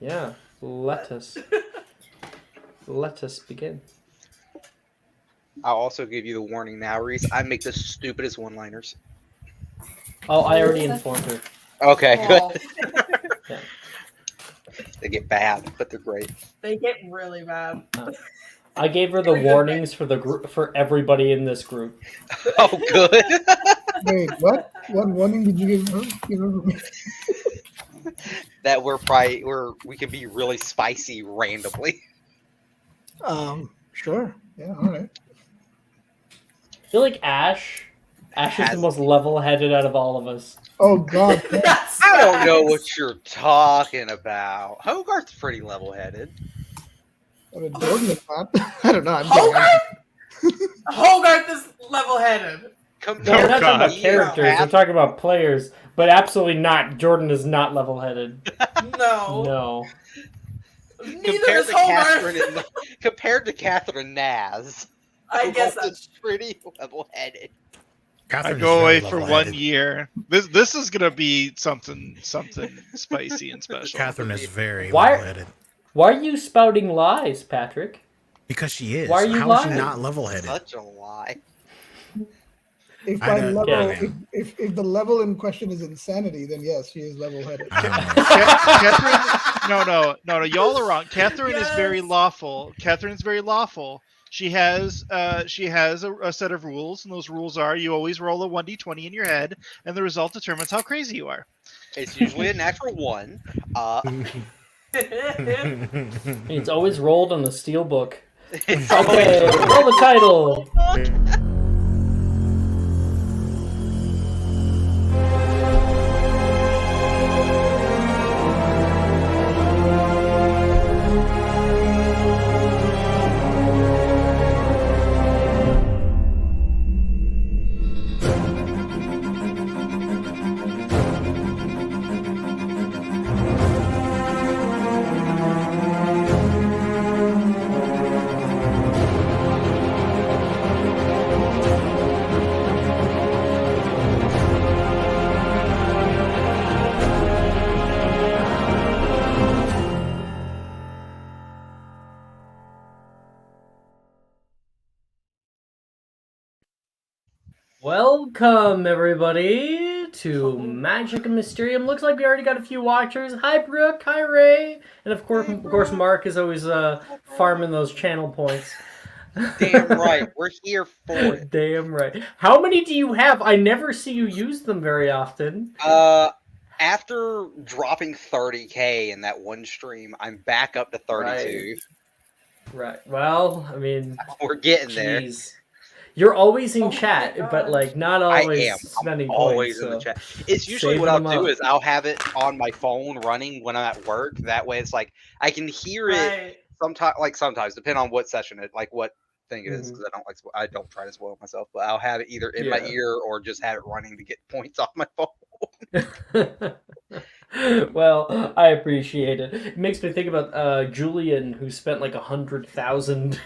Yeah, let us begin. I'll also give you the warning now, Reese. I make the stupidest one-liners. Oh, I already informed her. Okay, Well, good. Yeah. They get bad, but they're great. they get really bad. I gave her the warnings for the group for everybody in this group. Oh, good. Wait, what? What warning did you give her? That we can be really spicy randomly. Sure. Yeah, all right. I feel like Ash is the most level-headed out of all of us. Oh God. That's I don't know facts. what you're talking about. Hogarth's pretty level-headed. I mean, Jordan is not. I don't know. I'm Hogarth? Hogarth is level-headed. No, Compared we're not to talking about me and characters. We're Kath- talking about players, but absolutely not. Jordan is not level-headed. No. No. Neither compared is to Hogarth. compared to Catherine Naz, I guess Hogarth that's is pretty level-headed. I Catherine go is away very for level-headed. 1 year. This is gonna be something spicy and special. Catherine is very Why- level-headed. Why are you spouting lies, Patrick? Because she is. Why are you How is she lying? not level-headed? Such a lie. If I by don't- level, yeah. if the level in question is insanity, then yes, she is level-headed. Catherine, no. Y'all are wrong. Catherine is very Yes. lawful. Catherine's very lawful. She has a set of rules, and those rules are: you always roll a 1d20 in your head, and the result determines how crazy you are. It's usually a natural one. It's always rolled on the steel book. It's Okay, always- roll the title. Welcome, everybody, to Magic and Mysterium. Looks like we already got a few watchers. Hi, Brooke. Hi, Ray. And of course, Mark is always farming those channel points. Damn right. We're here for it. Damn right. How many do you have? I never see you use them very often. After dropping 30k in that one stream, I'm back up to 32. Right. Well, I mean, We're getting there. jeez. You're always in Oh my chat, gosh. but like not I always am. spending I'm always points. in the so chat. It's usually saving what I'll them do up. is I'll have it on my phone running when I'm at work. That way, it's like I can hear it Right. sometimes, depending on what session it, like what thing it is, because I don't try to spoil myself. But I'll have it either in my Yeah. ear or just have it running to get points off my phone. Well, I appreciate it. It makes me think about Julian, who spent like 100,000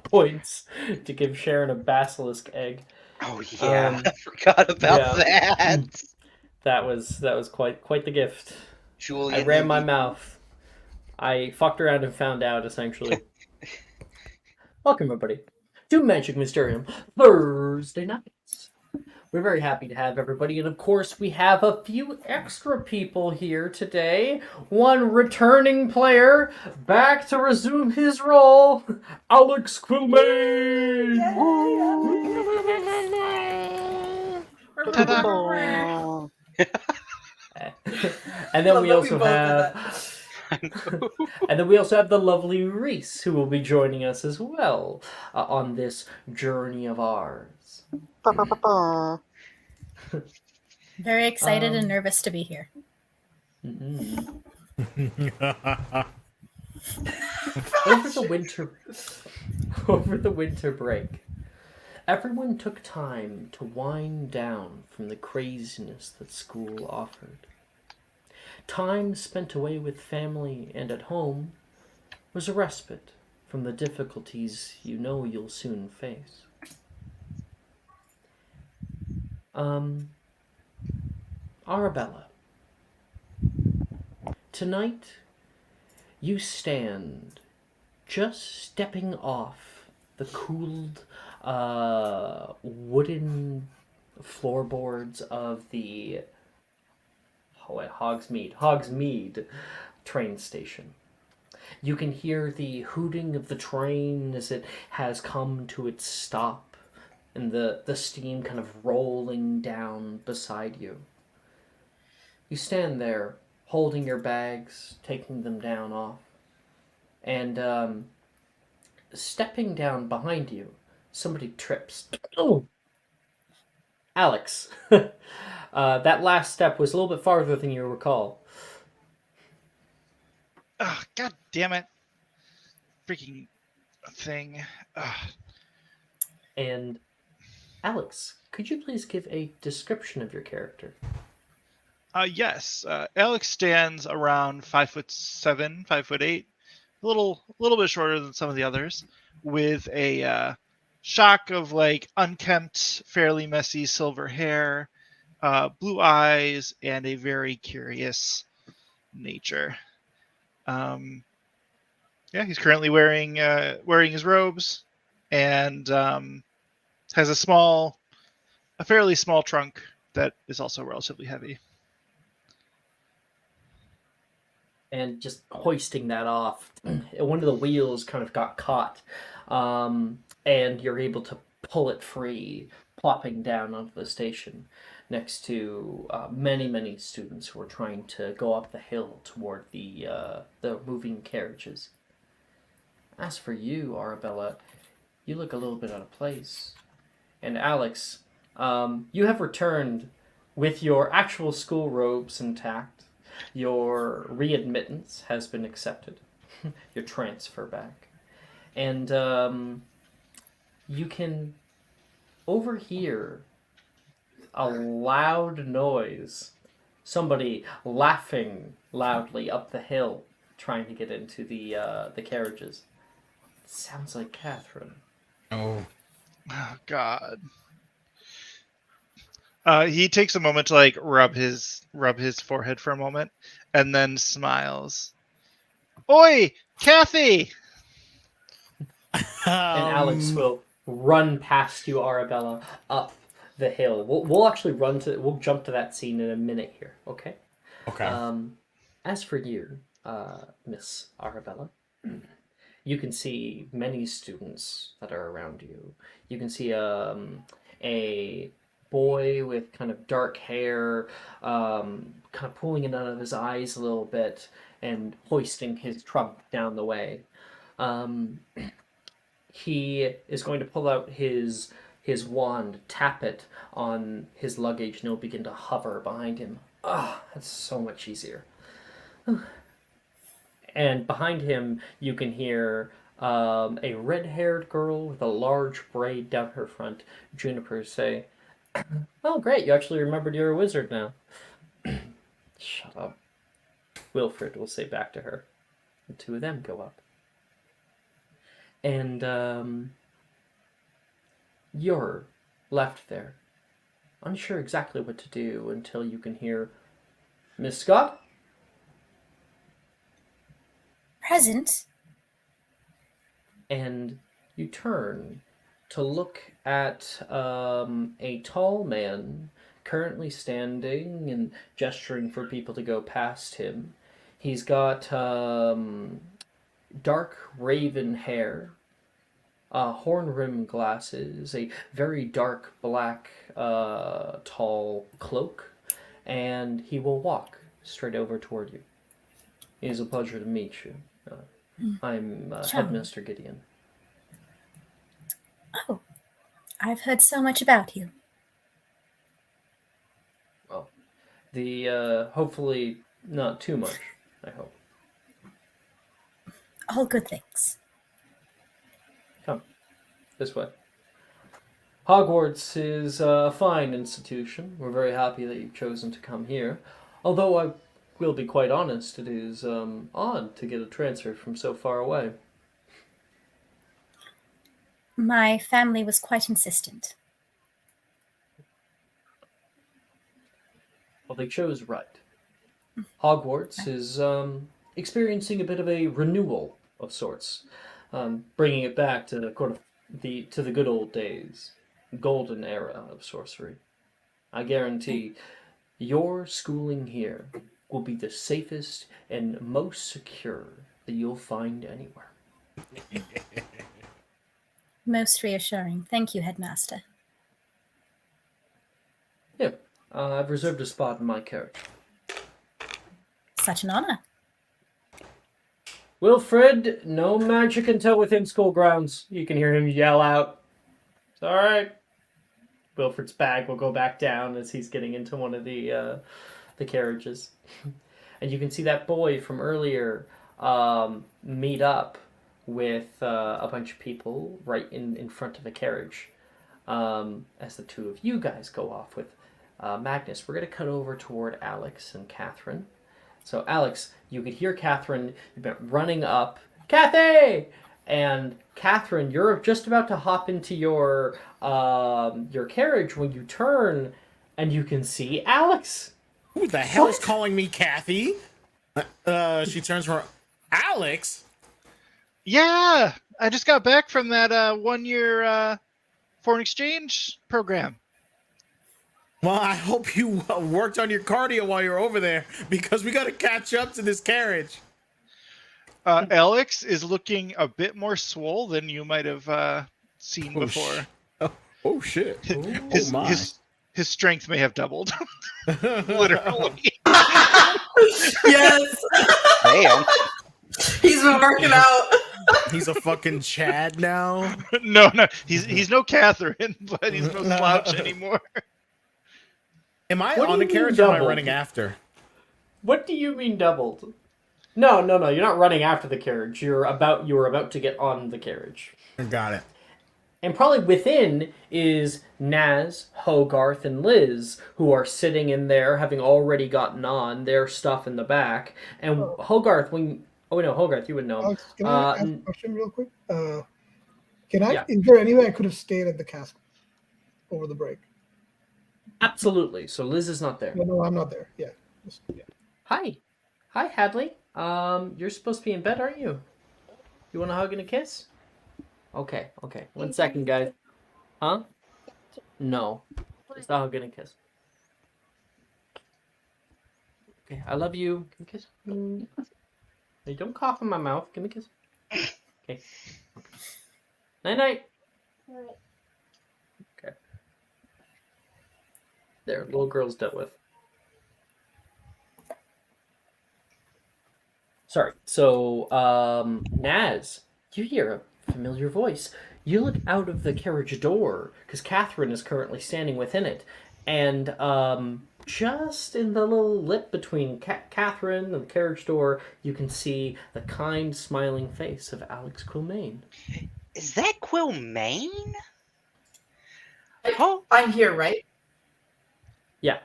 points to give Sharon a basilisk egg. Oh yeah, Um, I forgot about yeah. that. That was quite the gift. Julian, I ran my mouth. I fucked around and found out, essentially. Welcome, everybody, to Magic Mysterium Thursday nights. We're very happy to have everybody, and of course, we have a few extra people here today. One returning player, back to resume his role, Alex Quilmay! And then Love we that also both did have... that. And then we also have the lovely Reese, who will be joining us as well on this journey of ours. Very excited and nervous to be here. Over the winter break, everyone took time to wind down from the craziness that school offered. Time spent away with family and at home was a respite from the difficulties you know you'll soon face. Arabella, tonight You stand just stepping off the cooled wooden floorboards of the Hogsmeade train station. You can hear the hooting of the train as it has come to its stop, and the steam kind of rolling down beside you. You stand there, holding your bags, taking them down off, and stepping down behind you, somebody trips. Oh, Alex. That last step was a little bit farther than you recall. Ugh, God damn it. Freaking thing. Ugh. And Alex, could you please give a description of your character? Yes. Alex stands around 5'7", 5'8", a little bit shorter than some of the others, with a shock of like unkempt, fairly messy silver hair, blue eyes, and a very curious nature. Yeah, he's currently wearing his robes, and has a fairly small trunk that is also relatively heavy. And just hoisting that off, one of the wheels kind of got caught, and you're able to pull it free, plopping down onto the station next to many students who are trying to go up the hill toward the moving carriages. As for you, Arabella, you look a little bit out of place. And Alex, you have returned with your actual school robes intact. Your readmittance has been accepted. Your transfer back. And you can overhear a loud noise. Somebody laughing loudly up the hill, trying to get into the carriages. It sounds like Catherine. Oh. Oh God. He takes a moment to like rub his forehead for a moment, and then smiles. Oi, Kathy! And Alex will run past you, Arabella, up the hill. We'll actually we'll jump to that scene in a minute here, okay? Okay. As for you, Miss Arabella, you can see many students that are around you. You can see a boy with kind of dark hair, kind of pulling it out of his eyes a little bit and hoisting his trunk down the way. He is going to pull out his wand, tap it on his luggage, and it'll begin to hover behind him. Ah, that's so much easier. And behind him, you can hear a red-haired girl with a large braid down her front, Juniper, say, "Oh, great! You actually remembered you're a wizard now." Shut up. Wilfred will say back to her. The two of them go up. And you're left there, unsure exactly what to do until you can hear, "Miss Scott?" Present. And you turn to look at a tall man currently standing and gesturing for people to go past him. He's got dark raven hair, horn-rimmed glasses, a very dark black tall cloak, and he will walk straight over toward you. It is a pleasure to meet you. I'm Headmaster Gideon. Oh, I've heard so much about you. Well, hopefully not too much, I hope. All good things. Come, this way. Hogwarts is a fine institution. We're very happy that you've chosen to come here. Although I will be quite honest, it is odd to get a transfer from so far away. My family was quite insistent. Well, they chose right. Hogwarts is experiencing a bit of a renewal of sorts, bringing it back to the good old days, golden era of sorcery. I guarantee your schooling here will be the safest and most secure that you'll find anywhere. Most reassuring. Thank you, Headmaster. Yeah, I've reserved a spot in my carriage. Such an honor. Wilfred, no magic until within school grounds. You can hear him yell out. It's all right. Wilfred's bag will go back down as he's getting into one of the carriages, and you can see that boy from earlier meet up with a bunch of people right in front of a carriage. As the two of you guys go off with Magnus, we're gonna cut over toward Alex and Catherine. So Alex, you could hear Catherine running up, Kathy! And Catherine, you're just about to hop into your carriage when you turn, and you can see Alex. Who the hell is calling me Kathy? She turns around. Alex? Yeah, I just got back from that 1-year foreign exchange program. Well, I hope you worked on your cardio while you're over there, because we got to catch up to this carriage. Alex is looking a bit more swole than you might have seen before. Oh shit! His, his strength may have doubled. Literally. Yes. Damn. He's been working out. He's a fucking Chad now. No, he's no Catherine, but he's no slouch anymore. Am I What do on the you mean carriage or am I doubled? running after? What do you mean doubled? No, you're not running after the carriage. You were about to get on the carriage. Got it. And probably within is Naz, Hogarth, and Liz, who are sitting in there, having already gotten on their stuff in the back. And Hogarth, Hogarth, you would know. Alex, can I ask a question real quick? Yeah. Is there any way I could have stayed at the castle over the break? Absolutely. So Liz is not there. No, I'm not there. Yeah. Hi, Hadley. You're supposed to be in bed, aren't you? You want a hug and a kiss? Okay. 1 second, guys. Huh? No. It's not a hug and a kiss. Okay, I love you. Give me a kiss. Hey, don't cough in my mouth. Give me a kiss. Okay. Night. Okay. There, little girl's dealt with. Sorry. So, Naz, you hear a familiar voice. You look out of the carriage door, because Catherine is currently standing within it. And just in the little lip between Catherine and the carriage door, you can see the kind, smiling face of Alex Quilmaine. Is that Quilmaine? I'm here, right? Yeah.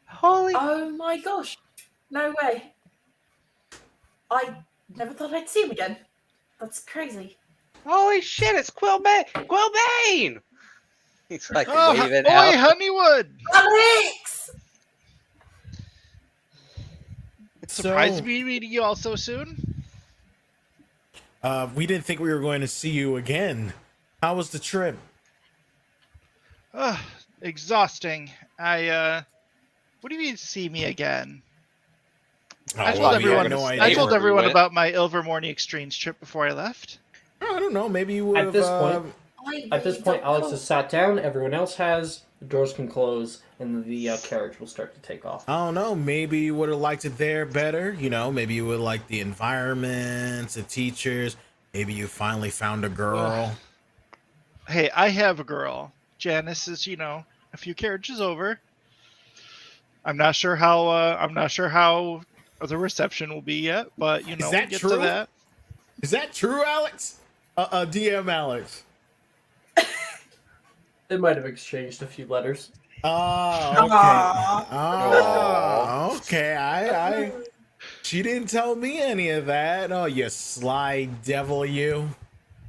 Holy. Oh my gosh. No way. I never thought I'd see him again. That's crazy. Holy shit, it's Quilmaine! Quilmaine! He's like waving boy, out. Honeywood! Alex! Surprised to be meeting you all so soon. We didn't think we were going to see you again. How was the trip? Exhausting. What do you mean see me again? I Oh, told well, we have everyone. no I idea. told where we everyone went. about my Ilvermorny exchange trip before I left. I don't know. Maybe you would At have. this point, I At this really point, don't Alex know. has sat down. Everyone else has. The doors can close, and the carriage will start to take off. I don't know. Maybe you would have liked it there better. You know, maybe you would like the environments, the teachers. Maybe you finally found a girl. Hey, I have a girl. Janice is, a few carriages over. I'm not sure how the reception will be yet, but that we'll get true? to that. Is that true, Alex? DM Alex. They might have exchanged a few letters. Oh, okay. Aw. Oh, okay. She didn't tell me any of that. Oh, you sly devil, you.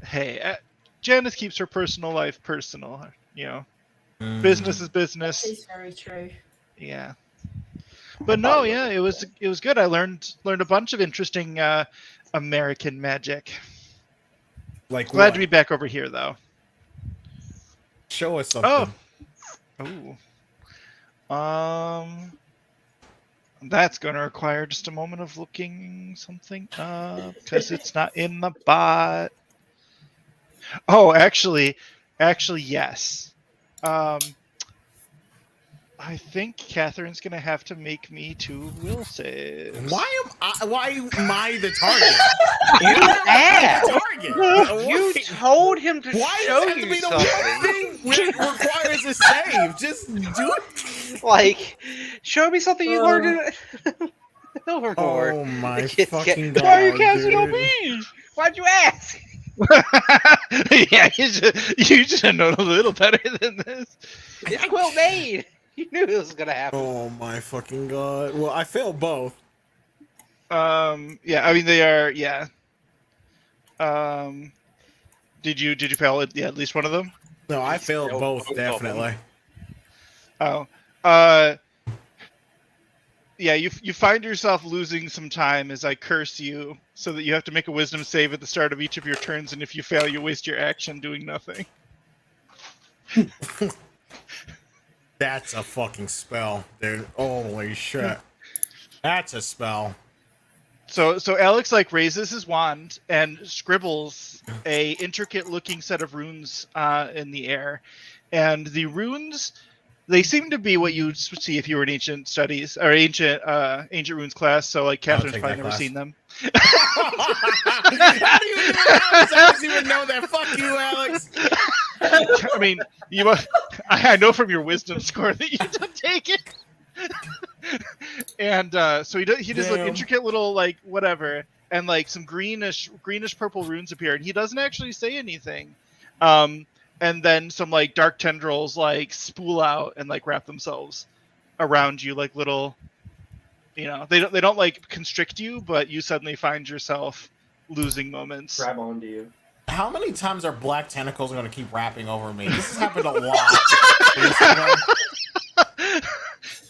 Hey, Janice keeps her personal life personal. Business is business. That is very true. Yeah. But no, yeah, it was good. I learned a bunch of interesting American magic. Like Glad what? to be back over here, though. Show us something. That's going to require just a moment of looking something up because it's not in the bot. Oh, actually, yes. I think Catherine's gonna have to make me 2 will saves. Why am I the target? You asked. Target. You told him to Why show does it have to you be the one something. thing that requires a save? Just do it. Like, show me something you learned in Overboard. Oh my The kid's fucking get- god! Why are you casting on dude. me? Why'd you ask? Yeah, you should have known a little better than this. It's Quilt made. You knew this was gonna happen. Oh my fucking god! Well, I failed both. Yeah, I mean they are. Yeah. Did you fail it? Yeah, at least one of them. No, I failed failed both both of them. definitely. Oh. Yeah, you find yourself losing some time as I curse you, so that you have to make a wisdom save at the start of each of your turns, and if you fail, you waste your action doing nothing. That's a fucking spell, dude. Holy shit! That's a spell. So Alex like raises his wand and scribbles a intricate looking set of runes in the air, and the runes, they seem to be what you would see if you were in ancient studies or ancient runes class. So like Catherine's take probably that never class. seen them. How do you even Alex even know that? Fuck you, Alex. I mean, I know from your wisdom score that you don't take it. And so he does like Damn. intricate little like whatever, and like some greenish purple runes appear, and he doesn't actually say anything. And then some like dark tendrils like spool out and like wrap themselves around you like little, they don't like constrict you, but you suddenly find yourself losing moments. Grab onto you. How many times are black tentacles going to keep wrapping over me? This has happened a lot.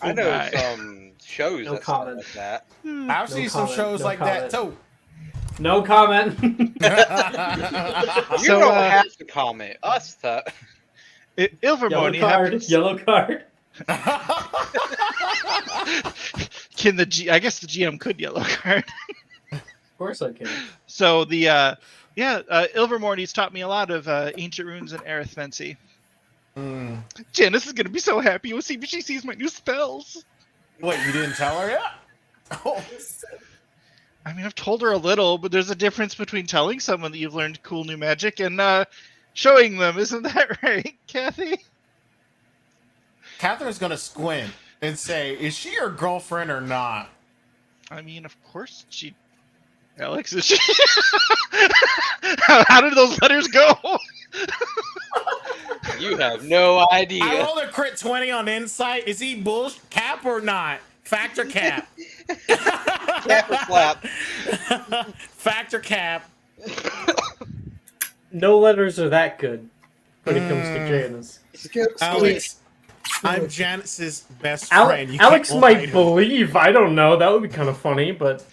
I know Goodbye. some shows No that sound comment. like that. I've seen some comment, shows no like that comment. too. No comment. You So, don't have to comment. Us, Yellow Ilvermorny card. happens. Yellow card. Can I guess the GM could yellow card. Of course I can. So the Ilvermorny's taught me a lot of ancient runes and arithmancy. Janice is gonna be so happy when she sees my new spells. Wait, you didn't tell her yet? Oh. I mean, I've told her a little, but there's a difference between telling someone that you've learned cool new magic and showing them. Isn't that right, Kathy? Catherine's gonna squint and say, "Is she your girlfriend or not?" I mean, of course she. Alex, is she? How did those letters go? You have no idea. I rolled a crit 20 on insight. Is he cap or not? Fact or cap? Cap or slap. Fact or cap? No letters are that good when it comes to Janice. Alex, I'm Janice's best Al- friend. You Alex can't might lie to her. believe. I don't know. That would be kind of funny, but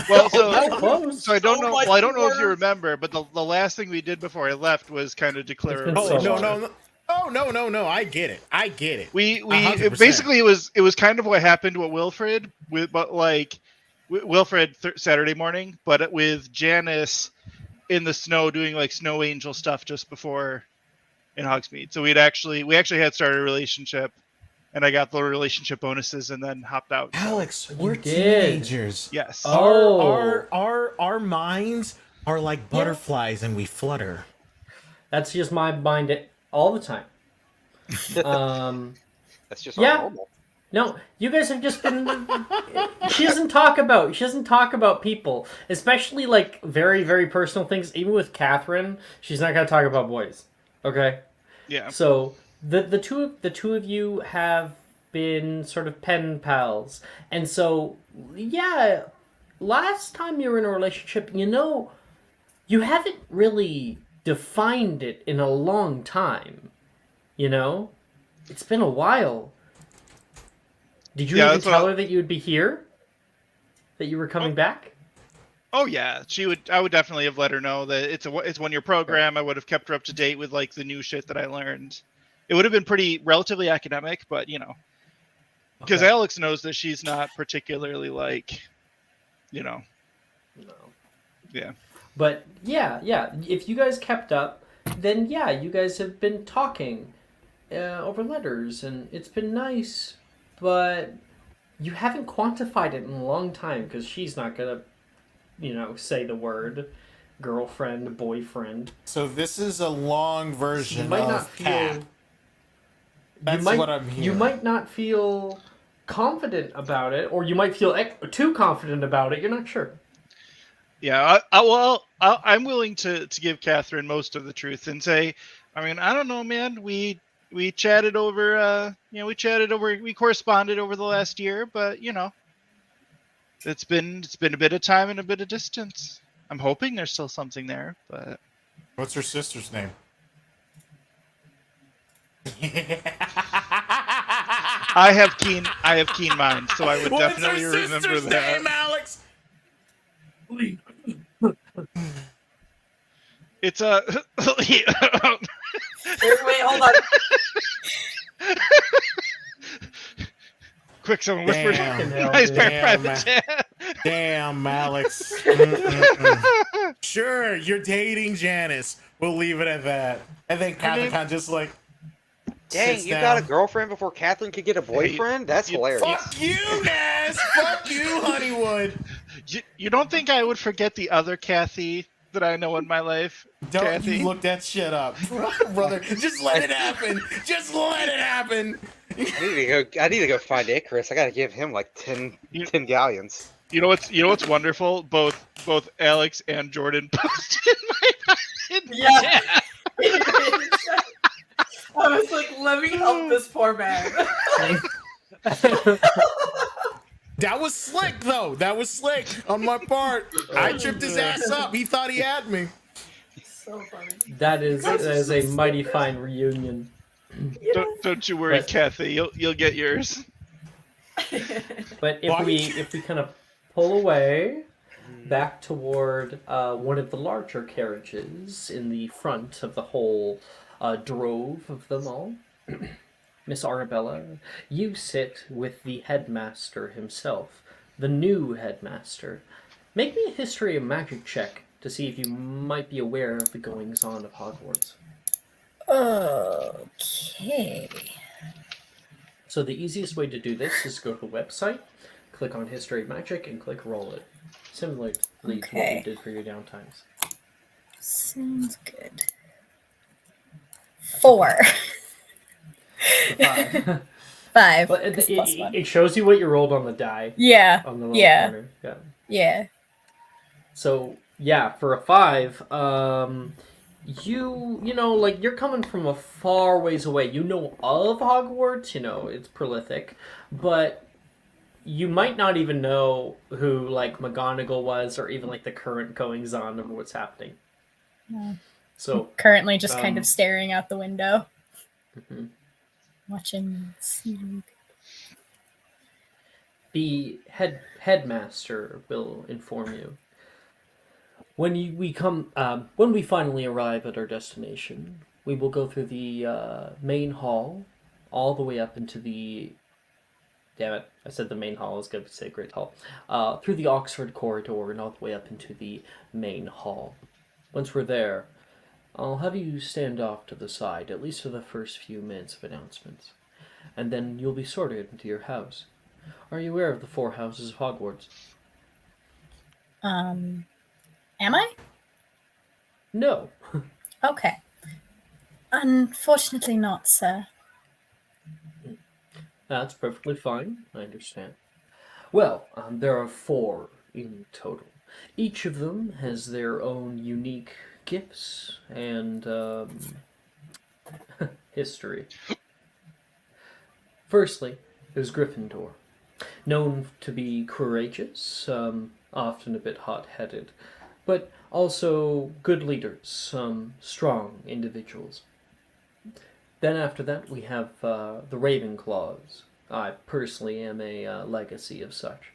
Well, close. so I don't know. much Well, I don't know if you worse. remember, but the last thing we did before I left was kind of declare. It's been Oh so no, long. no, no. Oh no. I get it. We 100%. basically it was kind of what happened with Wilfred Wilfred Saturday morning, but with Janice in the snow doing like snow angel stuff just before in Hogsmeade. So we actually had started a relationship, and I got the relationship bonuses and then hopped out. Alex, You we're did. teenagers. Yes. Oh. Our minds are like butterflies and we flutter. That's just my mind all the time. That's just Yeah. our normal. No, you guys have just been. She doesn't talk about people, especially like very, very personal things. Even with Catherine, she's not gonna talk about boys. Okay. Yeah. So the two of you have been sort of pen pals, and so yeah, last time you were in a relationship, you haven't really defined it in a long time. It's been a while. Did you Yeah, even that's what tell I'll- her that you would be here? That you were coming back? Oh yeah, I would definitely have let her know that it's a 1-year program. I would have kept her up to date with like the new shit that I learned. It would have been relatively academic, but because Okay. Alex knows that she's not particularly like, No. yeah. But yeah. If you guys kept up, then yeah, you guys have been talking over letters, and it's been nice. But you haven't quantified it in a long time because she's not gonna, say the word girlfriend, boyfriend. So this is a long You version might not of feel. cat. That's what I'm You hearing. might not feel confident about it, or you might feel too confident about it. You're not sure. Yeah, I'm willing to give Catherine most of the truth and say, I mean, I don't know, man. We chatted over, we corresponded over the last year, but it's been a bit of time and a bit of distance. I'm hoping there's still something there, but What's her sister's name? I have keen mind, so I would What's definitely her remember sister's that. name, Alex? It's a Wait, hold on. quick, someone whisper. Damn. Nice Damn, private chat. Damn, Alex. Mm-mm-mm. Sure, you're dating Janice. We'll leave it at that. And then Catherine kind of just like Dang, sits you down. got a girlfriend before Catherine could get a boyfriend? That's hilarious. Fuck you, Naz! Fuck you, Honeywood! You don't think I would forget the other Kathy that I know in my life? Don't Kathy? you look that shit up. Brother, just let it happen. Just let it happen. I need to go find Icarus. I gotta give him like 10 galleons. You know what's wonderful? Both Alex and Jordan posted my Yeah. I was like, let me help this poor man. That was slick, though. That was slick on my part. I tripped his ass up. He thought he had me. So funny. That is a mighty fine reunion. Don't you worry, But- Kathy. You'll get yours. But if Why? we kind of pull away back toward one of the larger carriages in the front of the whole drove of them all, Miss Arabella, you sit with the headmaster himself, the new headmaster. Make me a history of magic check to see if you might be aware of the goings-on of Hogwarts. Okay. So the easiest way to do this is go to the website, click on History of Magic, and click Roll It. Similarly to what Okay. we did for your downtimes. Sounds good. 4. 5. 5. But 'cause plus 1. it shows you what you rolled on the die Yeah. on the little Yeah. corner. Yeah. Yeah. So yeah, for a 5, like you're coming from a far ways away. You know of Hogwarts, it's prolific, but you might not even know who like McGonagall was, or even like the current goings on of what's happening. No. So Currently just kind um, of staring out the window, mhm. watching. The headmaster will inform you when when we finally arrive at our destination. We will go through the main hall, all the way up into the. Damn it! I said the main hall. I was going to say Great Hall. Through the Oxford corridor and all the way up into the main hall. Once we're there, I'll have you stand off to the side, at least for the first few minutes of announcements, and then you'll be sorted into your house. Are you aware of the 4 houses of Hogwarts? Am I? No. Okay. Unfortunately not, sir. That's perfectly fine. I understand. Well, there are 4 in total. Each of them has their own unique gifts and history. Firstly, there's Gryffindor, known to be courageous, often a bit hot-headed, but also good leaders, strong individuals. Then after that, we have the Ravenclaws, I personally am a legacy of such.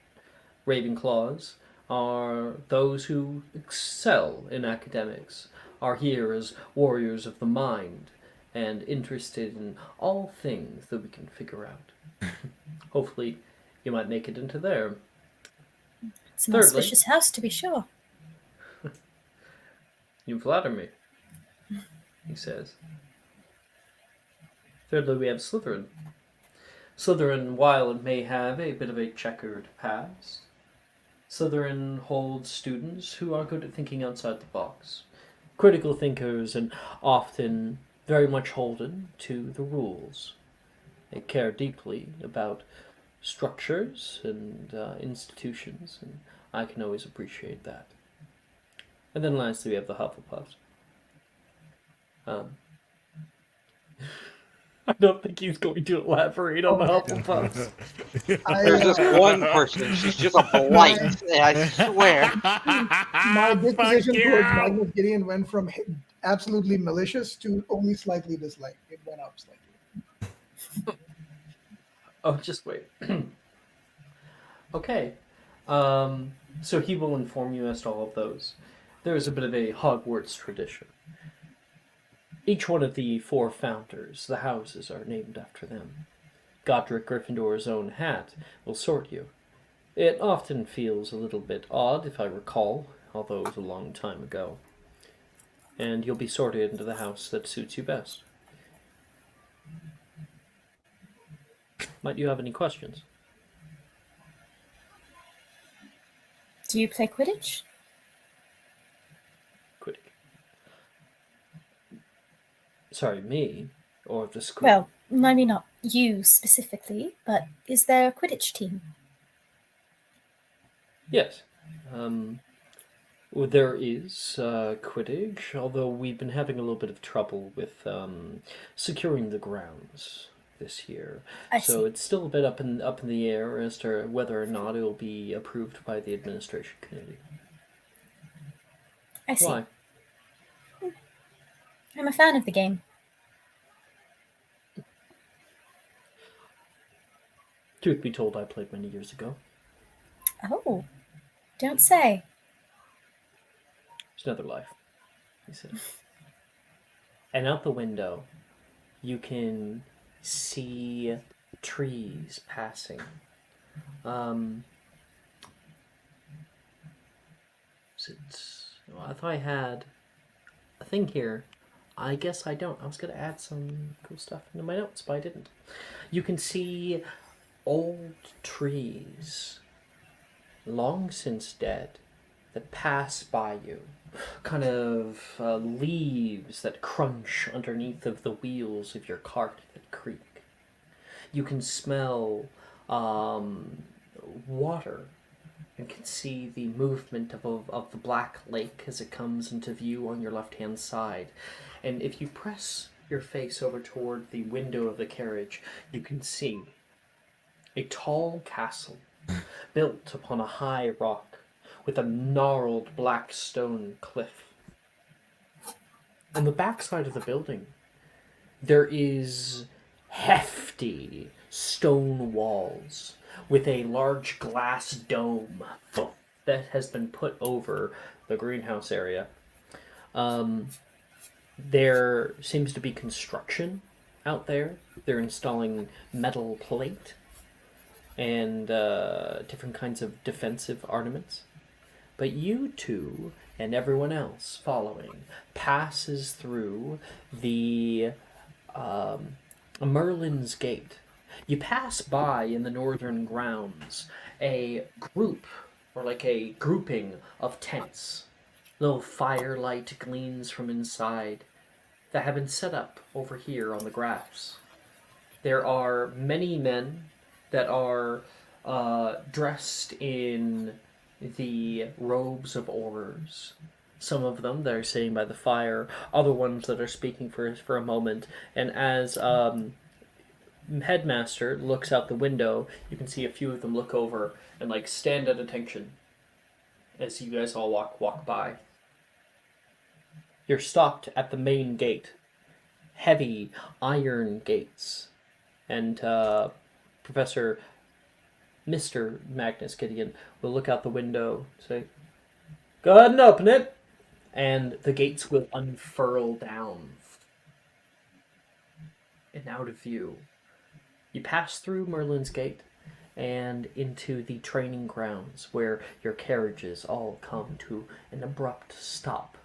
Ravenclaws are those who excel in academics, are here as warriors of the mind, and interested in all things that we can figure out. Hopefully, you might make it into there. It's an Thirdly- auspicious house, to be sure. You flatter me, he says. Thirdly, we have Slytherin. Slytherin, while it may have a bit of a checkered past, Slytherin holds students who are good at thinking outside the box, critical thinkers, and often very much holden to the rules. They care deeply about structures and institutions, and I can always appreciate that. And then lastly, we have the Hufflepuffs. I don't think he's going to elaborate on the Hufflepuffs. There's just one person. She's just a blight. I swear. My disposition Fuck towards yeah. Magnus Gideon went from absolutely malicious to only slightly disliked. It went up slightly. Oh, just wait. Okay. So he will inform you as to all of those. There is a bit of a Hogwarts tradition. Each one of the 4 founders, the houses, are named after them. Godric Gryffindor's own hat will sort you. It often feels a little bit odd, if I recall, although it was a long time ago. And you'll be sorted into the house that suits you best. Might you have any questions? Do you play Quidditch? Quidditch. Sorry, me? Or the school? Well, maybe not you specifically, but is there a Quidditch team? Yes. Well, there is Quidditch, although we've been having a little bit of trouble with securing the grounds this year. I So see. it's still a bit up in the air as to whether or not it will be approved by the administration committee. I see. Why? I'm a fan of the game. Truth be told, I played many years ago. Oh, don't say. It's another life, he said. And out the window, you can see trees passing. I thought I had a thing here. I guess I don't. I was going to add some cool stuff into my notes, but I didn't. You can see old trees, long since dead, that pass by you. Kind of leaves that crunch underneath of the wheels of your cart that creak. You can smell water. You can see the movement of the Black Lake as it comes into view on your left-hand side. And if you press your face over toward the window of the carriage, you can see a tall castle built upon a high rock with a gnarled black stone cliff. On the backside of the building, there is hefty stone walls with a large glass dome that has been put over the greenhouse area. There seems to be construction out there. They're installing metal plate and different kinds of defensive armaments. But you two and everyone else following passes through the Merlin's Gate. You pass by in the northern grounds a group, or like a grouping of tents. Little firelight gleams from inside that have been set up over here on the grass. There are many men that are dressed in the robes of Aurors. Some of them that are sitting by the fire, other ones that are speaking for a moment. And as Headmaster looks out the window, you can see a few of them look over and like stand at attention as you guys all walk by. You're stopped at the main gate. Heavy iron gates. And Professor Mr. Magnus Gideon will look out the window, say, "Go ahead and open it," and the gates will unfurl down and out of view. You pass through Merlin's Gate and into the training grounds where your carriages all come to an abrupt stop.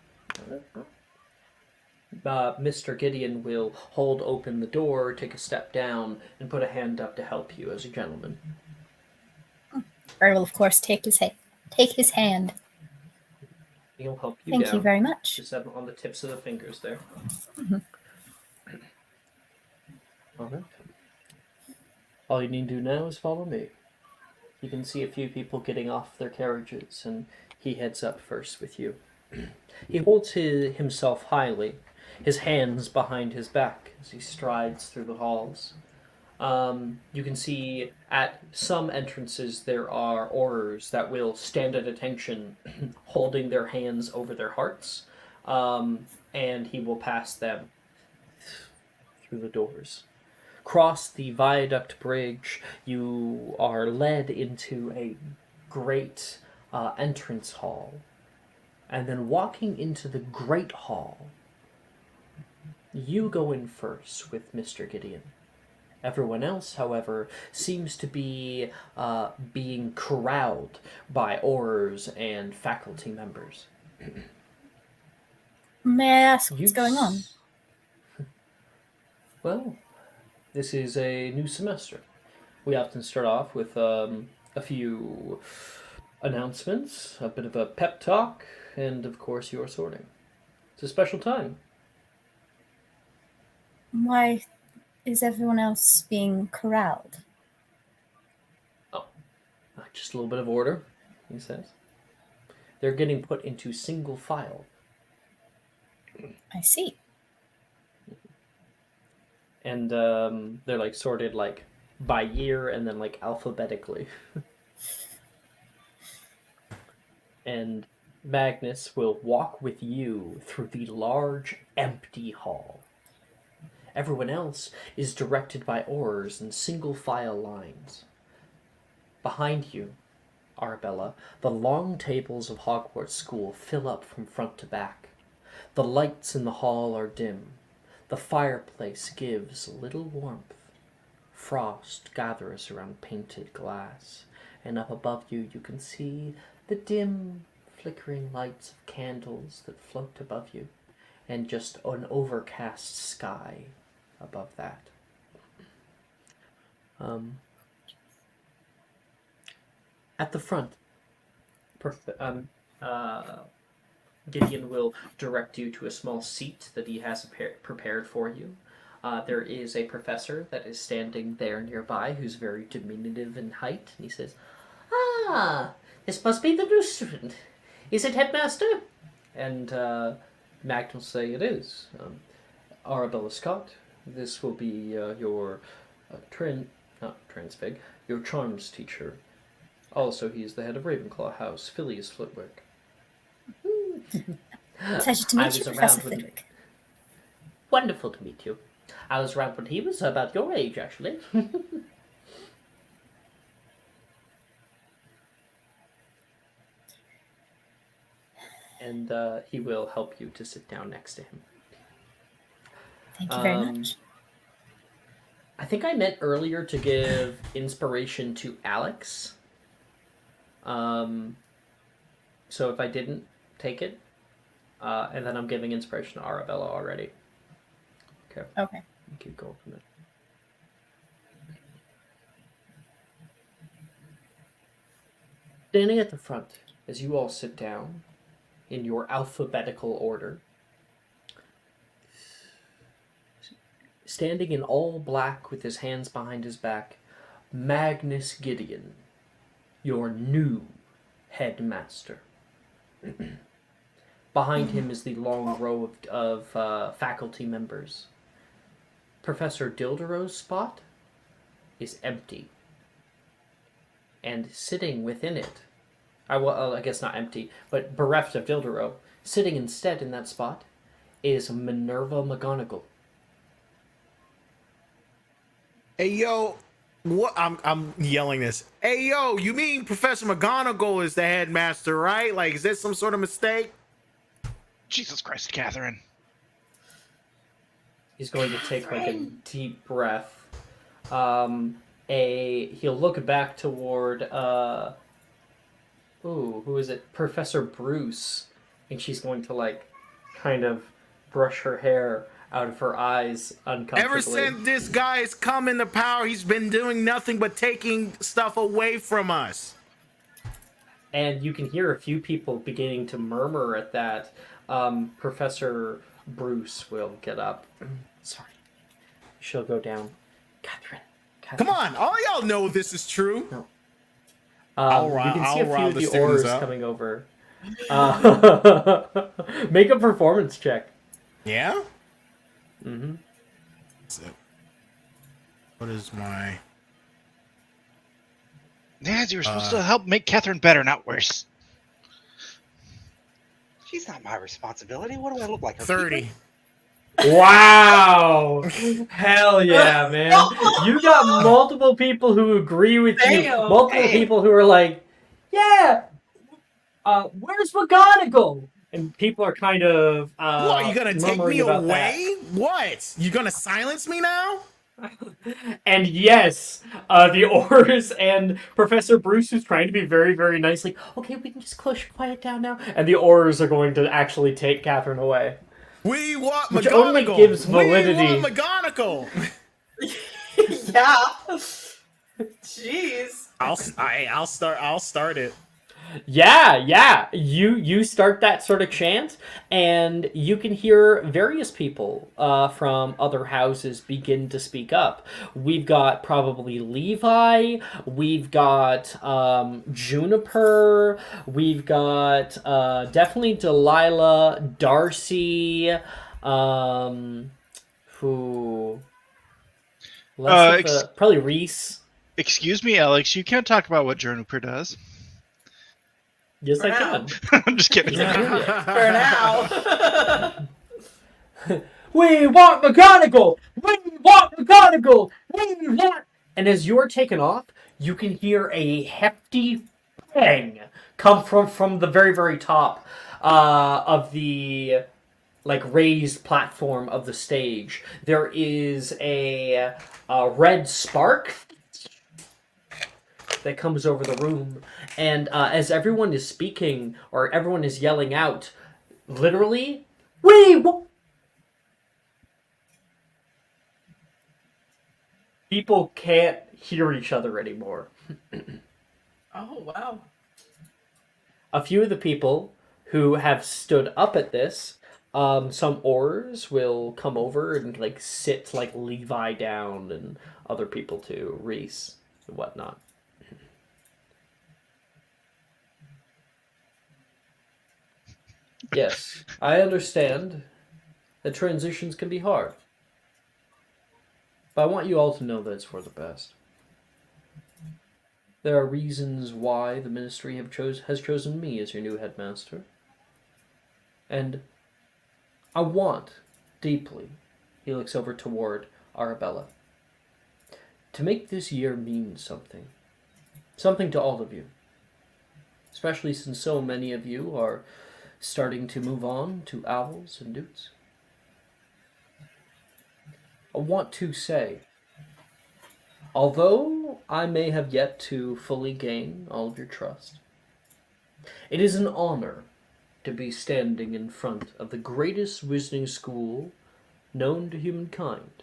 Mr. Gideon will hold open the door, take a step down, and put a hand up to help you as a gentleman. I will, of course, take his hand. He'll help you Thank down. you very much. Just have on the tips of the fingers there. All right. All you need to do now is follow me. You can see a few people getting off their carriages, and he heads up first with you. He holds himself highly, his hands behind his back as he strides through the halls. You can see at some entrances there are aurors that will stand at attention, holding their hands over their hearts, and he will pass them through the doors. Cross the viaduct bridge, you are led into a great entrance hall. And then walking into the great hall, you go in first with Mr. Gideon. Everyone else, however, seems to be being corralled by aurors and faculty members. May I ask what's going on? Well, this is a new semester. We often start off with a few announcements, a bit of a pep talk, and of course your sorting. It's a special time. Why is everyone else being corralled? Just a little bit of order, he says. They're getting put into single file. I see. And they're like sorted like by year and then like alphabetically. And Magnus will walk with you through the large empty hall. Everyone else is directed by aurors in single file lines. Behind you, Arabella, the long tables of Hogwarts School fill up from front to back. The lights in the hall are dim. The fireplace gives little warmth. Frost gathers around painted glass, and up above you you can see the dim, flickering lights of candles that float above you, and just an overcast sky above that. At the front, Gideon will direct you to a small seat that he has prepared for you. There is a professor that is standing there nearby who's very diminutive in height, and he says, "Ah, this must be the new student. Is it headmaster?" And Magnus will say, "It is. Arabella Scott, this will be your your charms teacher. Also, he is the head of Ravenclaw House, Phileas Flitwick." Pleasure to meet you, Professor Flitwick. Wonderful to meet you. I was around when he was about your age, actually. And he will help you to sit down next to him. Thank you very much. I think I meant earlier to give inspiration to Alex. So if I didn't, take it. And then I'm giving inspiration to Arabella already. Okay. Okay. Keep going from there. Standing at the front, as you all sit down in your alphabetical order, standing in all black with his hands behind his back, Magnus Gideon, your new headmaster. Behind him is the long row of faculty members. Professor Dildero's spot is empty. And sitting within it, I guess not empty, but bereft of Dildero, sitting instead in that spot is Minerva McGonagall. Hey, yo, What? I'm yelling this. Hey, yo, you mean Professor McGonagall is the headmaster, right? Like, is this some sort of mistake? Jesus Christ, Catherine. He's going to take like a Catherine. deep breath. He'll look back toward who is it? Professor Bruce, and she's going to like kind of brush her hair out of her eyes uncomfortably. Ever since this guy has come into power, he's been doing nothing but taking stuff away from us. And you can hear a few people beginning to murmur at that. Professor Bruce will get up. Sorry. She'll go down. Catherine. Come on, all y'all know this is true. No. I'll You can see a few rile of the the students Aurors up. coming over. Make a performance check. Yeah? Mm-hmm. That's it. What is my... Naz, you were supposed to help make Catherine better, not worse. She's not my responsibility. What do I look like? Her 30. keeper? Wow! Hell yeah, man! You got multiple people who agree with you. Damn. Multiple people who are like, "Yeah, where's McGonagall?" And people are kind of What, you gonna take murmuring me about away? What? You gonna silence me now? that. And yes, the Aurors and Professor Bruce, who's trying to be very, very nice, like, "Okay, we can just quiet down now." And the Aurors are going to actually take Catherine away. We want Which McGonagall. only gives validity. We want McGonagall. Yeah. Jeez. I'll start it. Yeah. You start that sort of chant, and you can hear various people from other houses begin to speak up. We've got probably Levi. We've got Juniper. We've got definitely Delilah, Darcy. Who? Probably Reese. Excuse me, Alex, you can't talk about what Juniper does. Yes, For I now. can. I'm just kidding. For now. We want McGonagall! We want McGonagall! We want... And as you're taken off, you can hear a hefty bang come from the very, very top of the raised platform of the stage. There is a red spark that comes over the room, and as everyone is speaking or everyone is yelling out, literally, people can't hear each other anymore. Oh, wow. A few of the people who have stood up at this, some Aurors will come over and sit Levi down, and other people too, Reese and whatnot. Yes, I understand that transitions can be hard. But I want you all to know that it's for the best. There are reasons why the Ministry has chosen me as your new headmaster. And I want, deeply, he looks over toward Arabella, to make this year mean something. Something to all of you. Especially since so many of you are starting to move on to owls and newts. I want to say, although I may have yet to fully gain all of your trust, it is an honor to be standing in front of the greatest wizarding school known to humankind.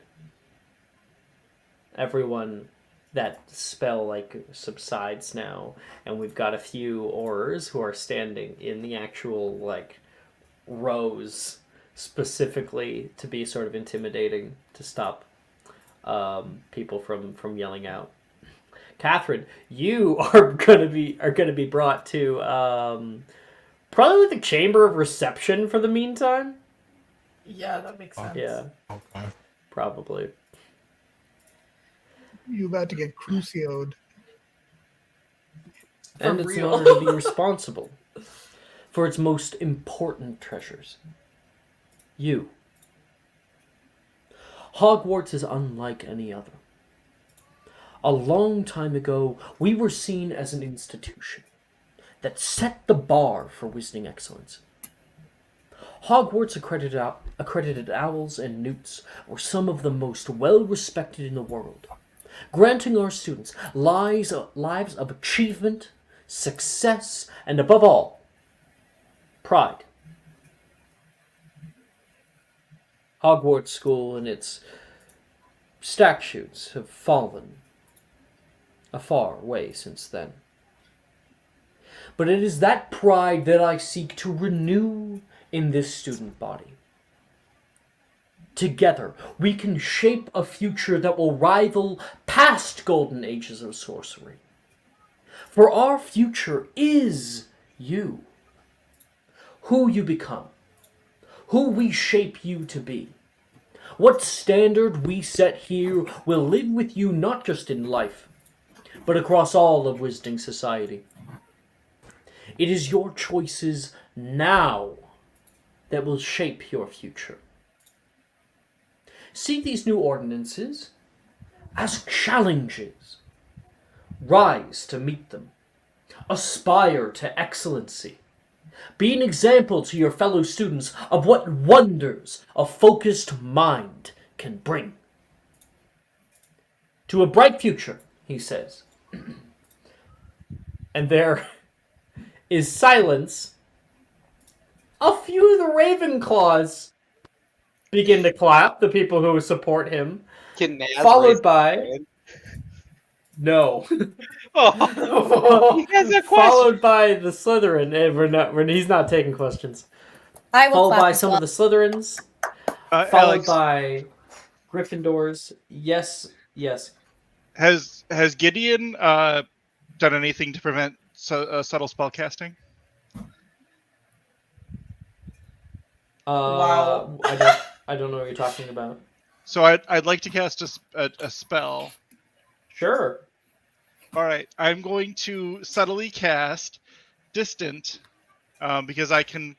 Everyone, that spell subsides now, and we've got a few Aurors who are standing in the actual rows specifically to be sort of intimidating to stop people from yelling out. Catherine, you are gonna be brought to probably the Chamber of Reception for the meantime. Yeah, that makes sense. Yeah, Okay. probably. You about to get crucioed. And For it's an real. honor to be responsible for its most important treasures. You. Hogwarts is unlike any other. A long time ago, we were seen as an institution that set the bar for wizarding excellence. Hogwarts accredited owls and newts were some of the most well-respected in the world, granting our students lives of achievement, success, and above all, pride. Hogwarts School and its statutes have fallen a far way since then. But it is that pride that I seek to renew in this student body. Together, we can shape a future that will rival past golden ages of sorcery. For our future is you. Who you become. Who we shape you to be. What standard we set here will live with you not just in life, but across all of Wizarding society. It is your choices now that will shape your future. See these new ordinances as challenges. Rise to meet them. Aspire to excellency. Be an example to your fellow students of what wonders a focused mind can bring. To a bright future, he says. And there is silence. A few of the Ravenclaws begin to clap, the people who support him. Can Naz Followed raise by... his hand? No. Oh, he has a question. Followed by the Slytherin. He's not taking questions. I will Followed clap by as some well. of the Slytherins. Followed Alex, by Gryffindors. Yes. has Gideon done anything to prevent subtle spell casting? Wow. I don't know what you're talking about. So I'd like to cast a spell. Sure. All right, I'm going to subtly cast Distant because I can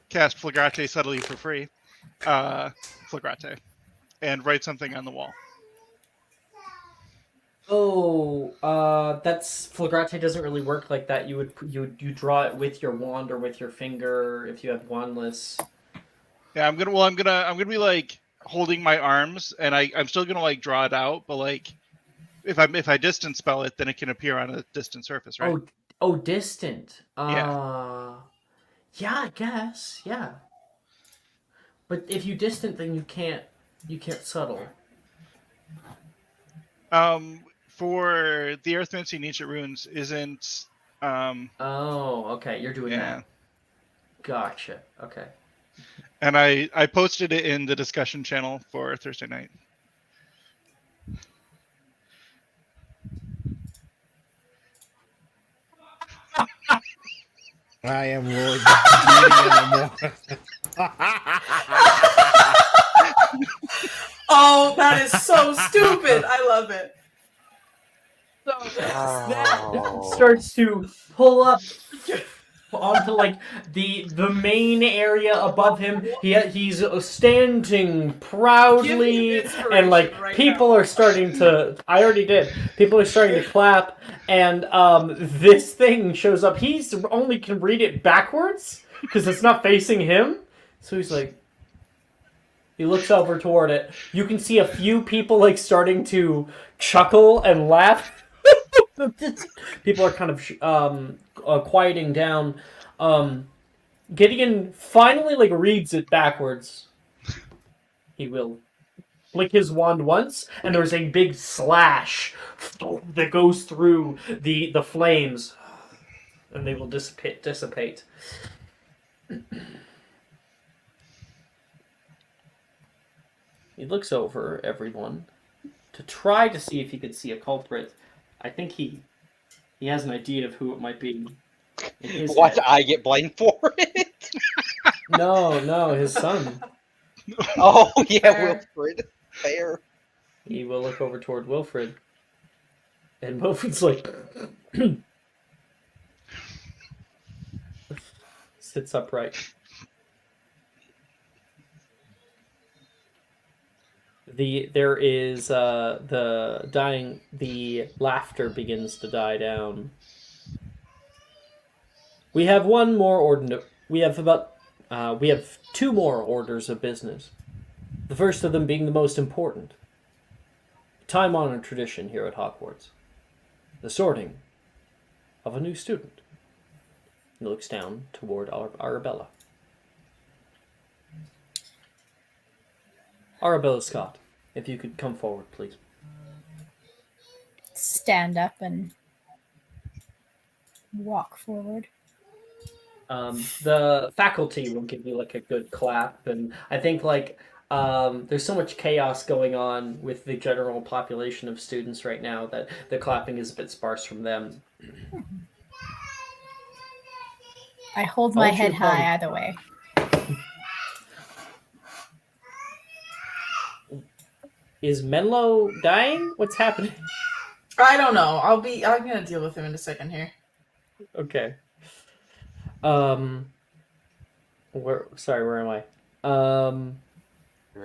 cast Flagrate subtly for free. Flagrate. And write something on the wall. Oh, that's Flagrate doesn't really work like that. You draw it with your wand or with your finger if you have wandless. Yeah, I'm gonna be like holding my arms, and I'm still gonna like draw it out, but like if I distance spell it, then it can appear on a distant surface, right? Oh, distant. Yeah. Yeah, I guess. Yeah. But if you distant, then you can't subtle. For the Earthmancy and Ancient Runes isn't Oh, okay. You're doing yeah. that. Gotcha. Okay. And I posted it in the discussion channel for Thursday night. I am Lord Oh, that is so stupid. I love it. So that starts to pull up onto like the main area above him. He's standing proudly, and like right people now. are starting to. I already did. People are starting to clap, and this thing shows up. He's only can read it backwards because it's not facing him. So he's like. He looks over toward it. You can see a few people like starting to chuckle and laugh. People are kind of quieting down. Gideon finally like reads it backwards. He will flick his wand once, and there's a big slash that goes through the flames, and they will dissipate. He looks over everyone to try to see if he could see a culprit. I think he has an idea of who it might be. In his Watch head. I get blamed for it. No, his son. Oh yeah, Wilfred. Fair. He will look over toward Wilfred. And Wilfred's like sits upright. there is the laughter begins to die down. We have one more order. We have two more orders of business. The first of them being the most important. Time-honored tradition here at Hogwarts. The sorting of a new student. He looks down toward Arabella. Arabella Scott, if you could come forward, please. Stand up and walk forward. The faculty will give you like a good clap, and I think there's so much chaos going on with the general population of students right now that the clapping is a bit sparse from them. I hold I my want you head to come. high either way. Is Menlo dying? What's happening? I don't know. I'm gonna deal with him in a second here. Okay. Where am I?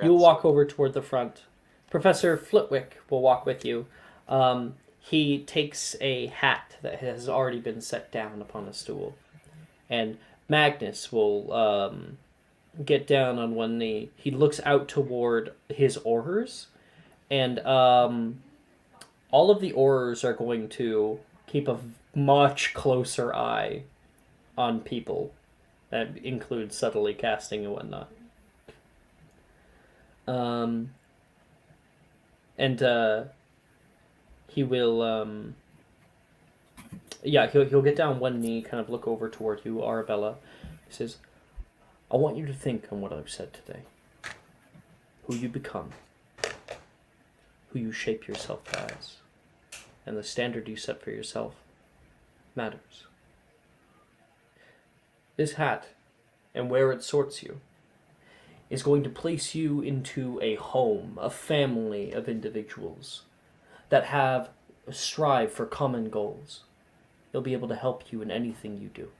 You'll walk over toward the front. Professor Flitwick will walk with you. He takes a hat that has already been set down upon a stool. And Magnus will get down on one knee. He looks out toward his Aurors, and all of the Aurors are going to keep a much closer eye on people. That includes subtly casting and whatnot. He will he'll get down one knee, kind of look over toward you, Arabella. He says, I want you to think on what I've said today. Who you become. Who you shape yourself as. And the standard you set for yourself matters. This hat, and where it sorts you, is going to place you into a home, a family of individuals that strive for common goals. They'll be able to help you in anything you do.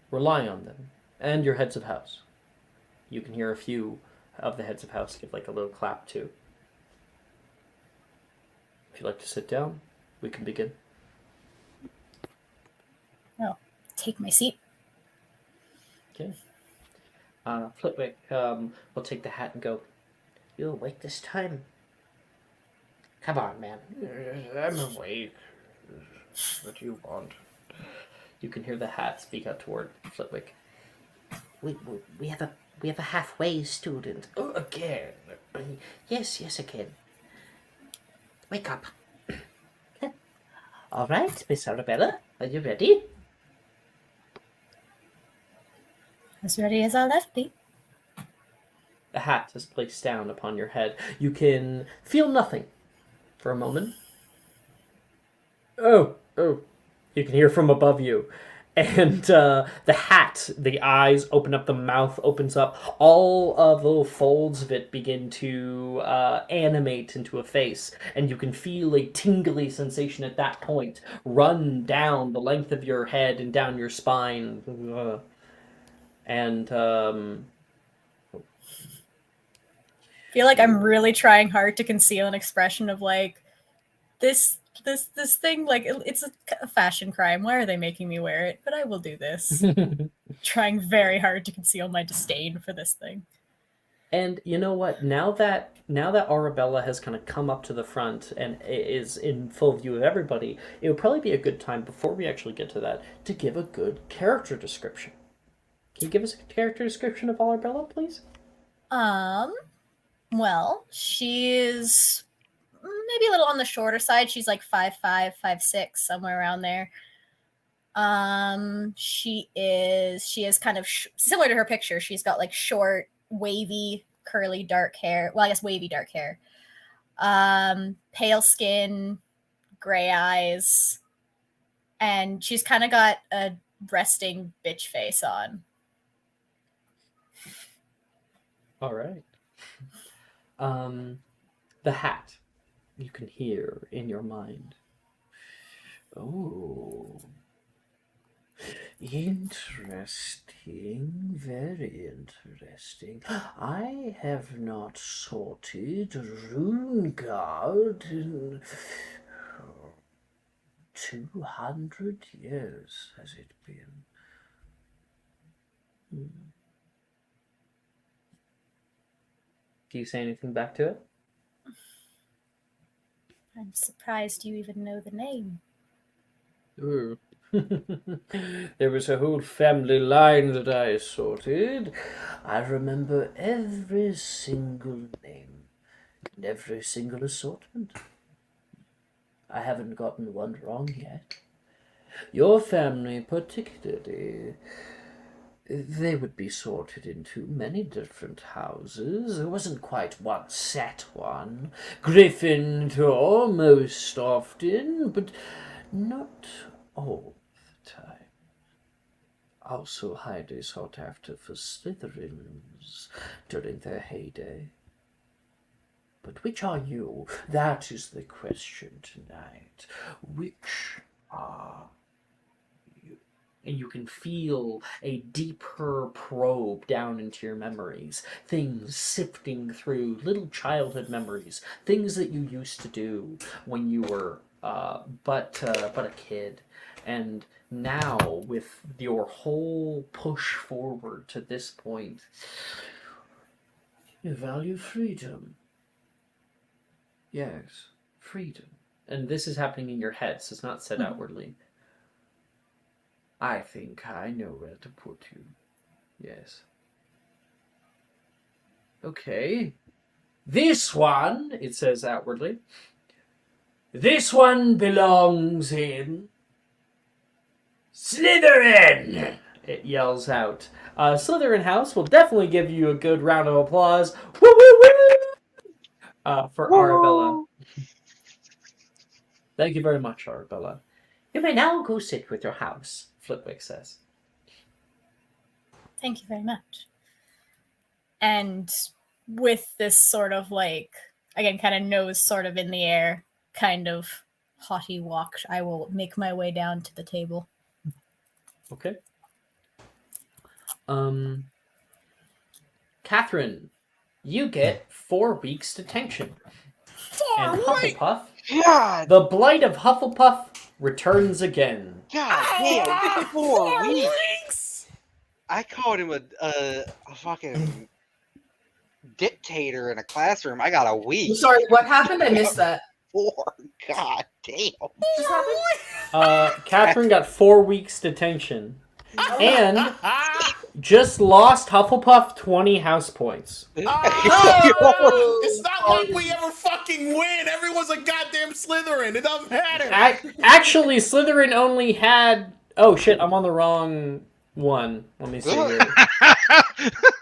Rely on them, and your heads of house. You can hear a few of the heads of house give like a little clap too. If you'd like to sit down, we can begin. Oh, take my seat. Okay. Flitwick will take the hat and go, You awake this time? Come on, man. I'm awake. What do you want? You can hear the hat speak out toward Flitwick. We have a halfway student. Oh, again. Yes, again. Wake up. All right, Miss Arabella, are you ready? As ready as I'll let be. The hat is placed down upon your head. You can feel nothing for a moment. Oh. You can hear from above you. And the hat, the eyes open up, the mouth opens up. All of the little folds of it begin to animate into a face. And you can feel a tingly sensation at that point run down the length of your head and down your spine. And I feel like I'm really trying hard to conceal an expression of like this thing, like it's a fashion crime. Why are they making me wear it? But I will do this. Trying very hard to conceal my disdain for this thing. And you know what? Now that Arabella has kind of come up to the front and is in full view of everybody, it would probably be a good time, before we actually get to that, to give a good character description. Can you give us a character description of Arabella, please? Well, she's maybe a little on the shorter side. She's like 5'5", 5'6", somewhere around there. She is kind of similar to her picture. She's got like short, wavy, curly, dark hair. Well, I guess wavy dark hair. Pale skin, gray eyes, and she's kind of got a resting bitch face on. All right. The hat. You can hear in your mind. Oh. Interesting, very interesting. I have not sorted Rune Guard in 200 years, has it been? Do you say anything back to it? I'm surprised you even know the name. Ooh. There was a whole family line that I sorted. I remember every single name and every single assortment. I haven't gotten one wrong yet. Your family particularly, they would be sorted into many different houses. There wasn't quite one set one. Gryffindor most often, but not all the time. Also highly sought after for Slytherins during their heyday. But which are you? That is the question tonight. Which are you? And you can feel a deeper probe down into your memories. Things sifting through little childhood memories. Things that you used to do when you were but a kid. And now, with your whole push forward to this point, you value freedom. Yes, freedom. And this is happening in your head, so it's not said outwardly. I think I know where to put you. Yes. Okay. This one, it says outwardly. This one belongs in Slytherin! It yells out. Slytherin House will definitely give you a good round of applause. Woo woo woo! For Arabella. Thank you very much, Arabella. You may now go sit with your house, Flitwick says. Thank you very much. And with this sort of like, again, kind of nose sort of in the air, kind of haughty walk, I will make my way down to the table. Okay. Catherine, you get 4 weeks detention. And Hufflepuff, God, the blight of Hufflepuff returns again. God damn, 4 weeks. I called him a fucking dictator in a classroom. I got a week. Sorry, what happened? I missed that. 4. God damn. Just happened? Catherine got 4 weeks detention. And just lost Hufflepuff 20 house points. Oh, it's not like we ever fucking win. Everyone's a goddamn Slytherin. It doesn't matter. Actually, Slytherin only had... Oh, shit, I'm on the wrong one. Let me see here.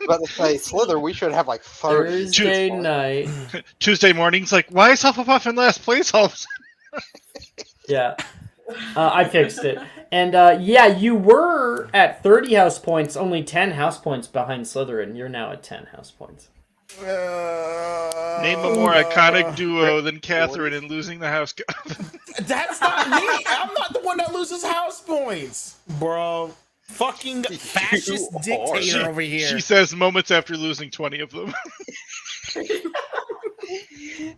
About to say, Slither, we should have like 30. Thursday night. Tuesday morning's like, why is Hufflepuff in last place all of a sudden? Yeah. I fixed it. And yeah, you were at 30 house points, only 10 house points behind Slytherin. You're now at 10 house points. Name a more iconic duo than Catherine in losing the house. That's not me. I'm not the one that loses house points, bro. Fucking fascist dictator over here. She says moments after losing 20 of them.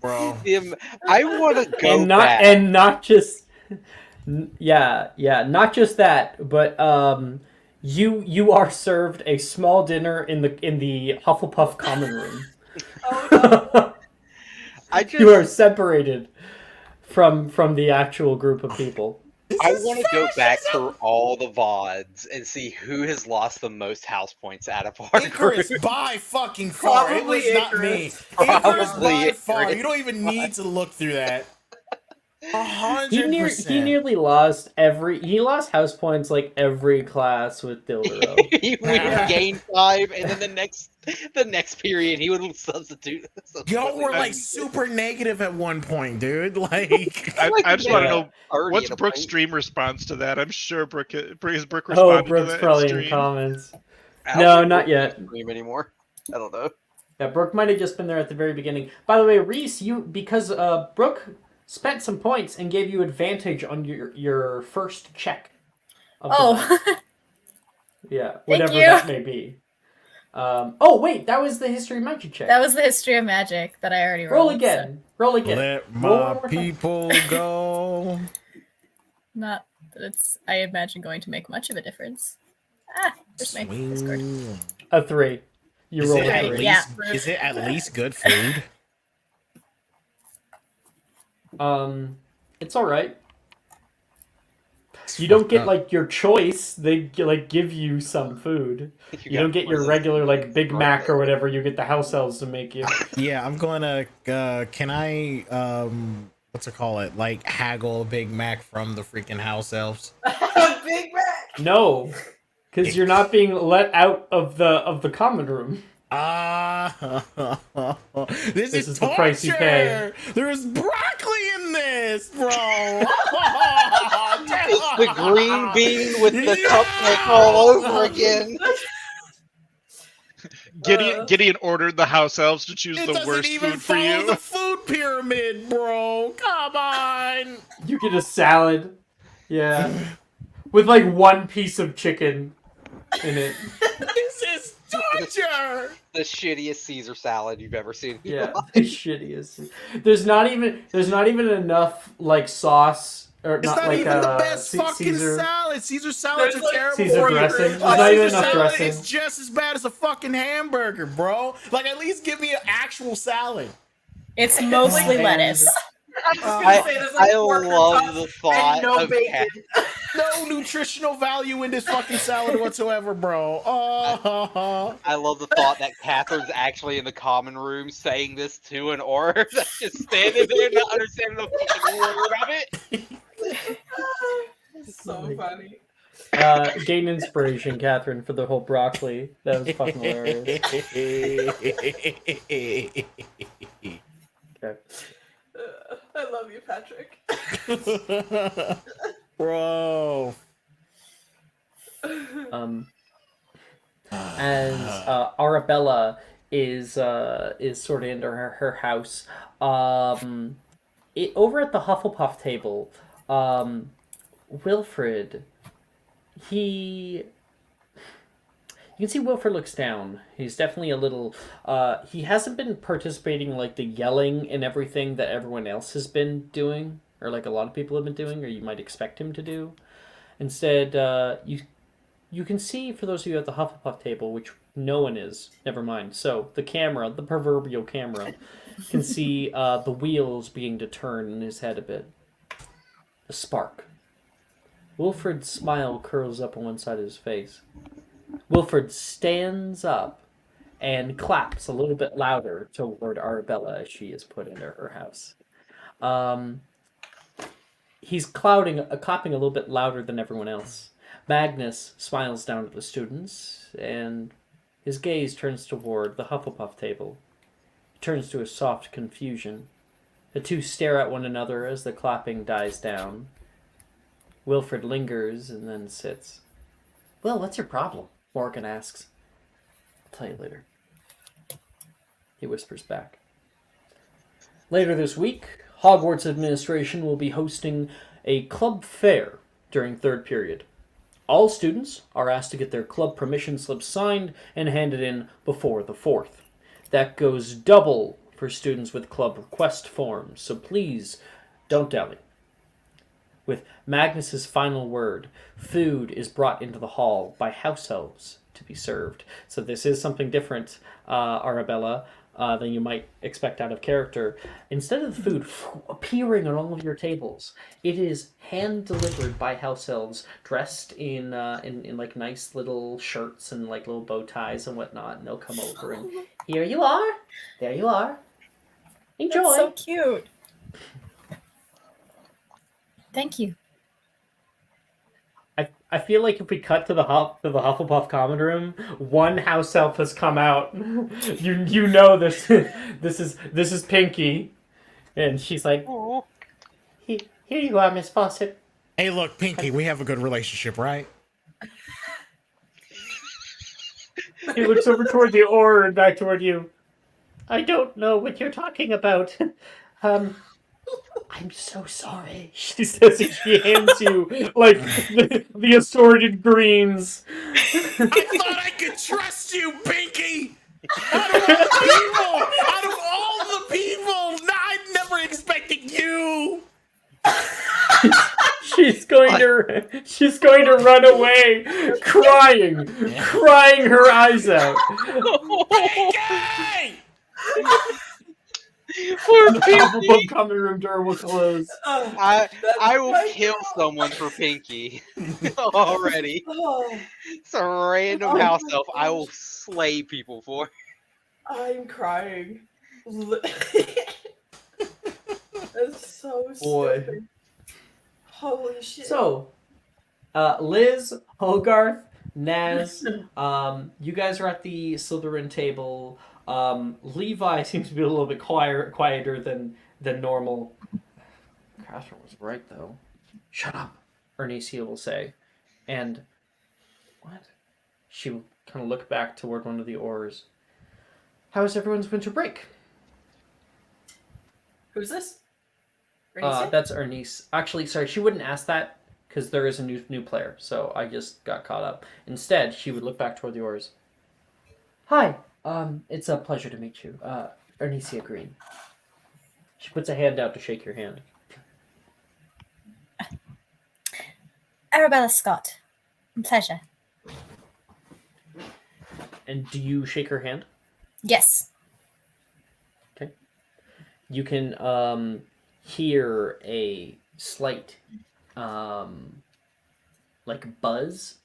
Bro. I want to go And not back. and not just not just that, but you are served a small dinner in the Hufflepuff common room. You are separated from the actual group of people. I want to go back through all the VODs and see who has lost the most house points out of our Icarus group. by fucking far. Probably it was not me. Icarus. Icarus by Icarus. far. You don't even need to look through that. 100%. He nearly lost he lost house points like every class with Dildero. He would gain 5, and then the next period he would substitute. Y'all were like super negative at one point, dude. Like, I just want to know, 30 what's in a Brooke's point. stream response to that? I'm sure Brooke responded Oh, to Brooke's that probably in stream. comments. I don't No, think not Brooke yet. can stream anymore. I don't know. Yeah, Brooke might have just been there at the very beginning. By the way, Reese, because Brooke spent some points and gave you advantage on your first check. Of the night. Yeah, whatever you. that may be. Oh wait, that was the history magic check. That was the history of magic that I already Roll rolled. again. Roll again. Let Roll my one more time. people go. So not that it's, I imagine, going to make much of a difference. Ah, where's my Discord? Swing. A 3. You Is roll it a at 3. Yeah. least? Is it at least good food? It's all right. It's You don't fucked get up. like your choice. They like give you some food. You don't get your regular like Big Mac or whatever. You get the house elves to make you. Yeah, I'm gonna. Can I? What's it call it? Like haggle a Big Mac from the freaking house elves? Big Mac. No, because you're not being let out of the common room. Ah, this is the price you pay. torture. There's broccoli in this, bro. It's the green bean with the cupcake all over again. Gideon ordered the house elves to choose It the doesn't worst even food for follow you. the food pyramid, bro. Come on. You get a salad. Yeah, with like one piece of chicken in it. This is torture. The shittiest Caesar salad you've ever seen. Yeah, the shittiest. There's not even enough like sauce or It's not not like even the best fucking Caesar. salad. Caesar salads There's are like terrible Caesar for you. dressing. There's A not even Caesar enough salad dressing. is just as bad as a fucking hamburger, bro. Like, at least give me an actual salad. It's mostly And- lettuce. I was gonna say there's like I pork love chops the thought and no of bacon. No nutritional value in this fucking salad whatsoever, bro. Oh, I love the thought that Catherine's actually in the common room saying this to an orc that's just standing there not understanding the fucking word of it. It's so funny. Gain inspiration, Catherine, for the whole broccoli. That was fucking hilarious. Okay. I love you, Patrick. bro. As Arabella is sort of into her house. Over at the Hufflepuff table, Wilfred, you can see Wilfred looks down. He's definitely a little. He hasn't been participating like the yelling and everything that everyone else has been doing, or like a lot of people have been doing, or you might expect him to do. Instead, you can see, for those of you at the Hufflepuff table, which no one is, never mind. So the camera, the proverbial camera, can see the wheels being to turn in his head a bit. A spark. Wilfred's smile curls up on one side of his face. Wilfred stands up and claps a little bit louder toward Arabella as she is put into her house. He's clapping a little bit louder than everyone else. Magnus smiles down at the students, and his gaze turns toward the Hufflepuff table. It turns to a soft confusion. The two stare at one another as the clapping dies down. Wilfred lingers and then sits. "Well, what's your problem?" Morgan asks. "I'll tell you later," he whispers back. Later this week, Hogwarts administration will be hosting a club fair during third period. All students are asked to get their club permission slips signed and handed in before the 4th. That goes double for students with club request forms, so please don't dally. With Magnus's final word, food is brought into the hall by house elves to be served. So this is something different, Arabella, than you might expect out of character. Instead of the food appearing on all of your tables, it is hand delivered by house elves, dressed in like nice little shirts and like little bow ties and whatnot. And they'll come over and here you are, there you are. Enjoy. That's so cute. Thank you. I feel like if we cut to the Hufflepuff common room, one house elf has come out. You know this this is Pinky, and she's like, Here you are, Miss Fawcett." Hey, look, Pinky, we have a good relationship, right? He looks over toward the aura and back toward you. "I don't know what you're talking about. I'm so sorry, she says as she hands you, like, the assorted greens. I thought I could trust you, Pinky! Out of all the people, I never expected you! She's going to run away, crying her eyes out. Pinky! Poor The Pinky. pop-up common room door will close. I will kill someone for Pinky already. Oh, It's a random Oh house my elf I will gosh. slay people for. I'm crying. That's so Boy. stupid. Holy shit. So, Liz, Hogarth, Naz, you guys are at the Slytherin table. Levi seems to be a little bit quieter than normal. Catherine was right, though. Shut up, Ernesia will say. And, what? She will kind of look back toward one of the oars. How was everyone's winter break? Who's this? Rainicia? That's Ernest. Actually, sorry, she wouldn't ask that because there is a new player, so I just got caught up. Instead, she would look back toward the oars. Hi, it's a pleasure to meet you, Ernesia Green. She puts a hand out to shake your hand. Arabella Scott. Pleasure. And do you shake her hand? Yes. You can hear a slight like buzz,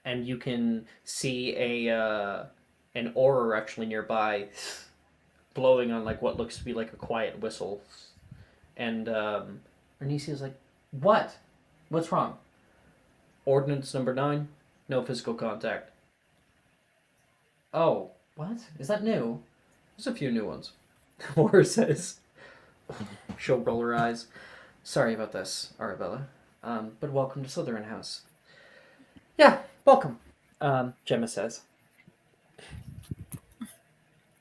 and you can see an aura actually nearby blowing on like what looks to be like a quiet whistle. And Ernesia's like, "What? What's wrong?" Ordinance number 9, no physical contact. Oh, what? Is that new? There's a few new ones. Laura says. She'll roll her eyes. Sorry about this, Arabella. But welcome to Slytherin House. Yeah, welcome, Gemma says.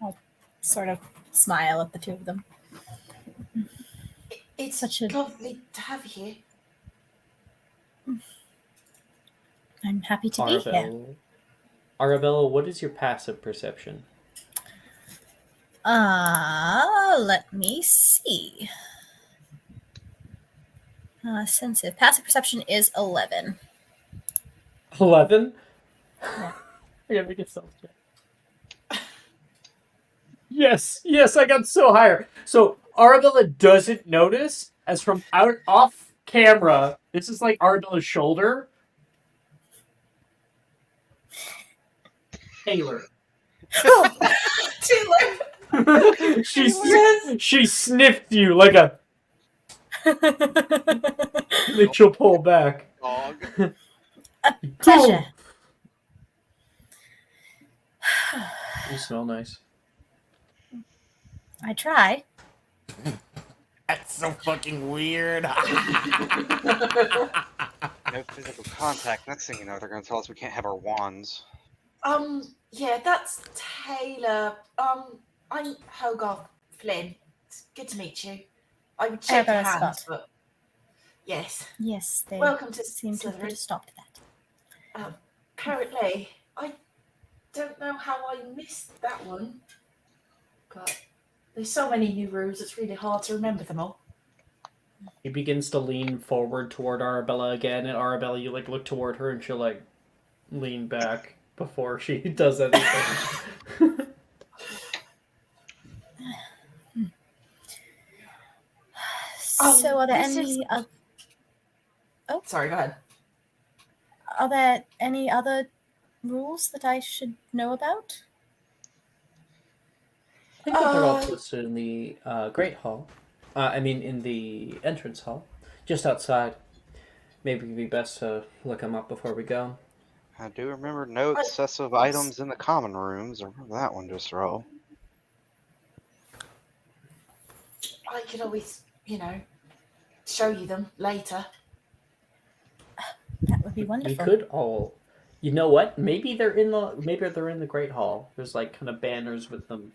I'll sort of smile at the two of them. It's such a- lovely to have you here. I'm happy to be here. Arabella, what is your passive perception? Let me see. Sensitive. Passive perception is 11. 11? Yeah. I gotta make a self check. Yes, I got so higher. So Arabella doesn't notice as from off camera, this is like Arabella's shoulder. Taylor. Taylor! She sniffed you like a. Then she'll pull back. Dog. Pleasure. You smell nice. I try. That's so fucking weird. No physical contact. Next thing you know, they're going to tell us we can't have our wands. Yeah, that's Taylor. I'm Hogarth Flynn. It's good to meet you. I would shake your Arabella hands, Scott. but yes. Yes, they Welcome to seem to have put a Slytherin. stop to that. Apparently, I don't know how I missed that one, but there's so many new rules, it's really hard to remember them all. He begins to lean forward toward Arabella again, and Arabella, you like look toward her, and she'll like lean back before she does anything. So, are there this any? Sorry, go ahead. Are there any other rules that I should know about? I think that they're all posted in the Great Hall. In the entrance hall, just outside. Maybe it'd be best to look them up before we go. I do remember no excessive items in the common rooms. I remember that one just roll. I could always, show you them later. That would be We wonderful. could all. You know what? Maybe they're in the Great Hall. There's like kind of banners with them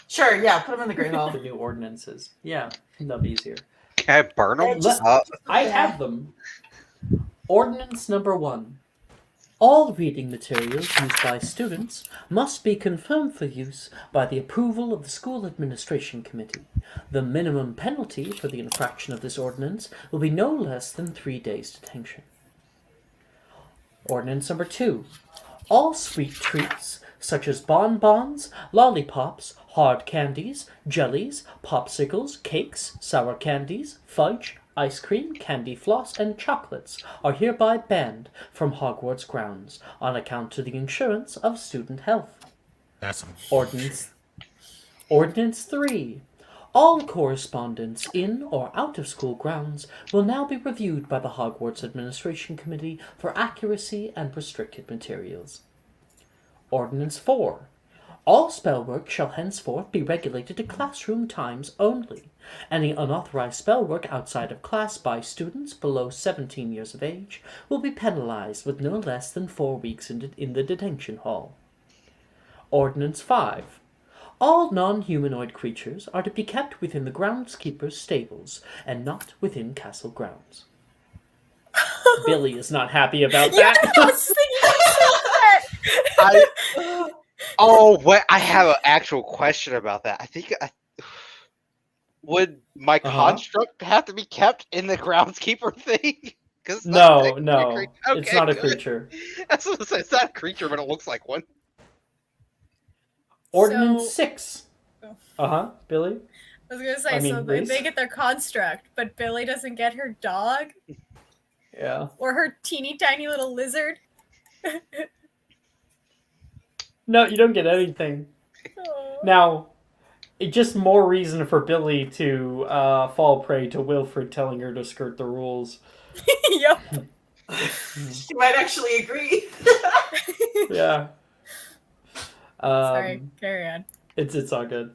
Sure, yeah, put them in the Great Hall. The new ordinances. Yeah, that'll be easier. Can I burn them? Just- I have them. Ordinance number 1. All reading materials used by students must be confirmed for use by the approval of the School Administration Committee. The minimum penalty for the infraction of this ordinance will be no less than 3 days detention. Ordinance number 2. All sweet treats, such as bonbons, lollipops, hard candies, jellies, popsicles, cakes, sour candies, fudge, ice cream, candy floss, and chocolates are hereby banned from Hogwarts grounds on account to the insurance of student health. That's some Ordinance 3. All correspondence in or out of school grounds will now be reviewed by the Hogwarts Administration Committee for accuracy and restricted materials. Ordinance 4. All spellwork shall henceforth be regulated to classroom times only. Any unauthorized spellwork outside of class by students below 17 years of age will be penalized with no less than 4 weeks in the detention hall. Ordinance 5. All non-humanoid creatures are to be kept within the groundskeeper's stables and not within castle grounds. Billy is not happy about Yeah, that. I was thinking that. Oh, wait, I have an actual question about that. Would my construct have to be kept in the groundskeeper thing? Because No, Okay, it's not a good. creature. That's what I said. It's not a creature, but it looks like one. Ordinance So- 6. Oh. Billy? I was gonna say, I mean, so they Reese? get their construct, but Billy doesn't get her dog Yeah. or her teeny tiny little lizard. No, you don't get anything. Oh. Now, just more reason for Billy to fall prey to Wilfred telling her to skirt the rules. Yep. She might actually agree. Yeah. Sorry, carry on. It's all good.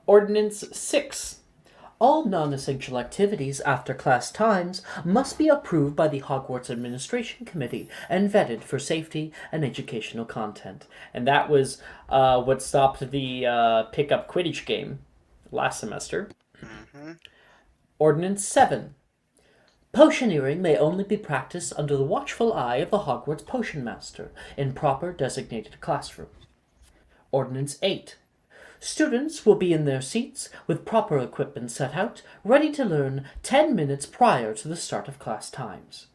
Ordinance 6. All non-essential activities after class times must be approved by the Hogwarts Administration Committee and vetted for safety and educational content. And that was what stopped the pick-up Quidditch game last semester. Mm-hmm. Ordinance 7. Potioneering may only be practiced under the watchful eye of the Hogwarts Potion Master in proper designated classrooms. Ordinance 8. Students will be in their seats with proper equipment set out, ready to learn 10 minutes prior to the start of class times.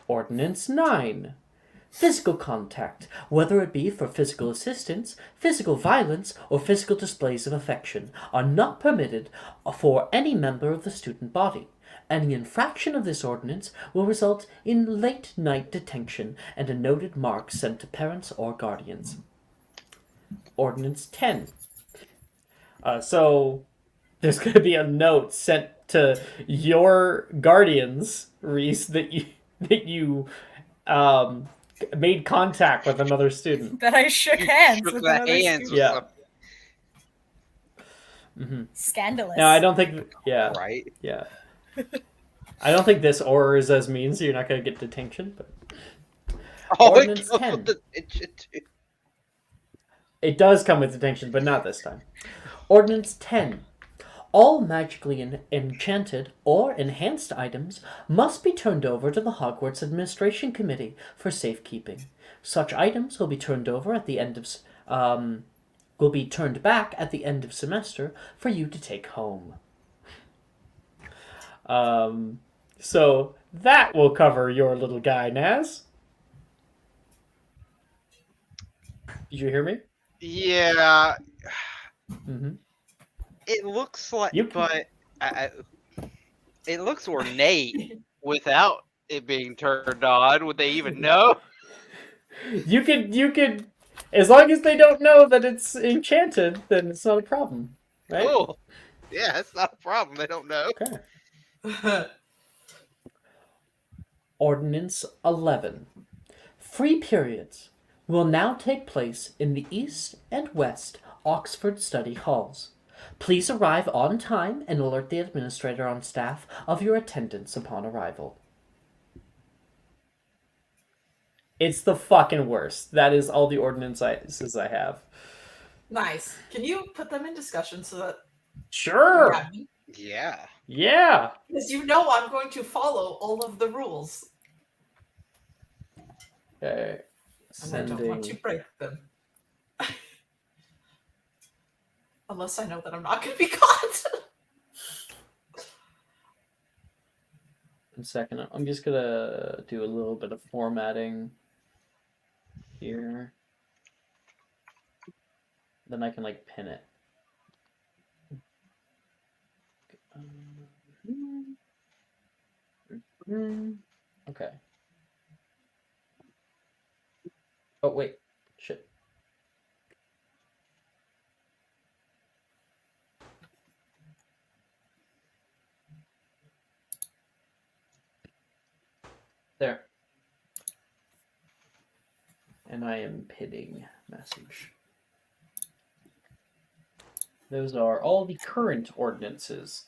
Ordinance 9. Physical contact, whether it be for physical assistance, physical violence, or physical displays of affection, are not permitted for any member of the student body. Any infraction of this ordinance will result in late-night detention and a noted mark sent to parents or guardians. Ordinance 10. So there's going to be a note sent to your guardians, Reese, that you made contact with another student. That I shook hands Shook with the another hands student. with Yeah. some- Scandalous. No, I don't think. Yeah, right? yeah. I don't think this or is as mean, so you're not going to get detention. But Oh, Ordinance it goes 10. with the detention, too. it does come with detention, but not this time. Ordinance 10. All magically enchanted or enhanced items must be turned over to the Hogwarts Administration Committee for safekeeping. Such items will be turned over at the end of will be turned back at the end of semester for you to take home. So that will cover your little guy, Naz. Did you hear me? Yeah, Mm-hmm. it looks like, You can- but it looks ornate without it being turned on. Would they even know? You could, as long as they don't know that it's enchanted, then it's not a problem, right? Cool. Yeah, that's not a problem. They don't know. Okay. Ordinance 11. Free periods will now take place in the East and West Oxford study halls. Please arrive on time and alert the administrator on staff of your attendance upon arrival. It's the fucking worst. That is all the ordinances I have. Nice. Can you put them in discussion so that Sure. you have me? Yeah. Yeah. Because you know I'm going to follow all of the rules. Okay. And I don't want to Sending. break them. Unless I know that I'm not going to be caught. One second. I'm just gonna do a little bit of formatting here. Then I can like pin it. Okay. Oh wait. Shit. There. And I am pinning message. Those are all the current ordinances.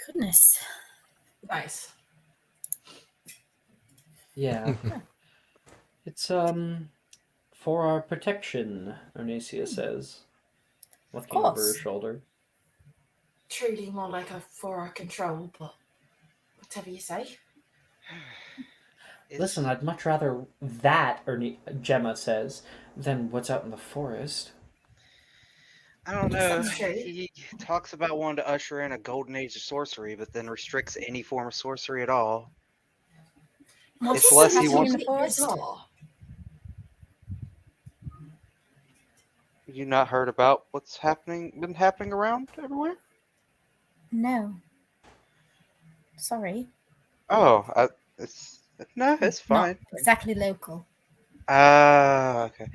Goodness. Nice. Yeah. It's for our protection, Arnesia says, looking over her course. shoulder. Truly more like a for our control, but whatever you say. Listen, I'd much rather that, Gemma says, than what's out in the forest. I don't know. That's true. He talks about wanting to usher in a golden age of sorcery, but then restricts any form of sorcery at all. What's It's less he happening wants. in the forest? Bizarre. You not heard about what's been happening around everywhere? No. Sorry. Oh, it's fine. Not exactly local. Okay.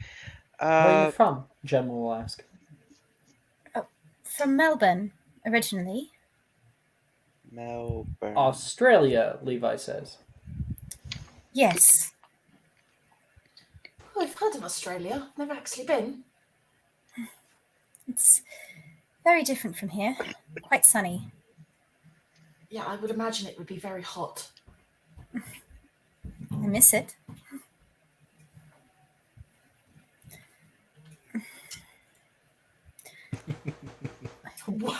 Where are you from? Gemma will ask. From Melbourne, originally. Melbourne. Australia, Levi says. Yes. Oh, I've heard of Australia. Never actually been. It's very different from here. Quite sunny. Yeah, I would imagine it would be very hot. I miss it. Wow.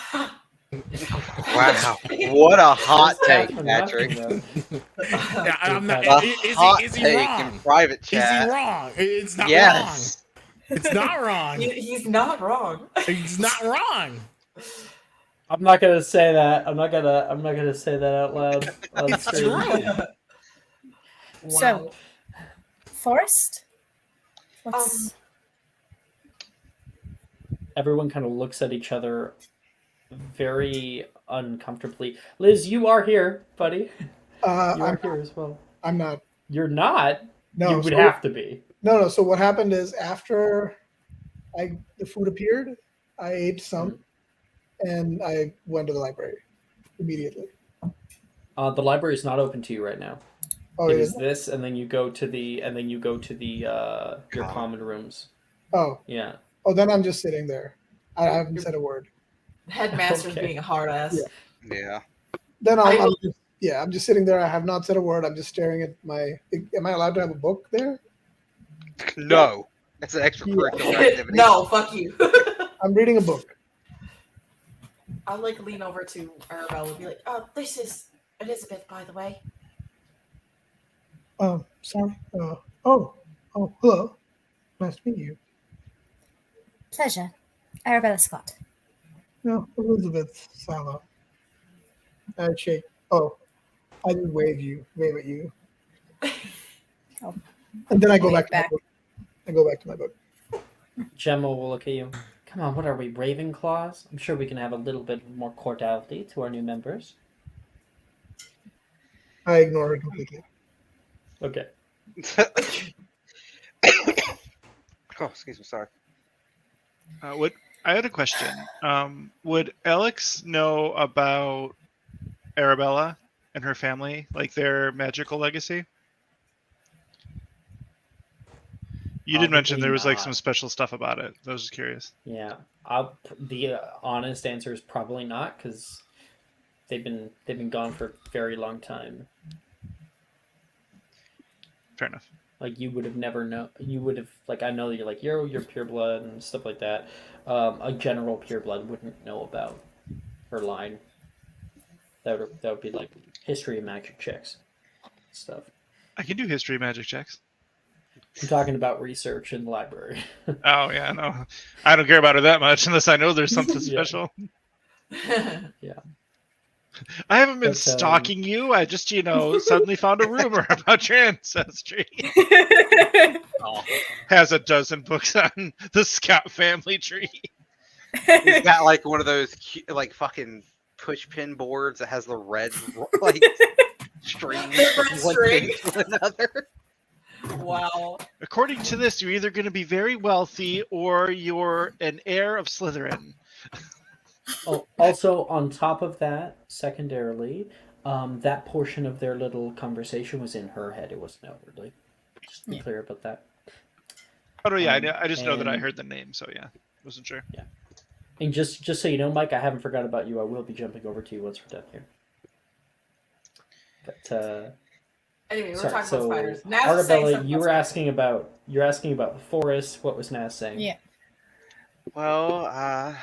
Wow. What a hot take, Catherine Patrick. laughing, though. Yeah, I'm not. A hot Is he take wrong? in private Is chat. he wrong? It's not Yes. wrong. It's not wrong. He's not wrong. He's not wrong. I'm not gonna say that. I'm not gonna say that out loud on It's stream. true. So, forest? What's... Everyone kind of looks at each other very uncomfortably. Liz, you are here, buddy. You are I'm, here as well. I'm not. You're not. No, You would so- have to be. No. So what happened is after the food appeared, I ate some, and I went to the library immediately. The library is not open to you right now. Oh, It it is is. this, and then you go to your common rooms. Oh, Yeah. then I'm just sitting there. I haven't said a word. Headmaster's Okay. being a hard ass. Yeah. Then I I'm will- just, I'm just sitting there. I have not said a word. I'm just staring at my. Am I allowed to have a book there? No. That's an extracurricular activity. No, fuck you. I'm reading a book. I'll like lean over to Arabelle and be like, "Oh, this is Elizabeth, by the way." Oh, sorry. Oh, hello. Nice to meet you. Pleasure. Arabella Scott. No, Elizabeth Salo. I shake. Oh, I just wave at you. Oh. And then I go Wave back to my back. book. I go back to my book. Gemma will look at you. Come on, what are we, Ravenclaws? I'm sure we can have a little bit more cordiality to our new members. I ignore her completely. Okay. Oh, excuse me. Sorry. I had a question. Would Alex know about Arabella and her family, like their magical legacy? You did mention there was like Probably some not. special stuff about it. I was just curious. Yeah. The honest answer is probably not, because they've been gone for a very long time. Fair enough. Like you would have never known. You would have like I know that you're pure blood and stuff like that. A general pure blood wouldn't know about her line. That would be like history of magic checks stuff. I can do history magic checks. I'm talking about research in the library. Oh yeah, no, I don't care about her that much unless I know there's something Yeah. special. Yeah. I haven't been But, stalking you. I just, suddenly found a rumor about your ancestry. Oh, Has a dozen books on the Scott family tree. he's got like one of those like fucking push pin boards that has the red like strings The from red one string. thing to another. Wow. According to this, you're either going to be very wealthy or you're an heir of Slytherin. Oh, also on top of that, secondarily, that portion of their little conversation was in her head. It wasn't outwardly. Just to be Yeah. clear about that. Oh no, yeah, Um, I just know that I and- heard the name, so yeah, wasn't sure. And just so you know, Mike, I haven't forgot about you. I will be jumping over to you once we're done here. But Anyway, we're sorry, talking so about spiders. Naz was saying Arabella, something you were about asking about the forest. What was Naz saying? Yeah. Well,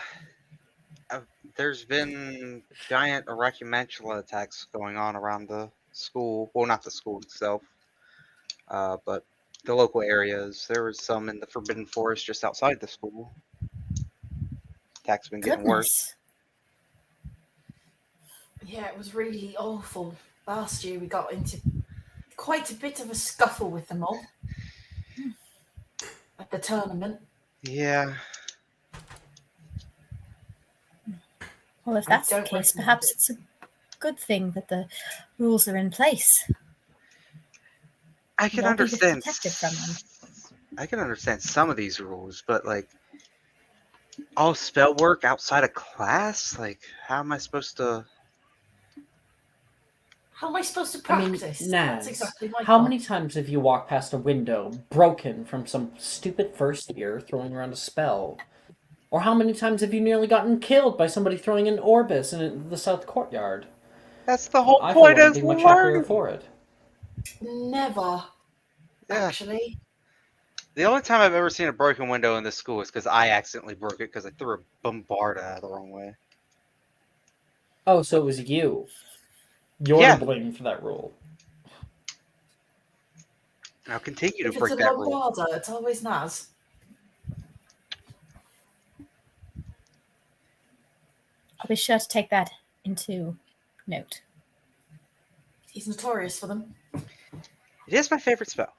there's been giant Arachimantula attacks going on around the school. Well, not the school itself, but the local areas. There was some in the Forbidden Forest just outside the school. Attacks been getting worse. Goodness. Yeah, it was really awful. Last year we got into quite a bit of a scuffle with them all at the tournament. Yeah. Well, if I that's the don't case, recommend perhaps it. it's a good thing that the rules are in place. I can Won't be understand. protected from them. I can understand some of these rules, but like all spell work outside of class, like how am I supposed to? How am I supposed to I mean, practice? Naz, That's exactly my how point. many times have you walked past a window broken from some stupid first year throwing around a spell? Or how many times have you nearly gotten killed by somebody throwing an Orbis in the south courtyard? That's the whole I, for point one, of would be much happier learning. for it. Never, Yeah. actually. The only time I've ever seen a broken window in this school is because I accidentally broke it because I threw a bombarda out the wrong way. Oh, so it was you. You're Yeah. to blame for that rule. I'll continue to If it's break a that rule. bombarda, it's always Naz. I'll be sure to take that into note. He's notorious for them. It is my favorite spell.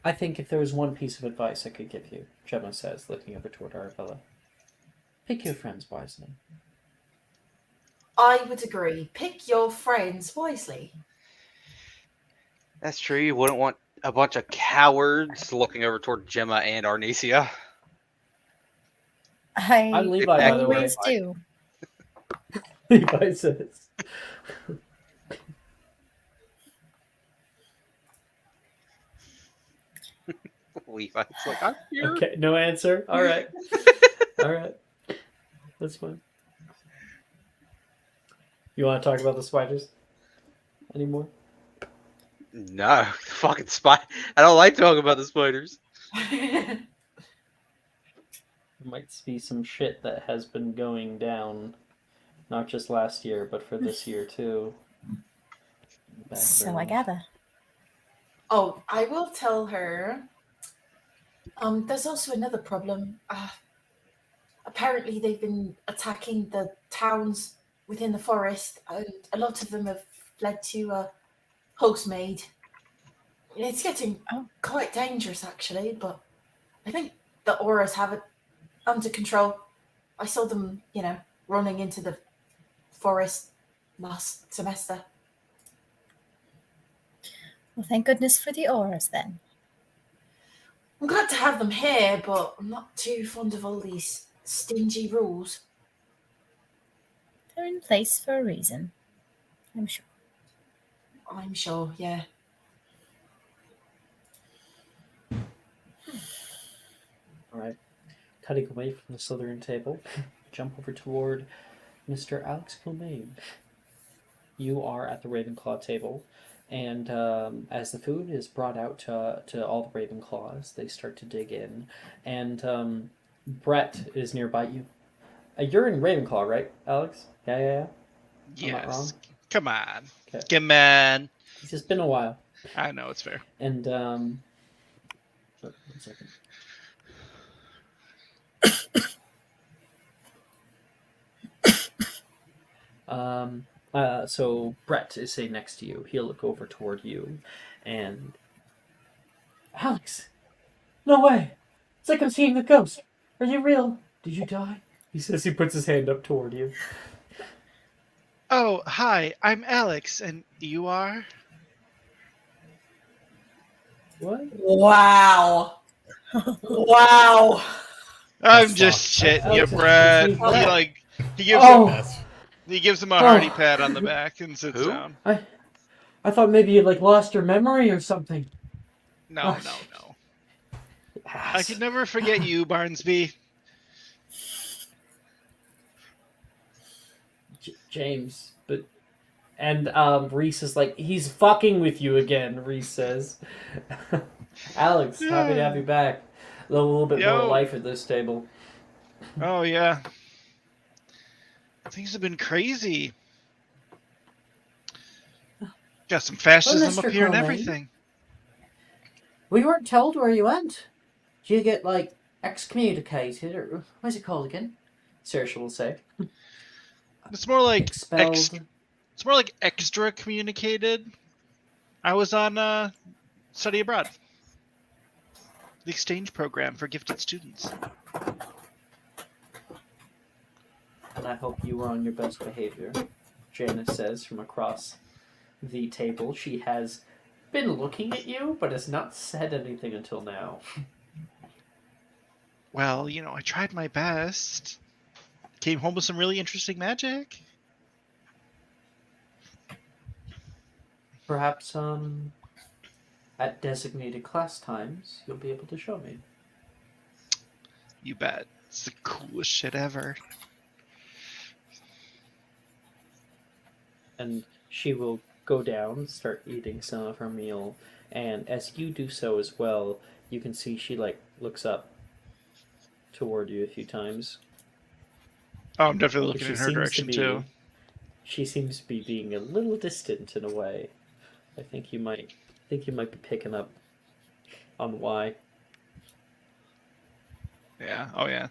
I think if there was one piece of advice I could give you, Gemma says, looking over toward Arabella, pick your friends wisely. I would agree. Pick your friends wisely. That's true. You wouldn't want a bunch of cowards looking over toward Gemma and Arnesia. I I'm Levi, by the way. always do. Levi says. Levi's like, I'm here. Okay, no answer. All right. All right. That's fine. You want to talk about the spiders anymore? No, fucking spy. I don't like talking about the spiders. There might be some shit that has been going down, not just last year, but for this year too. So I gather. Oh, I will tell her. There's also another problem. Apparently, they've been attacking the towns within the forest, and a lot of them have fled to Hogsmeade. It's getting quite dangerous, actually, but I think the auras have it under control. I saw them, running into the forest last semester. Well, thank goodness for the auras then. I'm glad to have them here, but I'm not too fond of all these stingy rules. They're in place for a reason, I'm sure. I'm sure, yeah. All right. Cutting away from the Slytherin table, jump over toward Mr. Alex Kilmaine. you are at the Ravenclaw table, and as the food is brought out to all the Ravenclaws, they start to dig in, and Brett is nearby you. You're in Ravenclaw, right, Alex? Yeah, yeah, yeah. I'm not wrong. Come on. Okay. Come on. It's just been a while, I know it's fair. and one second. So Brett is sitting next to you. He'll look over toward you, and Alex, no way! It's like I'm seeing a ghost. Are you real? Did you die? He says. He puts his hand up toward you. Oh, hi. I'm Alex, and you are? What? Wow. Wow. I'm That's just fine. shitting you, Alex, Brett. it's me. He gives Oh. him That's he gives him a hearty Oh. pat on the back and sits Who? down. I thought maybe you lost your memory or something. No. I could never forget you, Barnsby. James, but and Reese is like, he's fucking with you again. Reese says. Alex, happy to have you back. A little bit more Yo. life at this table. Oh yeah. Things have been crazy. Got some fascism Mr. up here and Crowley. everything. We weren't told where you went. Did you get excommunicated, or what's it called again? Saoirse will say. It's more like Expelled. it's more like extra communicated. I was on study abroad. The exchange program for gifted students. And I hope you were on your best behavior, Janice says from across the table. She has been looking at you, but has not said anything until now. Well, I tried my best. Came home with some really interesting magic. Perhaps, at designated class times, you'll be able to show me. You bet. It's the coolest shit ever. And she will go down, start eating some of her meal, and as you do so as well, you can see she looks up toward you a few times. Oh, I'm definitely But looking in her direction too. She seems to be being a little distant in a way. I think you might be picking up on why. Yeah. Oh yeah.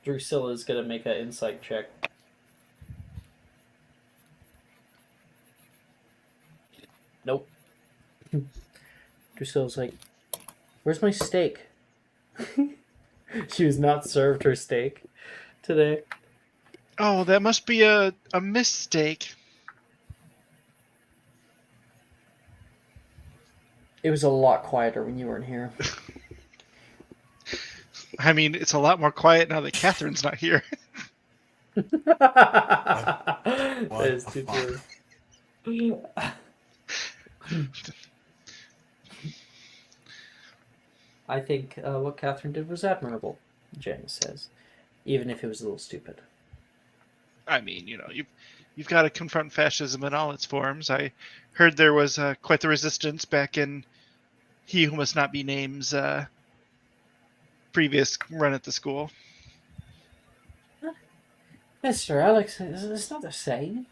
Drusilla's gonna make an insight check. Nope. Drusilla's like, where's my steak? She was not served her steak today. Oh, that must be a mistake. It was a lot quieter when you weren't here. I mean, it's a lot more quiet now that Catherine's not here. That is too true. I think what Catherine did was admirable, James says, even if it was a little stupid. I mean, you've got to confront fascism in all its forms. I heard there was quite the resistance back in He Who Must Not Be Named's previous run at the school. Mr. Alex, it's not the same.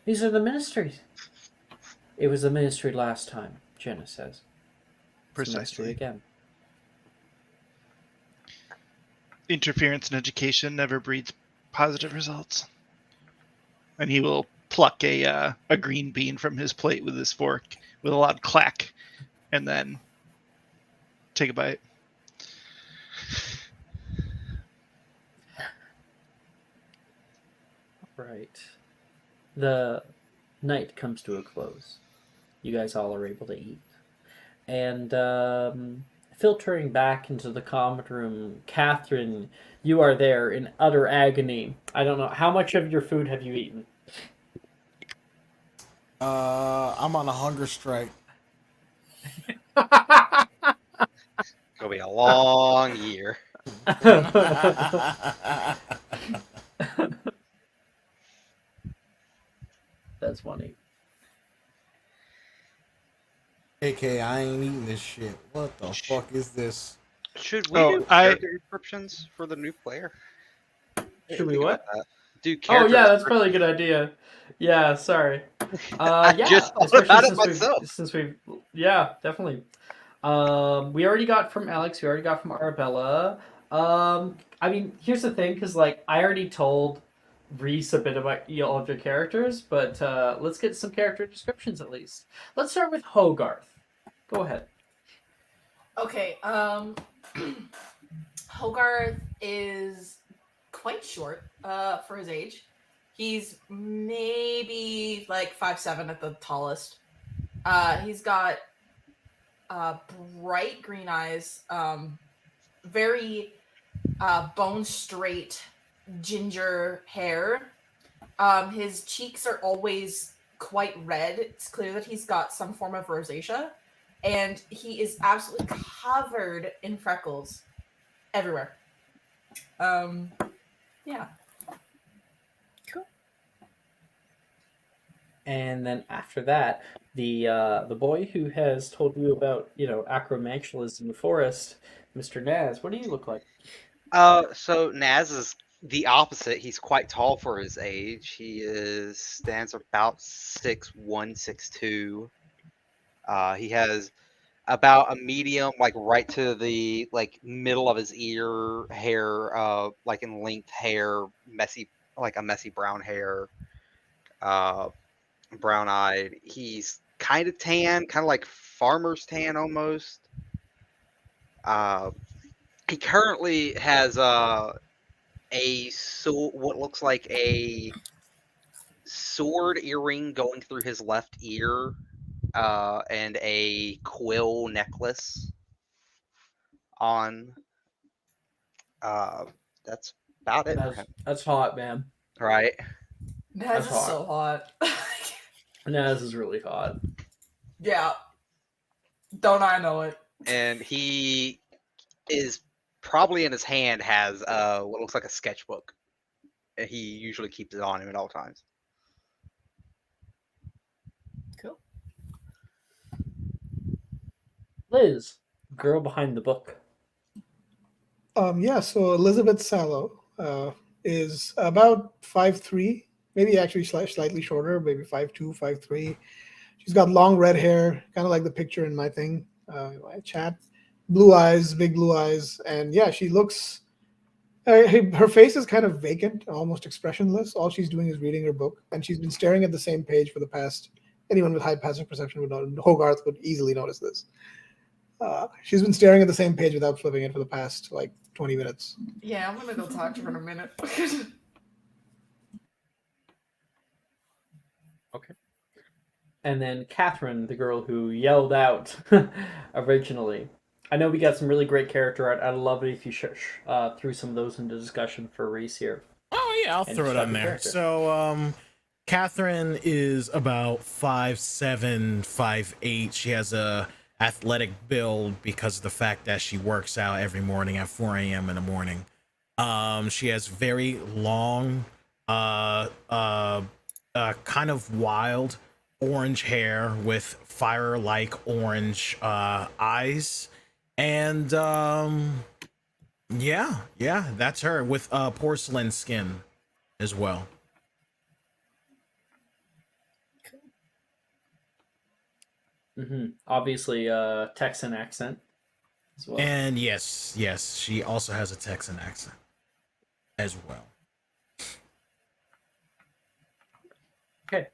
These are the ministries. It was the ministry last time, Jenna says. It's the ministry Precisely. again. Interference in education never breeds positive results. And he will pluck a green bean from his plate with his fork with a loud clack, and then take a bite. Right. The night comes to a close. You guys all are able to eat. And filtering back into the common room, Catherine, you are there in utter agony. I don't know. How much of your food have you eaten? I'm on a hunger strike. It'll be a long year. That's funny. AK, I ain't eating this shit. What the fuck is this? Should we Oh, do character descriptions for the new player? Should we Think what? about that. Do Oh character yeah, that's probably a good idea. Yeah, sorry. I Yeah, just thought especially about it myself. since we've yeah, definitely. We already got from Alex. We already got from Arabella. I mean, here's the thing, because like I already told Reese a bit about all of your characters, but let's get some character descriptions at least. Let's start with Hogarth. Go ahead. Okay, Hogarth is quite short for his age. He's maybe like 5'7" at the tallest. He's got bright green eyes, very bone straight ginger hair. His cheeks are always quite red. It's clear that he's got some form of rosacea, and he is absolutely covered in freckles everywhere. Yeah. Cool. And then after that, the boy who has told you about acromantulas in the forest, Mr. Naz. What do you look like? So Naz is the opposite. He's quite tall for his age. He stands about 6'1", 6'2". He has about a medium, like right to the middle of his ear hair, like in length hair, messy, like a messy brown hair, brown eyed. He's kind of tan, kind of like farmer's tan almost. He currently has what looks like a sword earring going through his left ear, and a quill necklace on. That's about it for him. That's hot, man. Right. Naz That's is hot. so hot. Naz is really hot. Yeah. Don't I know it? And he is probably in his hand has what looks like a sketchbook. And he usually keeps it on him at all times. Cool. Liz, girl behind the book. Yeah, so Elizabeth Sallow is about 5'3", maybe actually slightly shorter, maybe 5'2", 5'3". She's got long red hair, kind of like the picture in my thing, my chat. Blue eyes, big blue eyes, and yeah, she looks. Her face is kind of vacant, almost expressionless. All she's doing is reading her book, and she's been staring at the same page for the past. Anyone with high passive perception would know. Hogarth would easily notice this. She's been staring at the same page without flipping it for the past 20 minutes. Yeah, I'm gonna go talk to her in a minute. Okay. And then Catherine, the girl who yelled out originally. I know we got some really great character art. I'd love it if you threw some of those into discussion for Reese here. Oh yeah, I'll And throw it describe on the there. character. So Catherine is about 5'7", 5'8". She has a athletic build because of the fact that she works out every morning at 4 a.m. in the morning. She has very long, kind of wild orange hair with fire-like orange eyes, and yeah, that's her with porcelain skin as well. Obviously, Texan accent as well. And yes, she also has a Texan accent as well. Okay.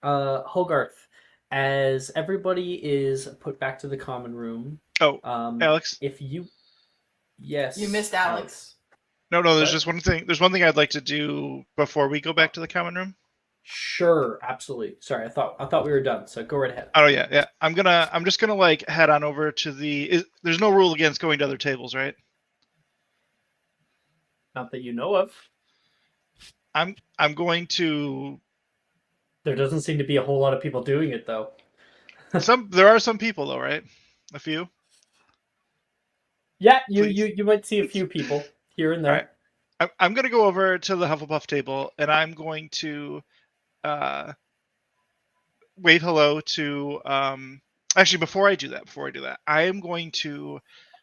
Hogarth, as everybody is put back to the common room. Oh, Alex. If you, yes, You missed Alex. No, there's What? just one thing. There's one thing I'd like to do before we go back to the common room. Sure, absolutely. Sorry, I thought we were done. So go right ahead. Oh yeah. I'm just gonna head on over to the. There's no rule against going to other tables, right? Not that you know of. I'm going to. There doesn't seem to be a whole lot of people doing it though. There are some people though, right? A few. Yeah, Please. you might see a few people here and there. All right. I'm going to go over to the Hufflepuff table, and I'm going to wave hello to. Actually, before I do that, I am going to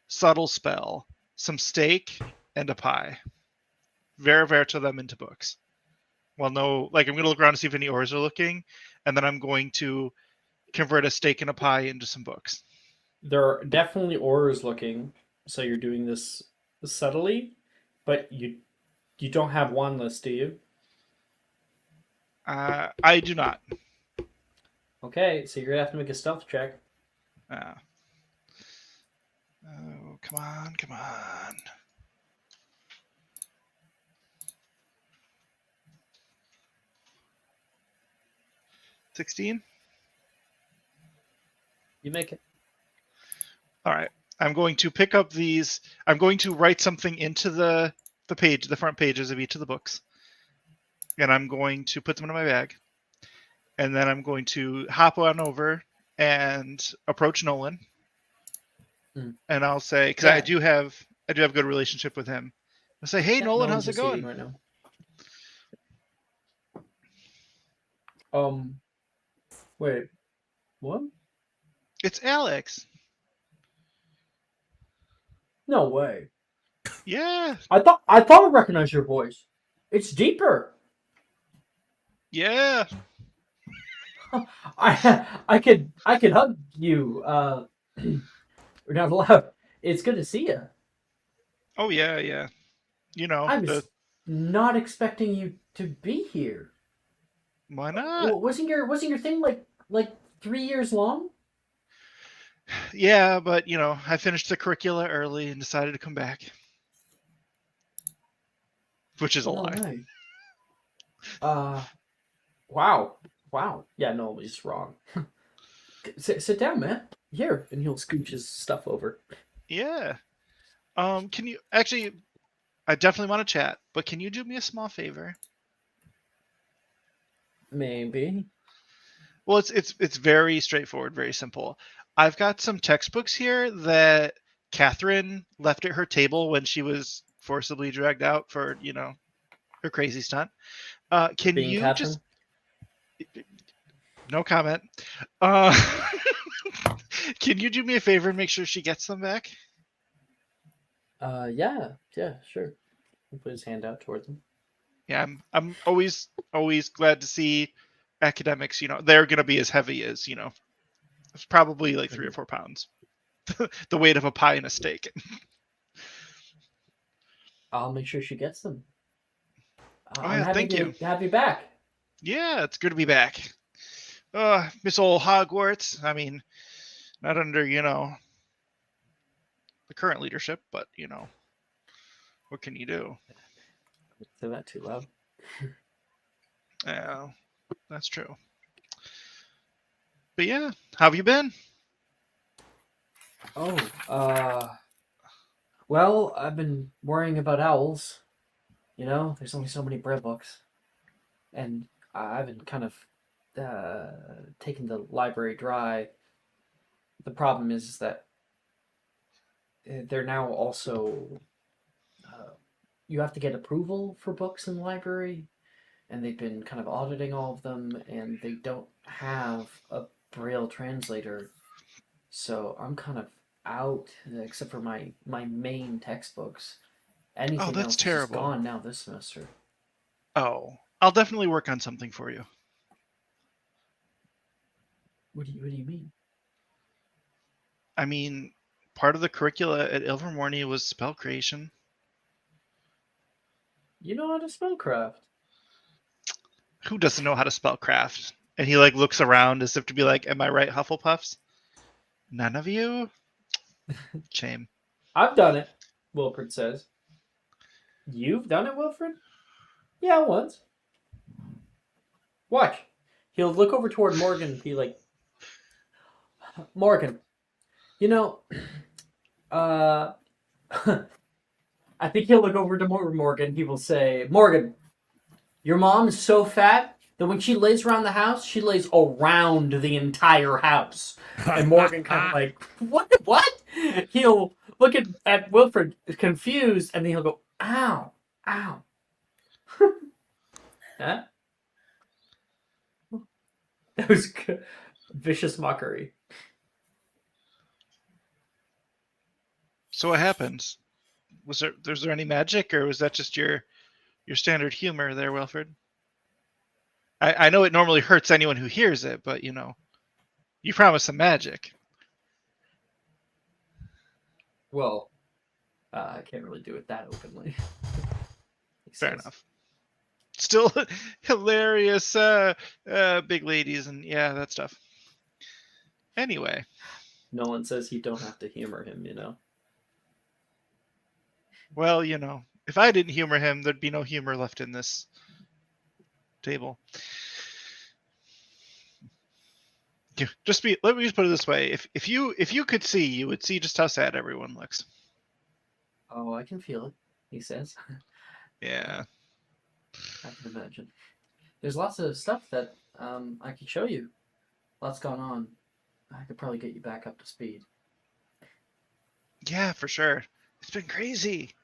subtle spell some steak and a pie. To them into books. Well, no, like I'm going to look around to see if any oars are looking, and then I'm going to convert a steak and a pie into some books. There are definitely oars looking, so you're doing this subtly, but you don't have one list, do you? I do not. Okay, so you're gonna have to make a stealth check. Oh, come on, come on. 16? You make it. All right. I'm going to pick up these. I'm going to write something into the front pages of each of the books. And I'm going to put them in my bag. And then I'm going to hop on over and approach Nolan. And I'll say, because Yeah. I do have a good relationship with him. I'll say, hey, Yeah, Nolan, Nolan's how's it just eating going? right now? Wait, what? It's Alex. No way. Yeah. I thought I recognized your voice. It's deeper. Yeah. I could hug you. We're not allowed. It's good to see you. Oh, yeah, yeah. You know, I was not expecting you to be here. Why not? Wasn't your thing like 3 years long? Yeah, but, I finished the curricula early and decided to come back. Which is a lie. Way. Wow. Yeah, no, he's wrong. Sit down, man. Here, and he'll scooch his stuff over. Yeah. Can you actually? I definitely want to chat, but can you do me a small favor? Maybe. Well, it's very straightforward, very simple. I've got some textbooks here that Catherine left at her table when she was forcibly dragged out for her crazy stunt. Can Being you Catherine? just? No comment. Uh, can you do me a favor and make sure she gets them back? Yeah, sure. He put his hand out towards him. Yeah, I'm always glad to see academics. They're gonna be as heavy as it's probably like 3 or 4 pounds, the weight of a pie and a steak. I'll make sure she gets them. Oh yeah, thank you. Have you back. Yeah, it's good to be back. Miss old Hogwarts. I mean, not under the current leadership, but what can you do? Say that too loud. Yeah, that's true. But yeah, how have you been? Well, I've been worrying about owls. There's only so many bread books. And I've been kind of taking the library dry. The problem is that they're now also... you have to get approval for books in the library, and they've been kind of auditing all of them, and they don't have a Braille translator. So I'm kind of out, except for my main textbooks. Anything that's else terrible. is gone now this semester. Oh, I'll definitely work on something for you. What do you mean? I mean, part of the curricula at Ilvermorny was spell creation. You know how to spell craft. Who doesn't know how to spell craft? And he looks around as if to be like, am I right, Hufflepuffs? None of you? Shame. I've done it, Wilfred says. You've done it, Wilfred? Yeah, once. Watch. He'll look over toward Morgan and be like, Morgan, I think he'll look over to Morgan. He will say, Morgan, your mom is so fat that when she lays around the house, she lays around the entire house. And Morgan kind of like, what? He'll look at Wilfred confused, and then he'll go, ow. Huh? It was vicious mockery. So what happened? Was there any magic, or was that just your standard humor there, Wilfred? I know it normally hurts anyone who hears it, but you promised some magic. Well, I can't really do it that openly. Fair enough. Still hilarious, big ladies and that stuff. Anyway, Nolan says you don't have to humor him, well, if I didn't humor him, there'd be no humor left in this table. Let me just put it this way: if you could see, you would see just how sad everyone looks. Oh, I can feel it, he says. Yeah. I can imagine. There's lots of stuff that I could show you. Lots going on. I could probably get you back up to speed. Yeah, for sure. It's been crazy.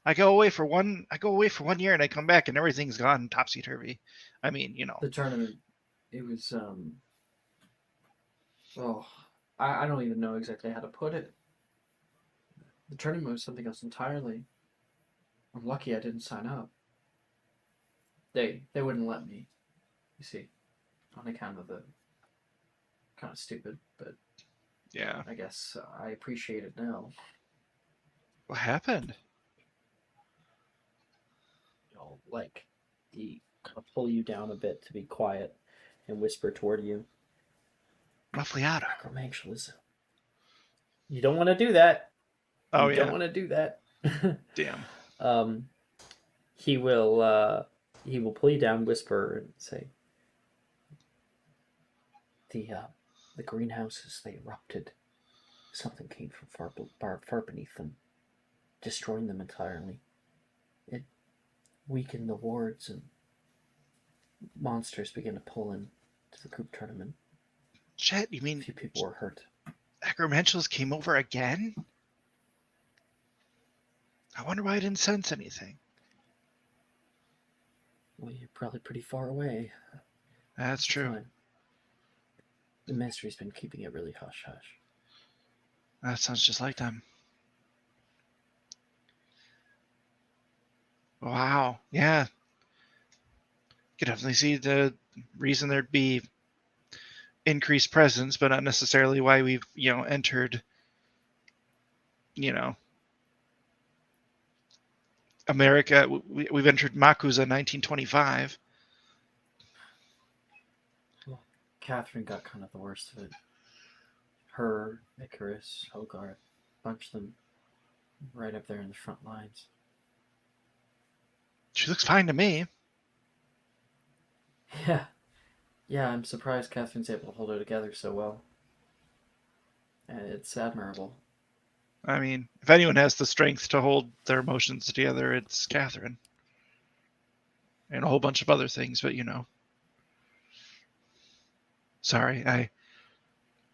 I go away for 1 year and I come back and everything's gone topsy turvy. I mean, The tournament, it was I don't even know exactly how to put it. The tournament was something else entirely. I'm lucky I didn't sign up. They wouldn't let me, you see, on account of the kind of stupid, but yeah. I guess I appreciate it now. What happened? Like he kind of pull you down a bit to be quiet and whisper toward you. Muffliato. Acromantualism. You don't want to do that. Oh, you don't want to do that. Damn. He will pull you down, whisper, and say, the greenhouses, they erupted. Something came from far beneath them, destroying them entirely. It weakened the wards, and monsters began to pull in to the group tournament. Shit, you mean a few people were hurt? Acromantulas came over again? I wonder why I didn't sense anything. Well, you're probably pretty far away. That's true. Fine. The Mystery's been keeping it really hush-hush. That sounds just like them. Wow. Yeah. You could definitely see the reason there'd be increased presence, but not necessarily why we've, entered, America. We've entered Makuza 1925. Well, Catherine got kind of the worst of it. Her, Icarus, Hogarth, bunched them right up there in the front lines. She looks fine to me. Yeah, I'm surprised Catherine's able to hold her together so well. And it's admirable. I mean, if anyone has the strength to hold their emotions together, it's Catherine. And a whole bunch of other things, but Sorry,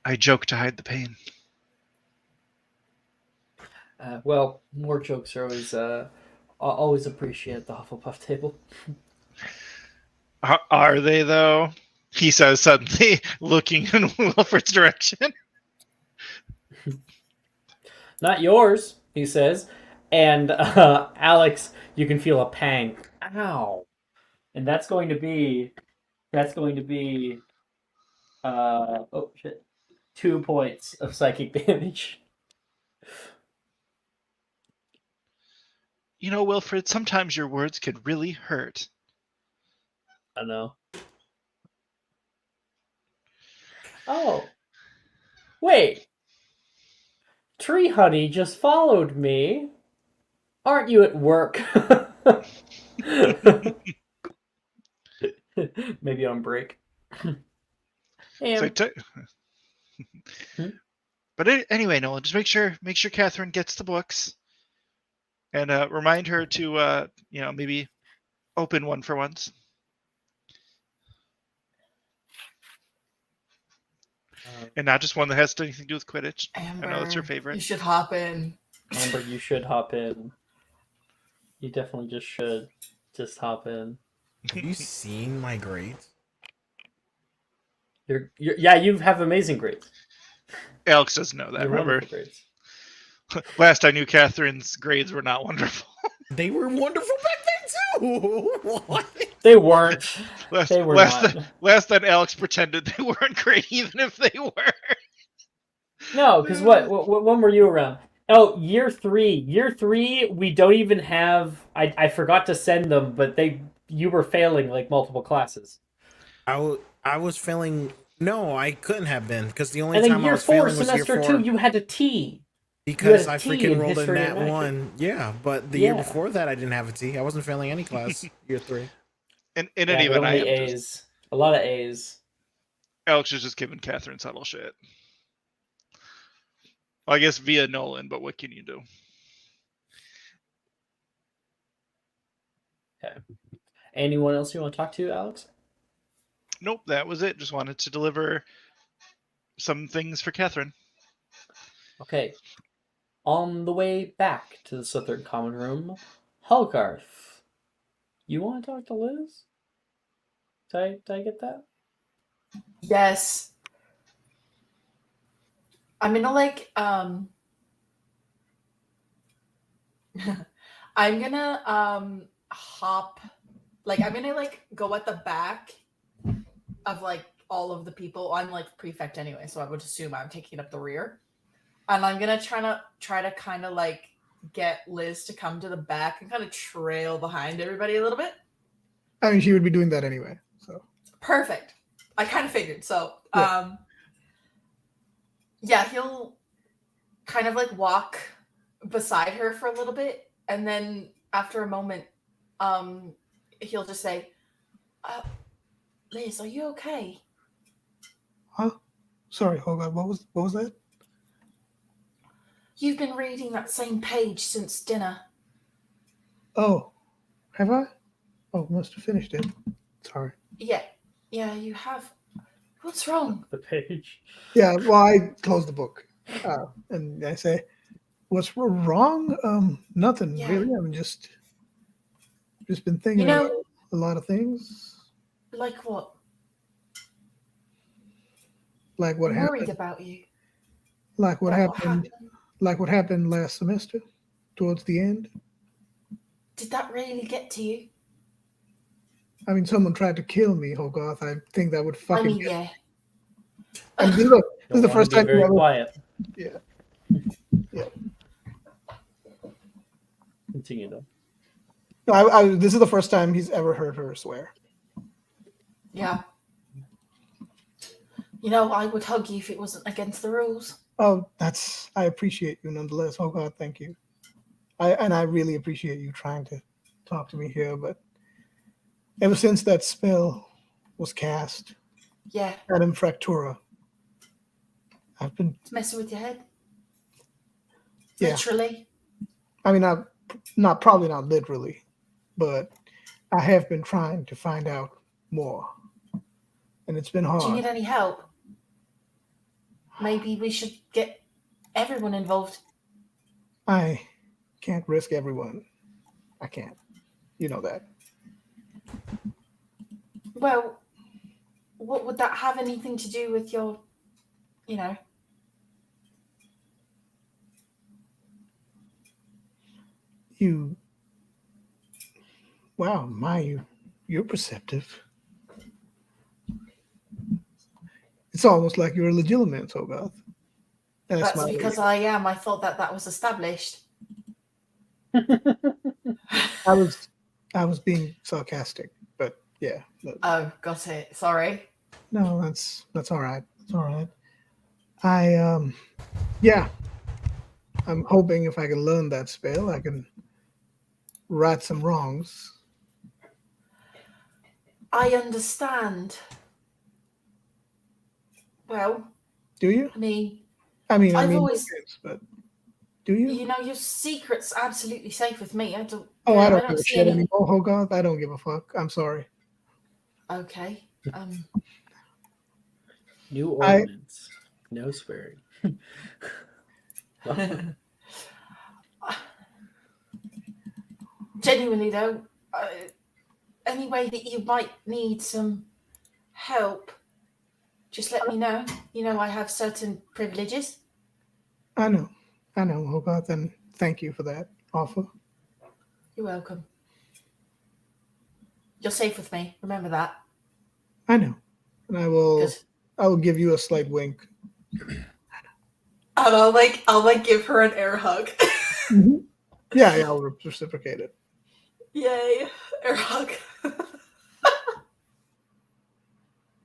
I joke to hide the pain. Well, more jokes are always appreciated at the Hufflepuff table. Are they, though? He says suddenly, looking in Wilfred's direction. Not yours, he says. And Alex, you can feel a pang. Ow. And that's going to be 2 points of psychic damage. Wilfred, sometimes your words could really hurt. I know. Oh. Wait. Tree Honey just followed me. Aren't you at work? Maybe on break. But anyway, Nolan, just make sure Catherine gets the books, and remind her to maybe open one for once. And not just one that has anything to do with Quidditch. Amber, I know that's her favorite. You should hop in. Amber, you should hop in. You definitely just should. Just hop in. Have you seen my grades? Yeah, you have amazing grades. Alex doesn't know that. You have Remember, wonderful grades. last I knew, Catherine's grades were not wonderful. They were wonderful back then too. What? They weren't. last, They were last, not. last that Alex pretended they weren't great, even if they were. No, because what? When were you around? Oh, year three. Year three, we don't even have. I forgot to send them, but you were failing like multiple classes. I was failing. No, I couldn't have been because the only And then time I year was four, failing was year semester 4 two, you had a T. because had a I T freaking in rolled in history that and magic. one. Yeah, but the year Yeah. before that, I didn't have a T. I wasn't failing any class. Year 3. In Yeah, any but event, I only am A's. just A lot of A's. Alex is just giving Catherine subtle shit. Well, I guess via Nolan, but what can you do? Okay. Anyone else you want to talk to, Alex? Nope, that was it. Just wanted to deliver some things for Catherine. Okay. On the way back to the Southern Common Room, Helgarth. You want to talk to Liz? Did I get that? Yes. I'm gonna I'm gonna hop, I'm gonna go at the back of all of the people. I'm prefect anyway, so I would assume I'm taking up the rear. And I'm gonna try to kind of get Liz to come to the back and kind of trail behind everybody a little bit. I mean, she would be doing that anyway. So Perfect. I kind of figured. So he'll kind of walk beside her for a little bit, and then after a moment, he'll just say, "Liz, are you okay?" Huh? Sorry, hold on. What was that? You've been reading that same page since dinner. Oh, have I? Oh, must have finished it. Sorry. Yeah, you have. What's wrong? The page. Yeah, well, I closed the book, and I say, "What's wrong? Nothing Yeah. really. I'm just been thinking about a lot of things, Like what? like what I'm happened, worried about you. like what About happened, like what happened last semester, towards the end. Did that really get to you? I mean, someone tried to kill me, Hogarth. I think that would fucking. I mean, yeah. And this is the first time Be very you ever. quiet. Yeah. Yeah. Continue though. No, this is the first time he's ever heard her swear. Yeah. I would hug you if it wasn't against the rules. Oh, I appreciate you nonetheless. Oh God, thank you. I really appreciate you trying to talk to me here, but ever since that spell was cast, Yeah. Adam Fractura, I've been It's messing with your head. Yeah. Literally. I mean, probably not literally, but I have been trying to find out more, and it's been hard. Do you need any help? Maybe we should get everyone involved. I can't risk everyone. I can't. You know that. Well, what would that have anything to do with your, Wow, you're perceptive. It's almost like you're a legitimate Hogarth. That's because I am. I thought that was established. I was being sarcastic, but yeah. Oh, got it. Sorry. No, that's all right. It's all right. I'm hoping if I can learn that spell, I can right some wrongs. I understand. Well, do you? I mean, I've always, but do you? Your secret's absolutely safe with me. I don't. Oh, I don't give a shit anymore. Oh God, I don't give a fuck. I'm sorry. Okay. New ordinance. No swearing. Genuinely though, any way that you might need some help, just let me know. You know, I have certain privileges. I know, Hogarth, and thank you for that offer. You're welcome. You're safe with me. Remember that. I know, and I will. Good. I will give you a slight wink. And I'll give her an air hug. Yeah, I'll reciprocate it. Yay, air hug.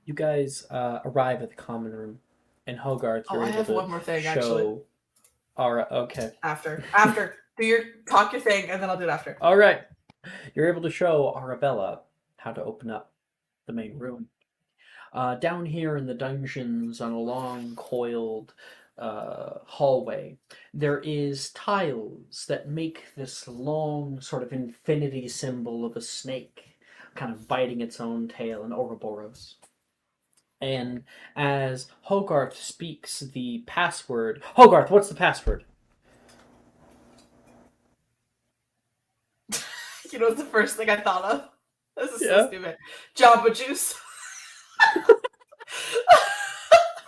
You guys arrive at the common room, and Hogarth, Oh, you're I able have to one more thing, show. actually. All right, okay. After, talk your thing, and then I'll do it after. All right. You're able to show Arabella how to open up the main room. Down here in the dungeons, on a long coiled hallway, there is tiles that make this long sort of infinity symbol of a snake, kind of biting its own tail in Ouroboros. And as Hogarth speaks the password, Hogarth, what's the password? You know, it's the first thing I thought of. This is Yeah. so stupid. Jamba Juice. I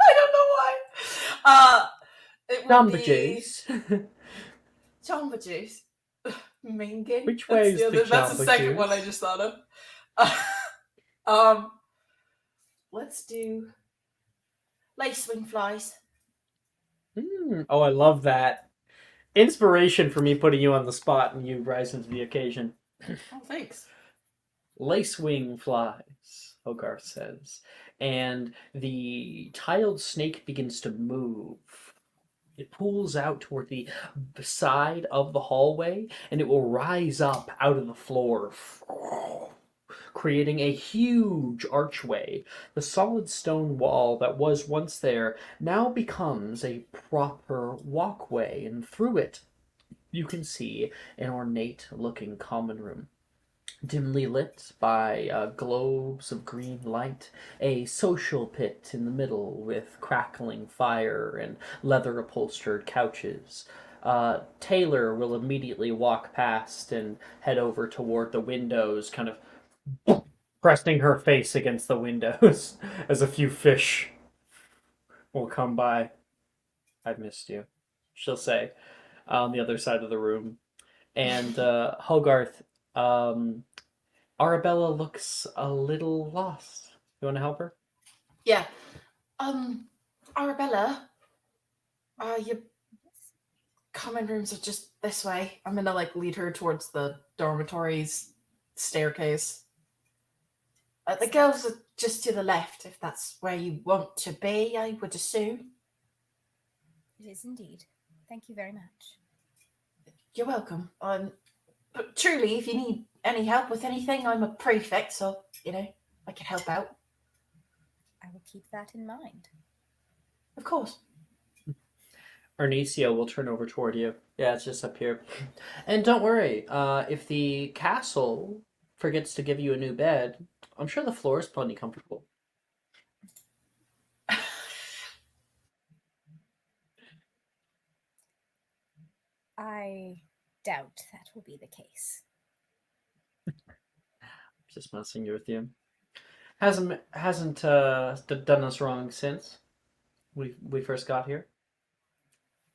don't know why. It would Number be Juice. Jamba Juice. Main game. Which way is the That's the Jamba second one I Juice? just thought of. Let's do lace wing flies. Oh, I love that. Inspiration for me putting you on the spot and you rise into the occasion. Oh, thanks. Lacewing flies, Hogarth says. And the tiled snake begins to move. It pulls out toward the side of the hallway and it will rise up out of the floor, creating a huge archway. The solid stone wall that was once there now becomes a proper walkway, and through it you can see an ornate looking common room, dimly lit by globes of green light, a social pit in the middle with crackling fire and leather upholstered couches. Taylor will immediately walk past and head over toward the windows, kind of pressing her face against the windows as a few fish will come by. I missed you, she'll say, on the other side of the room. And Hogarth, Arabella looks a little lost. You want to help her? Yeah. Arabella, your common rooms are just this way. I'm gonna lead her towards the dormitories staircase. The girls are just to the left, if that's where you want to be, I would assume. It is indeed. Thank you very much. You're welcome. But truly, if you need any help with anything, I'm a prefect, so, I can help out. I will keep that in mind. Of course. Arnesia will turn over toward you. Yeah, it's just up here. And don't worry, if the castle forgets to give you a new bed, I'm sure the floor is plenty comfortable. I doubt that will be the case. Just messing with you. Hasn't done us wrong since we first got here.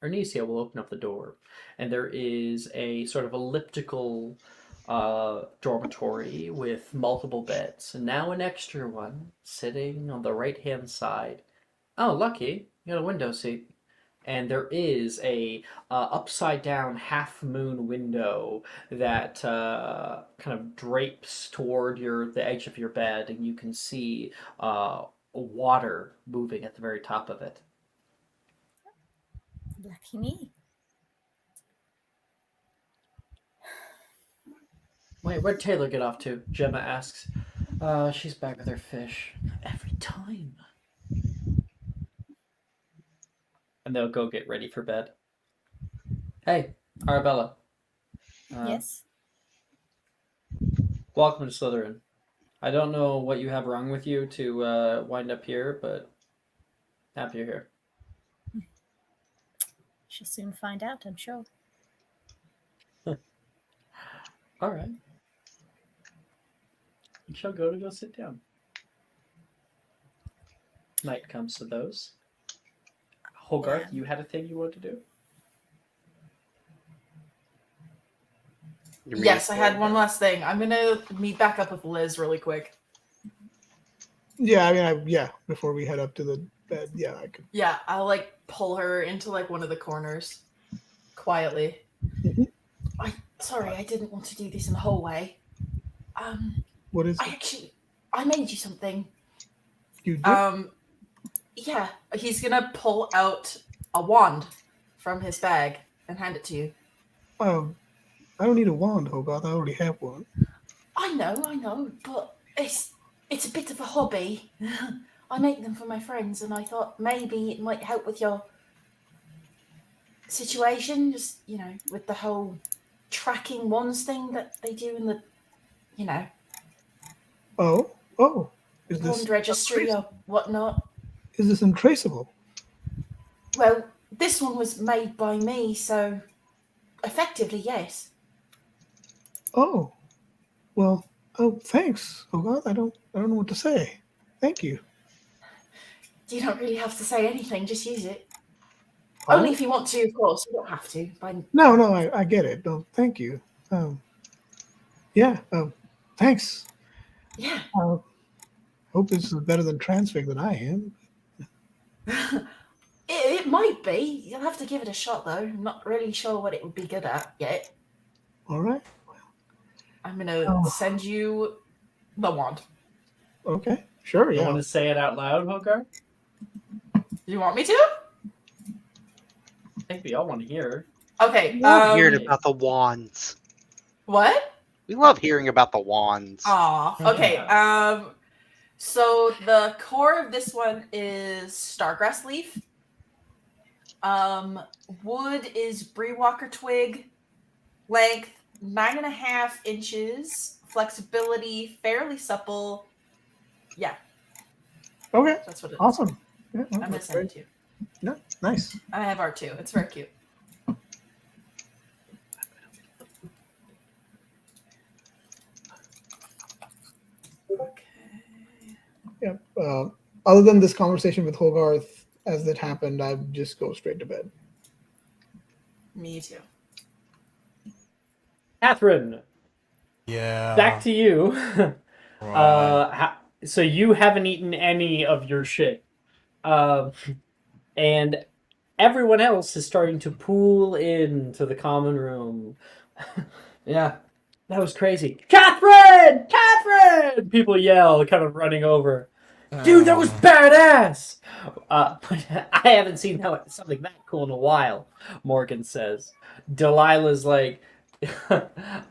Arnesia will open up the door, and there is a sort of elliptical dormitory with multiple beds, and now an extra one sitting on the right-hand side. Oh, lucky, you got a window seat. And there is a upside down half moon window that kind of drapes toward the edge of your bed, and you can see water moving at the very top of it. Lucky me. Wait, where'd Taylor get off to? Gemma asks. She's back with her fish. Every time. And they'll go get ready for bed. Hey, Arabella. Yes? Welcome to Slytherin. I don't know what you have wrong with you to wind up here, but happy you're here. She'll soon find out, I'm sure. All right. You shall go sit down. night comes to those. Hogarth, Yeah. you had a thing you wanted to do? You mean Yes, I had one last thing. I'm gonna meet back up with Liz really quick. Yeah, I mean, yeah. Before we head up to the bed, yeah, I could. Yeah, I'll like pull her into like one of the corners quietly. Mhm. Sorry, I didn't want to do this in the hallway. What is I it? actually I made you something. You did? Yeah, he's gonna pull out a wand from his bag and hand it to you. I don't need a wand, Hogarth. I already have one. I know, but it's a bit of a hobby. I make them for my friends, and I thought maybe it might help with your situation. Just with the whole tracking wands thing that they do in the Oh, is this wand registry or whatnot. is this untraceable? Well, this one was made by me, so effectively, yes. Oh, well, oh, thanks, Hogarth. I don't know what to say. Thank you. You don't really have to say anything; just use it. Oh, Only if you want to, of course. You don't have to. no, I get it. No, thank you. Yeah. Thanks. Yeah. Hope this is better than Transfig than I am. It might be. You'll have to give it a shot, though. I'm not really sure what it would be good at yet. All right. I'm going to send you the wand. Okay. Sure. You Yeah. want to say it out loud, Hogarth? Do you want me to? I think we all want to hear. Okay. We love hearing about the wands. What? We love hearing about the wands. Aw. Okay. So the core of this one is stargrass leaf. Wood is breewalker twig. Length 9.5 inches. Flexibility fairly supple. Yeah, Okay. that's what it is. Awesome. Yeah, I'm gonna that's send great. it to you. Yeah, nice. I have art too. It's very cute. Okay. Yeah. Other than this conversation with Hogarth, as it happened, I'd just go straight to bed. Me too. Catherine, Yeah. back to you. Right. So you haven't eaten any of your shit. And everyone else is starting to pool into the common room. Yeah, that was crazy. Catherine! Catherine! People yell, kind of running over. Dude, that was badass! But I haven't seen something that cool in a while, Morgan says. Delilah's like,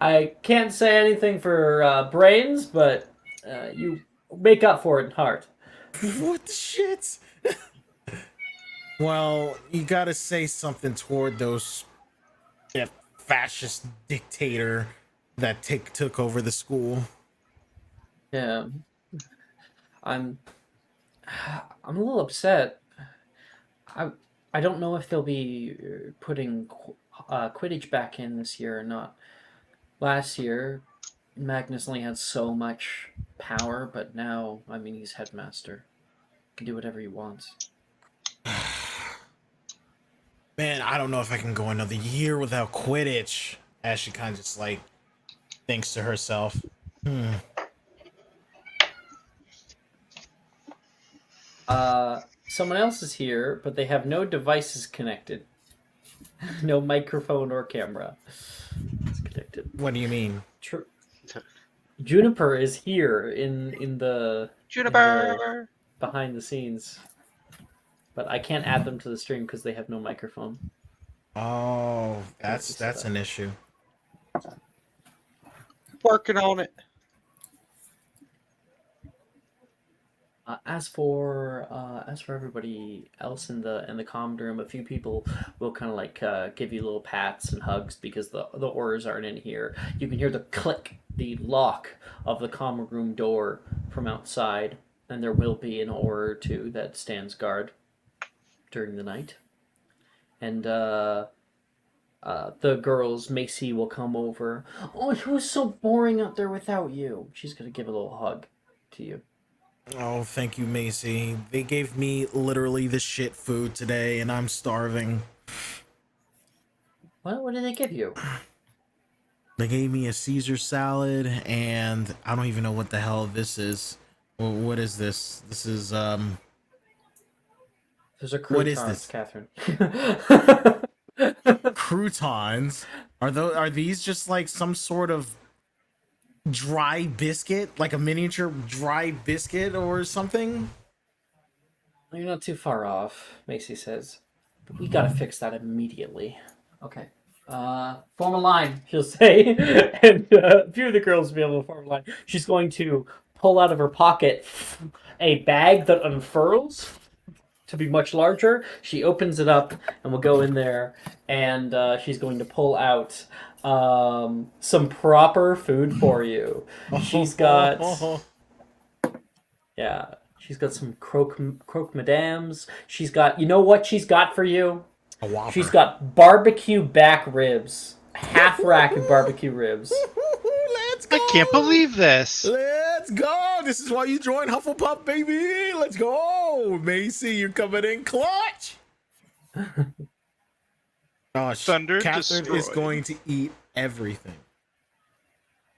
I can't say anything for brains, but you make up for it in heart. What the shit? Well, you gotta say something toward that fascist dictator that took over the school. Yeah, I'm a little upset. I don't know if they'll be putting Quidditch back in this year or not. Last year, Magnus only had so much power, but now, I mean, he's headmaster. He can do whatever he wants. Man, I don't know if I can go another year without Quidditch. As she kind of just like thinks to herself. Someone else is here, but they have no devices connected. No microphone or camera. It's connected. What do you mean? Juniper is here in the Juniper! behind the scenes, but I can't add them to the stream because they have no microphone. Oh, that's an issue. Working on it. As for everybody else in the comm room, a few people will kind of like give you little pats and hugs because the Aurors aren't in here. You can hear the click, the lock of the comm room door from outside, and there will be an Auror or two that stands guard during the night. And the girls, Macy will come over. Oh, it was so boring out there without you. She's gonna give a little hug to you. Oh, thank you, Macy. They gave me literally the shit food today, and I'm starving. What did they give you? They gave me a Caesar salad, and I don't even know what the hell this is. What is this? This is Those are what is croutons, this? Catherine. Croutons? Are these just like some sort of dry biscuit, like a miniature dry biscuit or something? You're not too far off, Macy says. But we gotta fix that immediately. Okay. Form a line, she'll say. And a few of the girls will be able to form a line. She's going to pull out of her pocket a bag that unfurls to be much larger. She opens it up and we'll go in there, and she's going to pull out some proper food for you. She's got yeah, she's got some croque madames. She's got, you know what she's got for you? A Whopper. She's got barbecue back ribs, half rack of barbecue ribs. Let's go! I can't believe this. Let's go! This is why you joined Hufflepuff, baby! Let's go! Macy, you're coming in clutch! Oh, Thunder Catherine is destroyed. going to eat everything.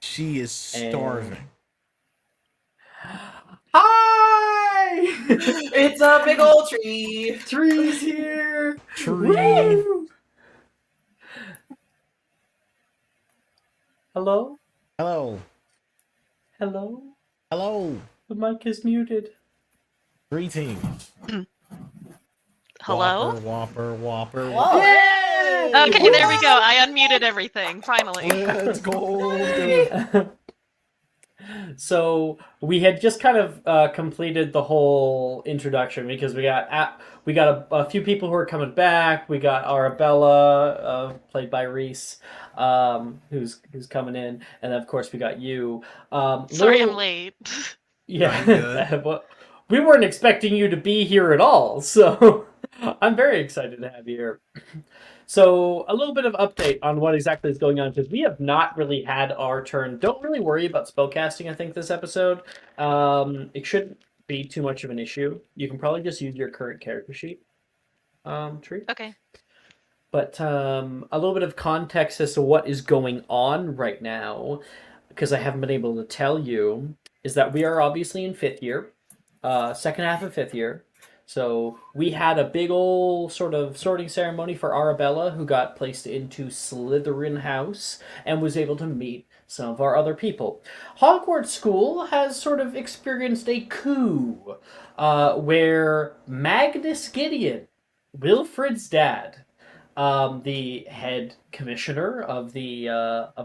She is starving. Hi! It's a big old tree. Tree's here. Tree. Woo! Hello? Hello. Hello? Hello. The mic is muted. Greetings. Hello? Whopper, Whopper. Whoa. Yay! Okay, there we go. I unmuted everything, finally. Let's go. So we had just kind of completed the whole introduction because we got a few people who are coming back. We got Arabella, played by Reese, who's coming in, and then of course we got you. Sorry little- I'm late. Yeah, well, we weren't expecting you to be here at all, so I'm very excited to have you here. So, a little bit of update on what exactly is going on, because we have not really had our turn. Don't really worry about spellcasting, I think, this episode. It shouldn't be too much of an issue. You can probably just use your current character sheet, Tree. Okay. But a little bit of context as to what is going on right now, because I haven't been able to tell you, is that we are obviously in 5th year, second half of 5th year. So we had a big old sort of sorting ceremony for Arabella, who got placed into Slytherin House and was able to meet some of our other people. Hogwarts School has sort of experienced a coup, where Magnus Gideon, Wilfred's dad, the head commissioner of the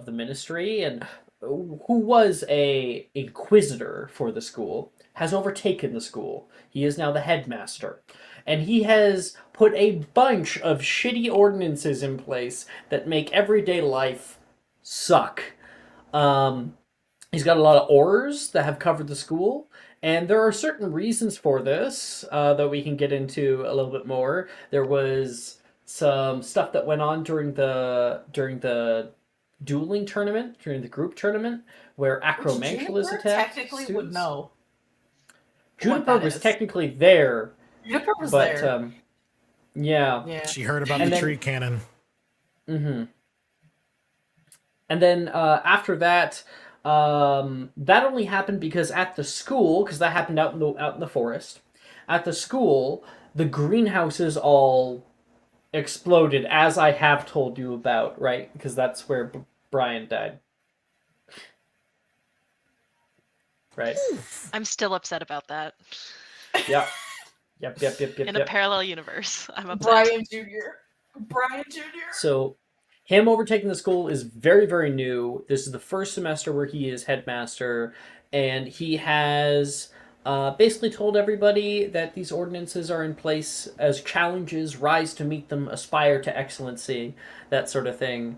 ministry, and who was a inquisitor for the school, has overtaken the school. He is now the headmaster, and he has put a bunch of shitty ordinances in place that make everyday life suck. He's got a lot of Aurors that have covered the school, and there are certain reasons for this that we can get into a little bit more. There was some stuff that went on during the dueling tournament, during the group tournament, where Acromantula is Juniper attacked. technically students. would know. Juniper that was is. technically there, Juniper was but there. yeah. Yeah. She heard about And the then- tree cannon. Mm-hmm. And then after that, that only happened because at the school, because that happened out in the forest. At the school, the greenhouses all exploded, as I have told you about, right? Because that's where Brian died. Right. I'm still upset about that. Yep. Yep. In a parallel universe, I'm upset. Brian Jr. Brian Jr. So, him overtaking the school is very, very new. This is the first semester where he is headmaster, and he has basically told everybody that these ordinances are in place as challenges, rise to meet them, aspire to excellency, that sort of thing.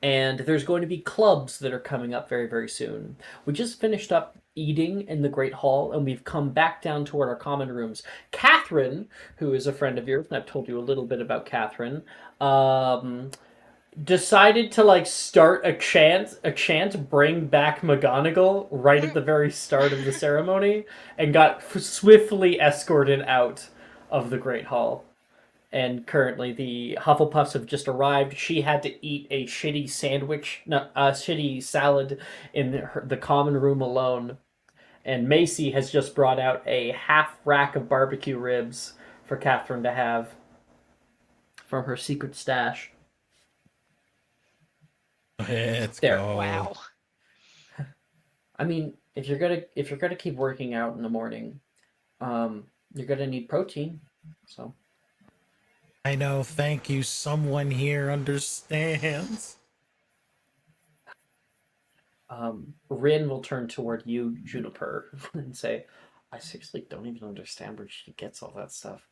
And there's going to be clubs that are coming up very, very soon. We just finished up eating in the Great Hall, and we've come back down toward our common rooms. Catherine, who is a friend of yours, and I've told you a little bit about Catherine, decided to like start a chant bring back McGonagall right at the very start of the ceremony and got swiftly escorted out of the Great Hall. And currently the Hufflepuffs have just arrived. She had to eat a shitty sandwich, no, a shitty salad in the common room alone. And Macy has just brought out a half rack of barbecue ribs for Catherine to have from her secret stash. Let's There. go. Wow. I mean, if you're gonna keep working out in the morning, you're gonna need protein. So I know. Thank you. Someone here understands. Rin will turn toward you, Juniper, and say, "I seriously don't even understand where she gets all that stuff.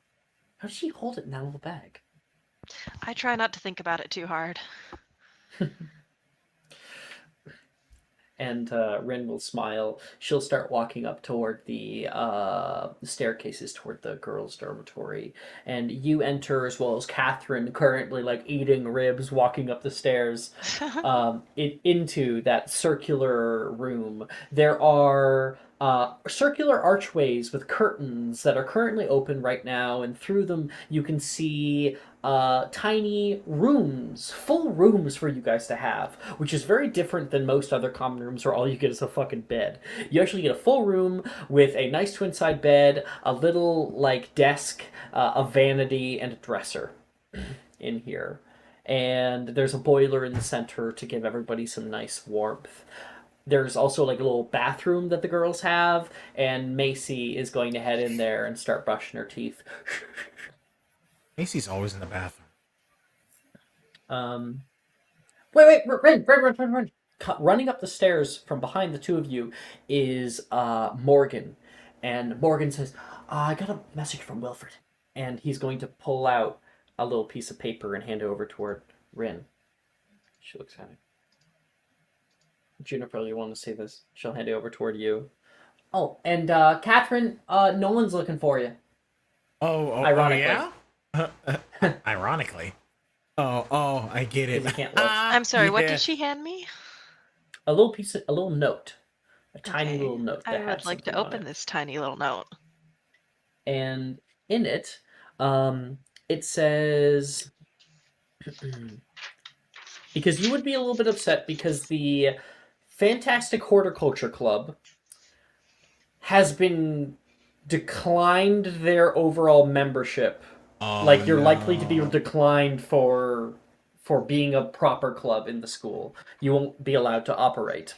How does she hold it in that little bag?" I try not to think about it too hard. And Rin will smile. She'll start walking up toward the staircases toward the girls' dormitory. And you enter as well as Catherine, currently like eating ribs, walking up the stairs into that circular room. There are circular archways with curtains that are currently open right now, and through them you can see tiny rooms, full rooms for you guys to have, which is very different than most other common rooms where all you get is a fucking bed. You actually get a full room with a nice twin side bed, a little like desk, a vanity, and a dresser in here. And there's a boiler in the center to give everybody some nice warmth. There's also like a little bathroom that the girls have, and Macy is going to head in there and start brushing her teeth. Macy's always in the bathroom. Wait, run. Running up the stairs from behind the two of you is Morgan. And Morgan says, I got a message from Wilfred. And he's going to pull out a little piece of paper and hand it over toward Rin. She looks at it. Juniper, you want to say this? She'll hand it over toward you. Oh, and Catherine, Nolan's looking for you. Ironically. Ironically. Oh, I get it. Because he can't look. I'm sorry, what Yeah. did she hand me? A little note. A tiny Okay, little note that I had would like to something on open it. this tiny little note. And in it, it says, because you would be a little bit upset because the Fantastic Horticulture Club has been declined their overall membership. Oh, Like you're no. likely to be declined for being a proper club in the school. You won't be allowed to operate.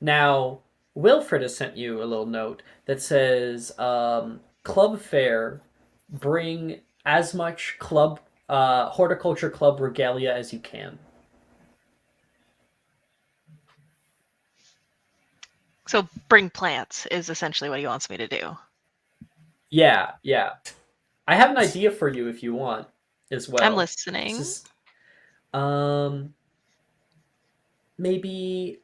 Now, Wilfred has sent you a little note that says, Club Fair, bring as much club horticulture club regalia as you can. So bring plants is essentially what he wants me to do. Yeah. I have an idea for you if you want as well. I'm listening. This is, maybe.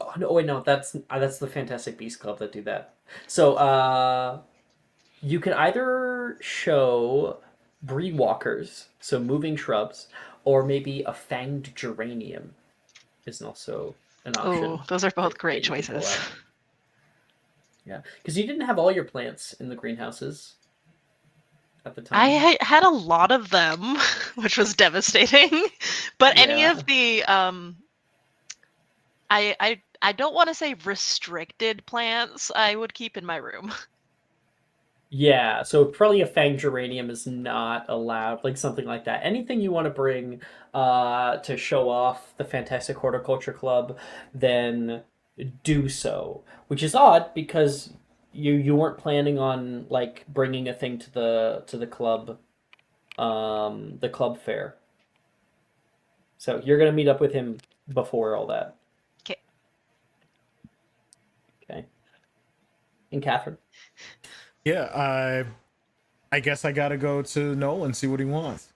Oh, no, wait, no, that's the Fantastic Beast Club that do that. So, you can either show breed walkers, so moving shrubs, or maybe a fanged geranium is also an option. Oh, those are both that great you can pull choices. out. Yeah, because you didn't have all your plants in the greenhouses at the time. I had a lot of them, which was devastating. But any Yeah. of the I don't want to say restricted plants I would keep in my room. Yeah, so probably a fang geranium is not allowed, like something like that. Anything you want to bring to show off the Fantastic Horticulture Club, then do so. Which is odd because you weren't planning on like bringing a thing to the club, the club fair. So you're gonna meet up with him before all that. 'Kay. Okay. And Catherine. Yeah, I guess I gotta go to Nolan and see what he wants.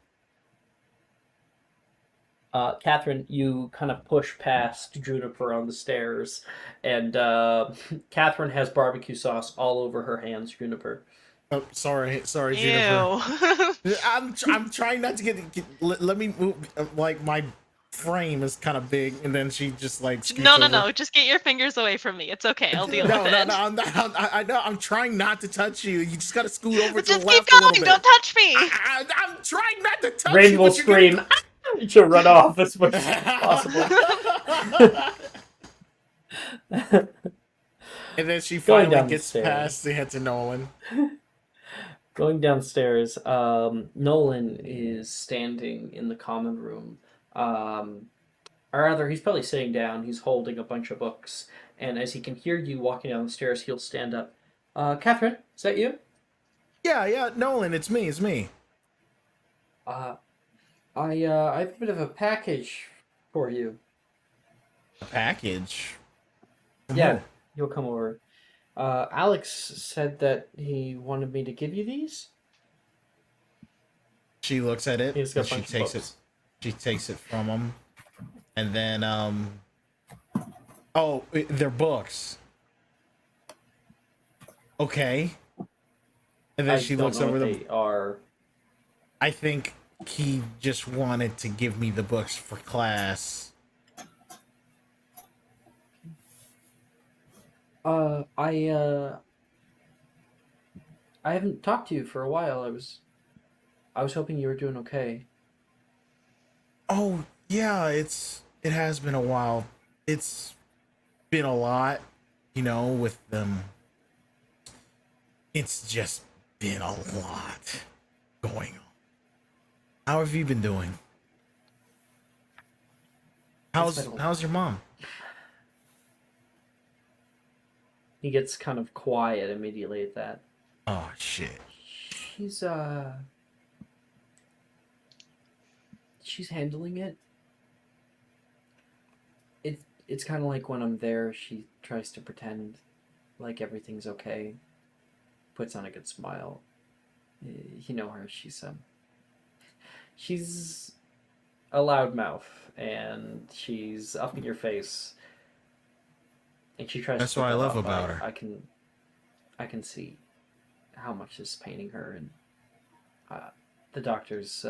Catherine, you kind of push past Juniper on the stairs, and Catherine has barbecue sauce all over her hands, Juniper. Oh, sorry, Jennifer. Ew. I'm trying not to let me move. Like my frame is kind of big, and then she just like scoots No, over. just get your fingers away from me. It's okay. I'll deal No, with no, it. no. I'm not, I know. I'm trying not to touch you. You just gotta scoot over But to the just keep left a little going. bit. Don't touch me. I'm trying not to touch Rain you. will But you're scream. She'll run off as much as possible. And then she Going finally down the gets stairs. past the head to Nolan. Going downstairs, Nolan is standing in the common room. Or rather, he's probably sitting down. He's holding a bunch of books. And as he can hear you walking down the stairs, he'll stand up. Catherine, is that you? Yeah, Nolan, it's me. I have a bit of a package for you. A package. Yeah, you'll come over. Alex said that he wanted me to give you these. She looks at it. He's got And a she bunch of takes books. it. She takes it from him, and then oh, they're books. Okay. And then she looks over them. They are. I think he just wanted to give me the books for class. I haven't talked to you for a while. I was hoping you were doing okay. Oh yeah, it has been a while. It's been a lot, with them. It's just been a lot going on. How have you been doing? How's your mom? He gets kind of quiet immediately at that. Oh shit. She's handling it. It's kind of like when I'm there, she tries to pretend like everything's okay. Puts on a good smile. You know her. She's a loud mouth, and she's up in your face. And she tries. That's to what I put that love off. about her. I can see how much this is paining her, and the doctors.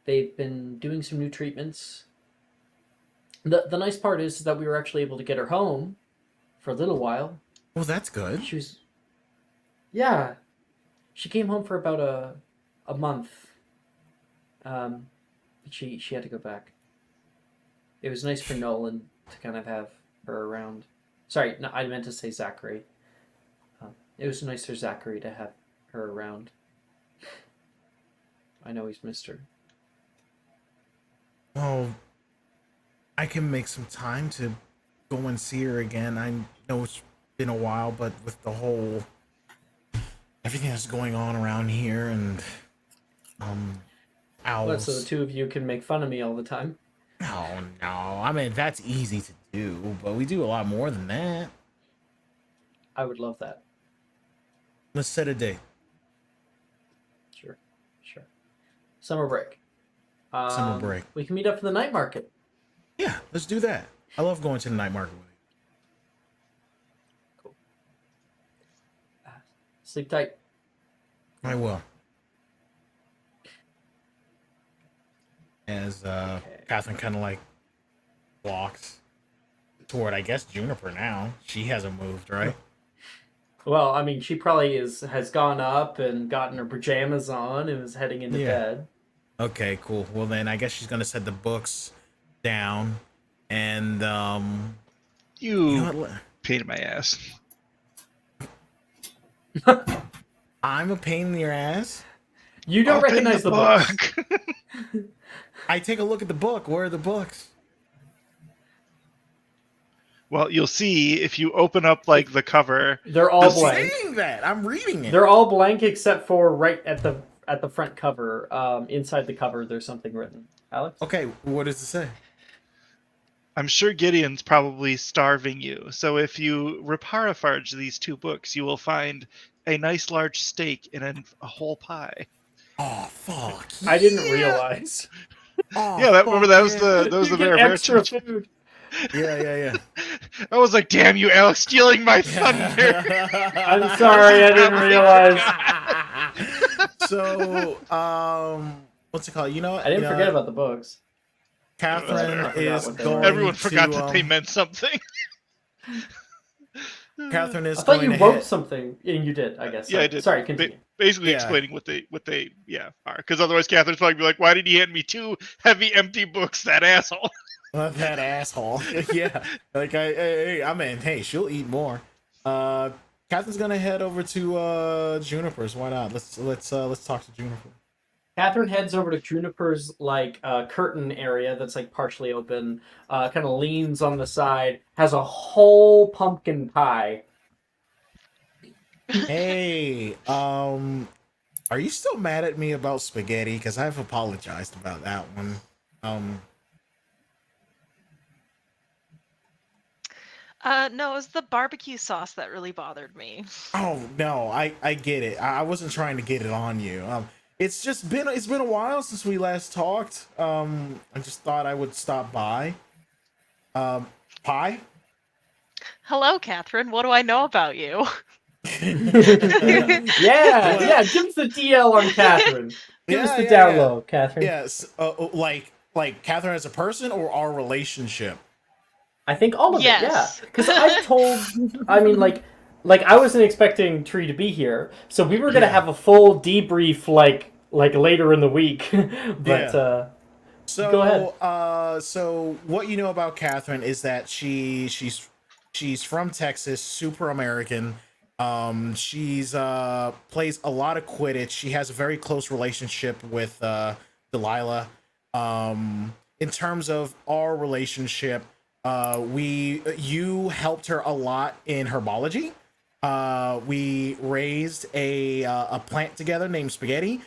They've been doing some new treatments. The nice part is that we were actually able to get her home for a little while. Well, that's good. Yeah, she came home for about a month. She had to go back. It was nice for Nolan to kind of have her around. Sorry, no, I meant to say Zachary. It was nice for Zachary to have her around. I know he's missed her. Well, I can make some time to go and see her again. I know it's been a while, but with the whole everything that's going on around here and owls. So the two of you can make fun of me all the time. Oh no. I mean, that's easy to do, but we do a lot more than that. I would love that. Let's set a date. Sure. Summer break. Summer break. We can meet up for the night market. Yeah, let's do that. I love going to the night market with you. Cool. Sleep tight. I will. As Catherine kind of like walks toward, I guess, Juniper now. She hasn't moved, right? Well, I mean, she probably has gone up and gotten her pajamas on and is heading into bed. Okay, cool. Well, then I guess she's gonna set the books down, and You know what? pain in my ass. I'm a pain in your ass. You don't Open recognize the books. I take a look at the book. Where are the books? Well, you'll see if you open up like the cover. They're all I'm blank. saying that. I'm reading it. They're all blank except for right at the front cover. Inside the cover, there's something written. Alex? Okay, what does it say? I'm sure Gideon's probably starving you. So if you reparafarge these two books, you will find a nice large steak in a whole pie. Oh fuck! I didn't realize. Oh, Yeah, remember that was yeah. the You get Mayor extra Veritas. food. Yeah. I was like, damn you, Alex, stealing my thunder. I'm sorry, I didn't realize. So, what's it called? You know what? I didn't forget about the books. Catherine I forgot is what they were. going Everyone forgot to, that they meant something. Catherine is I thought going you to wrote hit. something, and you did, I guess. Yeah, I Sorry. did. Sorry, continue. Basically Yeah. explaining what they are. Because otherwise Catherine's probably be like, why did he hand me 2 heavy empty books, that asshole? That asshole. Yeah. Like I mean, hey, she'll eat more. Catherine's gonna head over to Juniper's. Why not? Let's talk to Juniper. Catherine heads over to Juniper's curtain area that's like partially open. Kind of leans on the side. Has a whole pumpkin pie. Hey, are you still mad at me about spaghetti? Because I've apologized about that one. No, it was the barbecue sauce that really bothered me. Oh no, I get it. I wasn't trying to get it on you. It's been a while since we last talked. I just thought I would stop by. Pie. Hello, Catherine. What do I know about you? Yeah. Give us the DL on Catherine. Give us the down low, Catherine. Yes. Like Catherine as a person or our relationship. I think all of it, yeah. Yes. Because I mean, like I wasn't expecting Tree to be here, so we were gonna have a full debrief, like later in the week. But so go ahead. So what you know about Catherine is that she's from Texas, super American. She's plays a lot of Quidditch. She has a very close relationship with Delilah. In terms of our relationship, you helped her a lot in herbology. We raised a plant together named Spaghetti.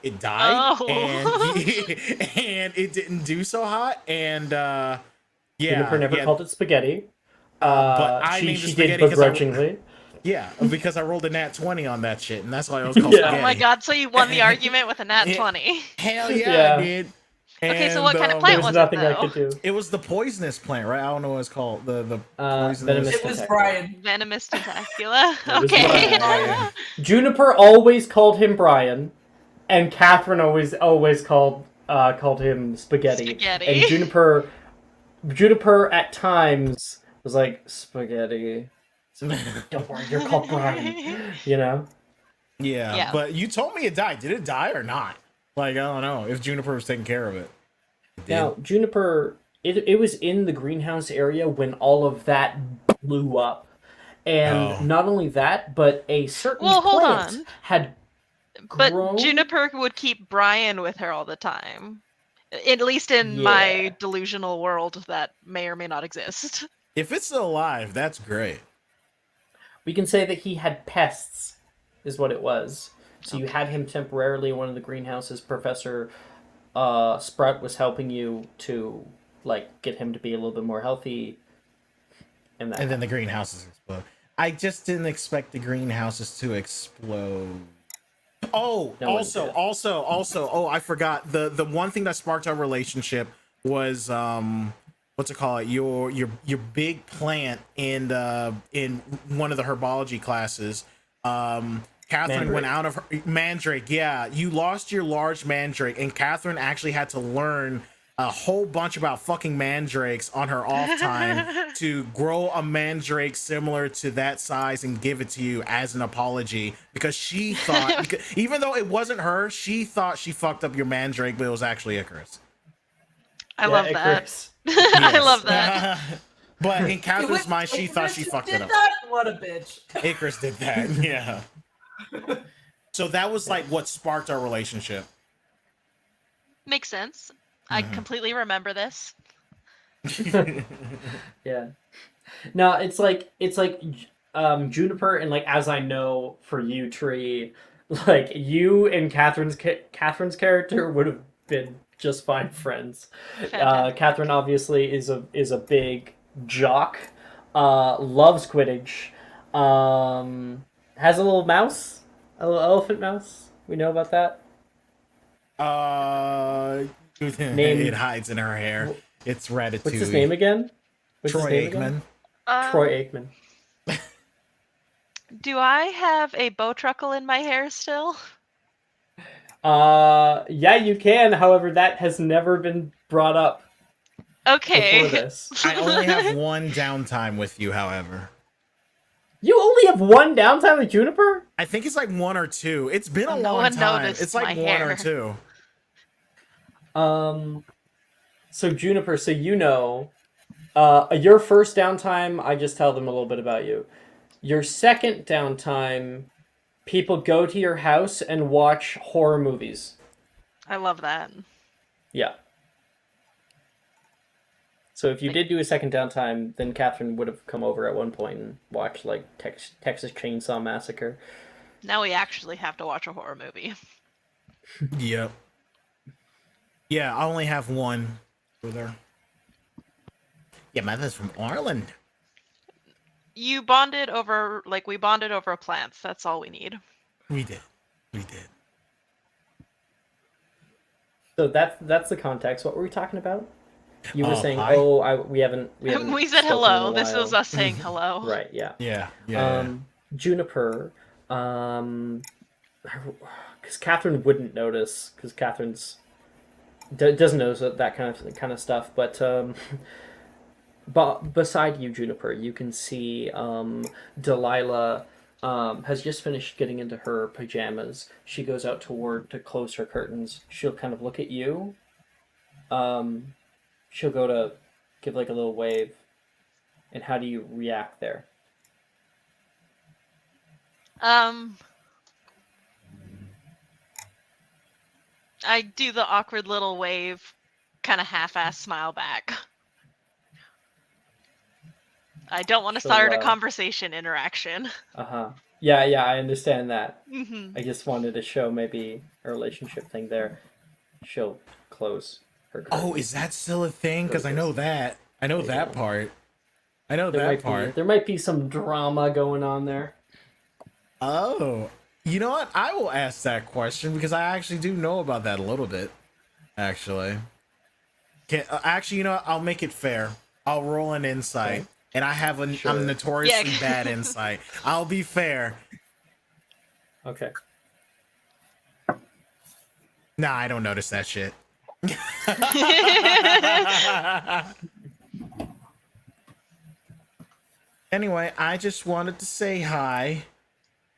It died, and it didn't do so hot. And Juniper never called it spaghetti. But I she named it did Spaghetti begrudgingly. because I rolled a nat 20 on that shit, and that's why I was called Spaghetti. Oh my god, so you won the argument with a nat 20. Hell yeah, I did. Okay, so what kind of There plant was was nothing it, I though? could do. It was the poisonous plant, right? I don't know what it's called. The poisonous. Venomous It was tentacula. Brian. Venomous tentacula. It was Okay. Brian. Juniper always called him Brian, and Catherine always called him Spaghetti. And Juniper at times was like, Spaghetti. Don't worry, you're called Brian. You know? Yeah, but you told me it died. Did it die or not? Like, I don't know if Juniper was taking care of it. Now, Juniper, it was in the greenhouse area when all of that blew up. And not only that, but a certain hold plant on. had But grown. Juniper would keep Brian with her all the time. At least in my delusional world that may or may not exist. If it's still alive, that's great. We can say that he had pests, is what it was. So you had him temporarily in one of the greenhouses. Professor Sprout was helping you to get him to be a little bit more healthy. And then the greenhouses explode. I just didn't expect the greenhouses to explode. Oh, also, I forgot the one thing that sparked our relationship was what's it called? Your big plant in one of the herbology classes. Catherine Mandrake. went out of her mandrake. Yeah, you lost your large mandrake, and Catherine actually had to learn a whole bunch about fucking mandrakes on her off time to grow a mandrake similar to that size and give it to you as an apology, because she thought, even though it wasn't her, she thought she fucked up your mandrake, but it was actually Icarus. I love that. I love that. But in Catherine's mind, she thought she fucked it up. That? What a bitch. Icarus did that, yeah. So that was like what sparked our relationship. Makes sense. I completely remember this. Yeah. No, it's like Juniper, and as I know for you, Tree, you and Catherine's character would have been just fine friends. Catherine obviously is a big jock, loves Quidditch, has a little mouse, a little elephant mouse. We know about that. It hides in her hair. It's Ratatouille. What's his name again? Troy Aikman. Troy Aikman. Do I have a bow truckle in my hair still? Yeah, you can. However, that has never been brought up Okay. before this. I only have one downtime with you, however. You only have one downtime with Juniper? I think it's like 1 or 2. It's been a No long one time. noticed It's like my 1 or hair. 2. So Juniper, so you know, your first downtime, I just tell them a little bit about you. Your second downtime, people go to your house and watch horror movies. I love that. Yeah. So if you did do a second downtime, then Catherine would have come over at one point and watched like Texas Chainsaw Massacre. Now we actually have to watch a horror movie. Yep. Yeah, I only have one with her. Yeah, mother's from Ireland. You bonded over, like, we bonded over plants. That's all we need. We did. So that's the context. What were we talking about? You were saying, hi. we haven't We said spoken in hello. a This was while. us saying hello. Right, yeah. Yeah. Juniper, because Catherine wouldn't notice, because Catherine's doesn't notice that kind of stuff. But beside you, Juniper, you can see Delilah has just finished getting into her pajamas. She goes out to close her curtains. She'll kind of look at you. She'll go to give like a little wave. And how do you react there? I do the awkward little wave, kind of half-ass smile back. I don't want to start a conversation interaction. Yeah, I understand that. Mm-hmm. I just wanted to show maybe a relationship thing there. She'll close her curtains. Oh, is that still a thing? Because I know that. I know that part. I know that part. There might be some drama going on there. Oh. You know what? I will ask that question because I actually do know about that a little bit. Actually. Actually, you know what? I'll make it fair. I'll roll an insight. Okay. And I have I'm notoriously bad insight. I'll be fair. Okay. Nah, I don't notice that shit. Anyway, I just wanted to say hi.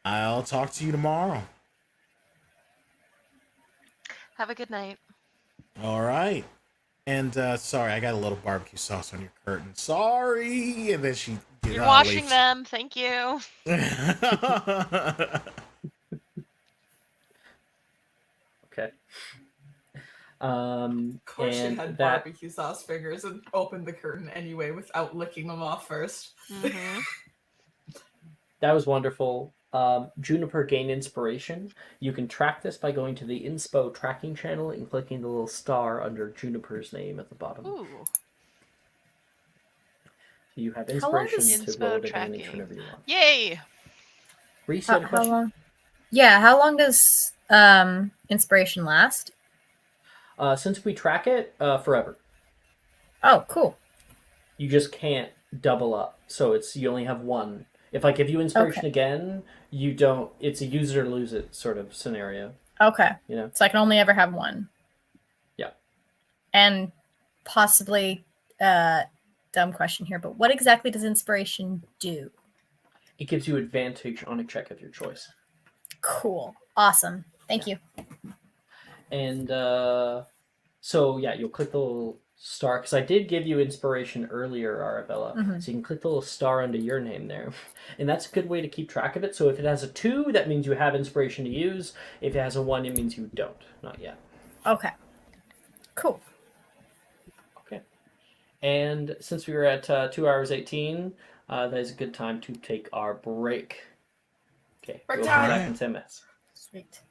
I'll talk to you tomorrow. Have a good night. All right. And sorry, I got a little barbecue sauce on your curtain. Sorry. And then she You're washing them. Thank you. Okay. Of course, she had barbecue sauce fingers and opened the curtain anyway without licking them off first. Mm-hmm. That was wonderful. Juniper gained inspiration. You can track this by going to the Inspo tracking channel and clicking the little star under Juniper's name at the bottom. Ooh. So you have inspiration to roll advantage whenever you want. Yay! Reese, you had a question? How long? Yeah, how long does inspiration last? Since we track it, forever. Oh, cool. You just can't double up, so you only have one. If I give you inspiration again, you don't. It's a use it or lose it sort of scenario. Okay. You know, so I can only ever have one. Yeah. And possibly, dumb question here, but what exactly does inspiration do? It gives you advantage on a check of your choice. Cool. Awesome. Thank you. And so yeah, you'll click the little star, because I did give you inspiration earlier, Arabella. Mm-hmm. So you can click the little star under your name there. And that's a good way to keep track of it. So if it has a 2, that means you have inspiration to use. If it has a 1, it means you don't. Not yet. Okay. Cool. Okay. And since we were at 2 hours 18, that is a good time to take our break. Okay. Break we'll time. come back in 10 minutes. Sweet.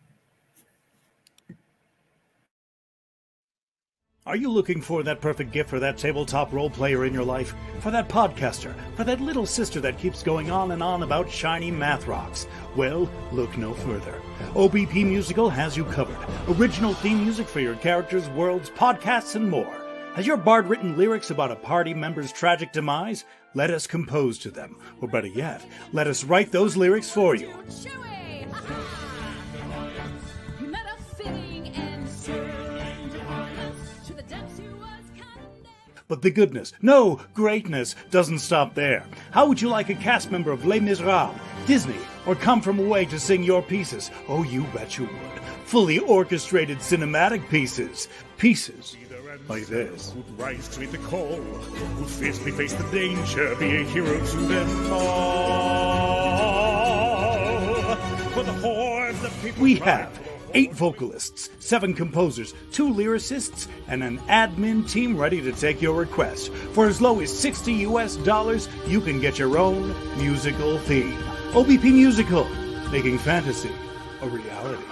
Are you looking for that perfect gift for that tabletop role player in your life? For that podcaster? For that little sister that keeps going on and on about shiny math rocks? Well, look no further. OBP Musical has you covered. Original theme music for your characters, worlds, podcasts, and more. Has your bard written lyrics about a party member's tragic demise? Let us compose to them. Or better yet, let us write those lyrics for you. But the goodness, no, greatness, doesn't stop there. How would you like a cast member of Les Miserables, Disney, or Come From Away to sing your pieces? Oh, you bet you would. Fully orchestrated cinematic pieces. Pieces like this. Who'd rise to meet the call, who'd fiercely face the danger, be a hero to them all. For the hordes of people We have 8 vocalists, 7 composers, 2 lyricists, and an admin team ready to take your request. For as low as $60, you can get your own musical theme. OBP Musical, making fantasy a reality.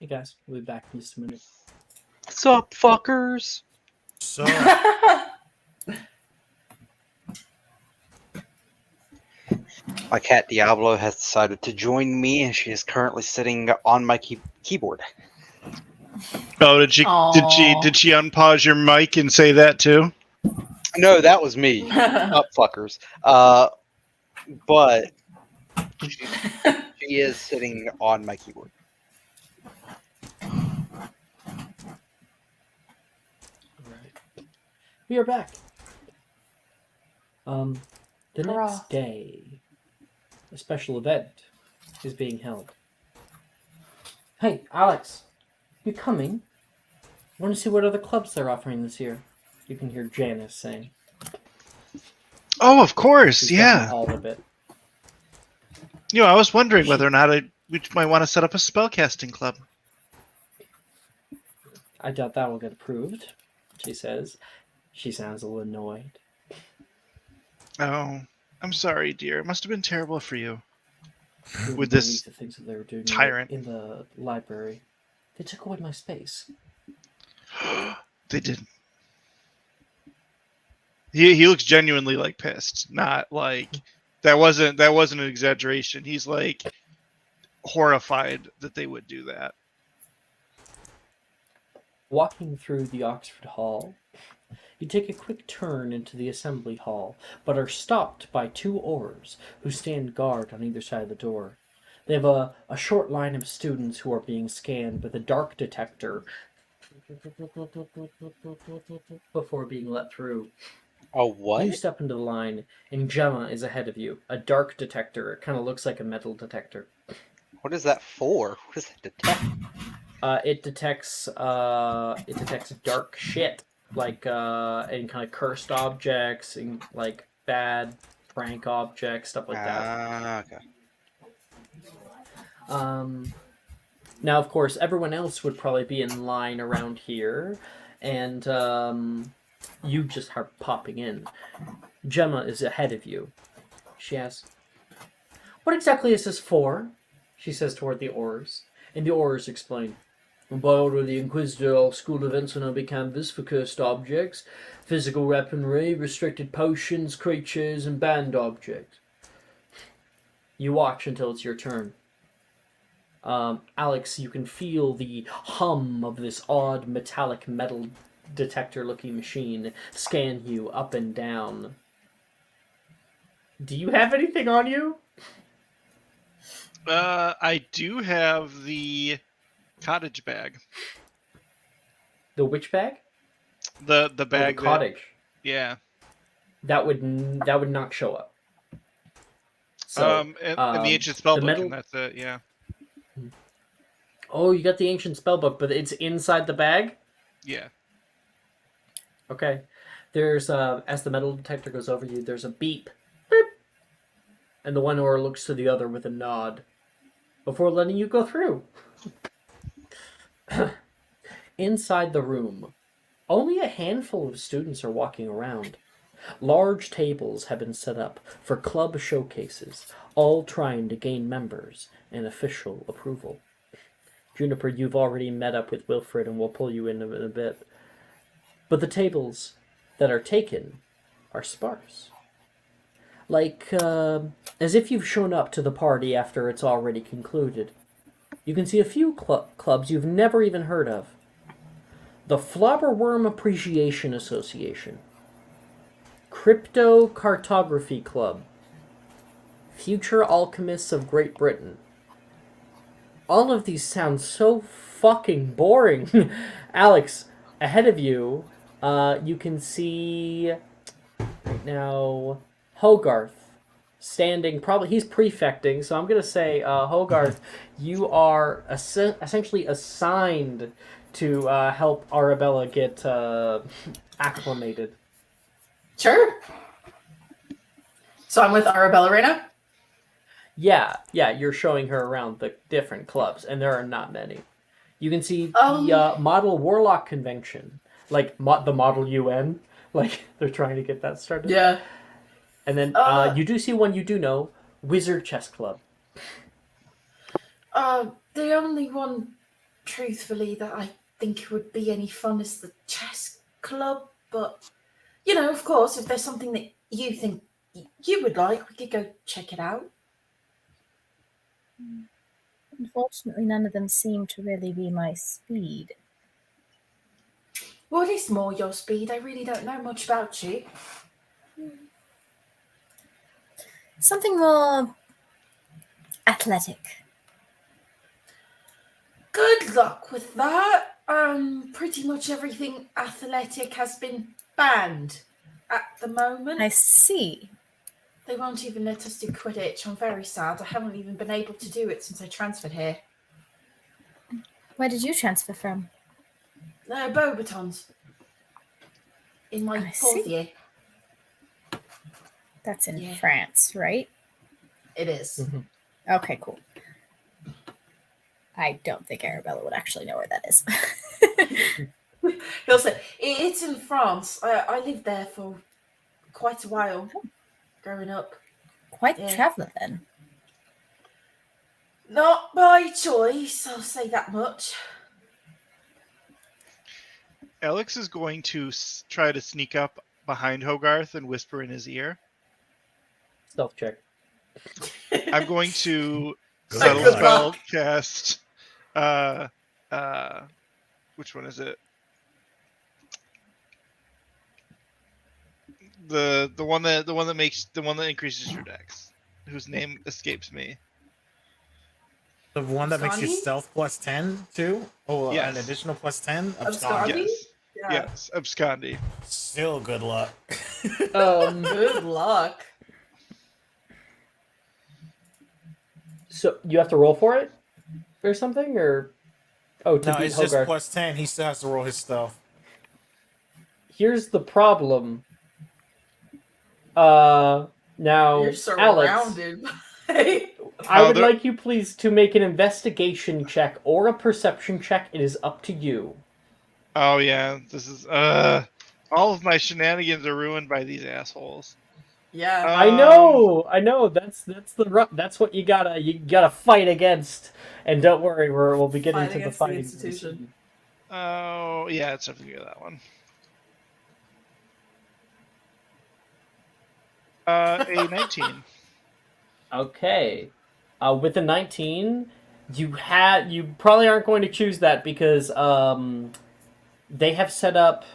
Hey guys, we'll be back in just a minute. Sup, fuckers? So, My cat Diablo has decided to join me, and she is currently sitting on my keyboard. Oh, did she unpause your mic and say that too? No, that was me. Up, fuckers. But she is sitting on my keyboard. Alright. We are back. The Hurrah. next day, a special event is being held. Hey, Alex, you coming? Want to see what other clubs they're offering this year? You can hear Janice saying. Oh, of course, She's down the yeah. hall a bit. I was wondering whether or not we might want to set up a spellcasting club. I doubt that will get approved, she says. She sounds a little annoyed. Oh, I'm sorry, dear. It must have been terrible for you. You With wouldn't this believe the things that they were doing tyrant. in the library. They took away my space. They didn't. He looks genuinely like pissed, not like that wasn't an exaggeration. He's like horrified that they would do that. Walking through the Oxford Hall, you take a quick turn into the assembly hall, but are stopped by 2 Aurors who stand guard on either side of the door. They have a short line of students who are being scanned with a dark detector before being let through. Oh, what? You step into the line, and Gemma is ahead of you. A dark detector. It kind of looks like a metal detector. What is that for? What does that detect? It detects dark shit, like any kind of cursed objects and like bad prank objects, stuff like that. Okay. Now, of course, everyone else would probably be in line around here, and you just are popping in. Gemma is ahead of you. She asks, "What exactly is this for?" She says toward the Aurors, and the Aurors explain. "By order of the Inquisitor, all school events will now be canvassed for cursed objects, physical weaponry, restricted potions, creatures, and banned objects." You watch until it's your turn. Alex, you can feel the hum of this odd metallic metal detector-looking machine scan you up and down. Do you have anything on you? I do have the cottage bag. The which bag? The bag. Oh, the cottage. Yeah. That would not show up. So, and the ancient spellbook, metal... and that's it. Yeah. Oh, you got the ancient spellbook, but it's inside the bag? Yeah. Okay. There's as the metal detector goes over you, there's a beep. Beep. And the one Auror looks to the other with a nod before letting you go through. Inside the room, only a handful of students are walking around. Large tables have been set up for club showcases, all trying to gain members and official approval. Juniper, you've already met up with Wilfred, and we'll pull you in a bit. But the tables that are taken are sparse. Like, as if you've shown up to the party after it's already concluded. You can see a few clubs you've never even heard of. The Flobberworm Appreciation Association, Crypto Cartography Club, Future Alchemists of Great Britain. All of these sound so fucking boring. Alex, ahead of you, you can see right now Hogarth standing. Probably he's prefecting, so I'm gonna say Hogarth, you are essentially assigned to help Arabella get acclimated. Sure. So I'm with Arabella right now? Yeah, you're showing her around the different clubs, and there are not many. You can see the Model Warlock Convention, like the Model UN, like they're trying to get that started. Yeah. And then you do see one you do know, Wizard Chess Club. The only one truthfully, that I think it would be any fun as the chess club. But, of course, if there's something that you think you would like, we could go check it out. Unfortunately, none of them seem to really be my speed. Well, it is more your speed. I really don't know much about you. Something more athletic. Good luck with that. Pretty much everything athletic has been banned at the moment. I see. They won't even let us do Quidditch. I'm very sad. I haven't even been able to do it since I transferred here. Where did you transfer from? Beauxbatons. In my I fourth see. year. That's in Yeah. France, right? It is. Okay, cool. I don't think Arabella would actually know where that is. He'll say, it's in France. I lived there for quite a while growing up. Quite the Yeah. traveller then. Not by choice, I'll say that much. Alex is going to try to sneak up behind Hogarth and whisper in his ear. Stealth check. I'm going to Good subtle luck. spell cast. Which one is it? The one that increases your dex, whose name escapes me. The one that makes your Abscondi? stealth plus 10 too? Oh, Yes. an additional plus 10? Abscondi? Yes. Yeah. Yes, Abscondi. Still good luck. Good luck. So you have to roll for it, or something, or to No, beat it's just Hogarth. plus 10. He still has to roll his stealth. Here's the problem. Now, You're Alex, surrounded by... I would like you please to make an investigation check or a perception check. It is up to you. Oh yeah, this is all of my shenanigans are ruined by these assholes. Yeah. I know. That's what you gotta fight against. And don't worry, we'll be getting Fight to the against the fighting. institution. Oh yeah, it's definitely that one. A 19. Okay. With a 19, you probably aren't going to choose that because they have set up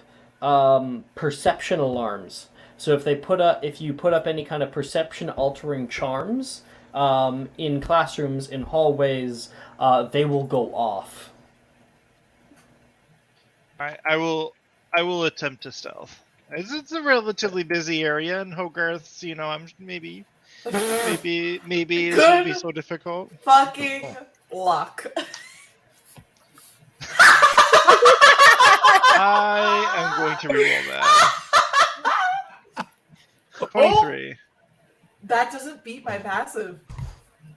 perception alarms. So if you put up any kind of perception altering charms in classrooms, in hallways, they will go off. I will attempt to stealth. It's a relatively busy area, and Hogarth's. I'm maybe this won't be so difficult. Fucking luck. I am going to reroll that. 23. That doesn't beat my passive.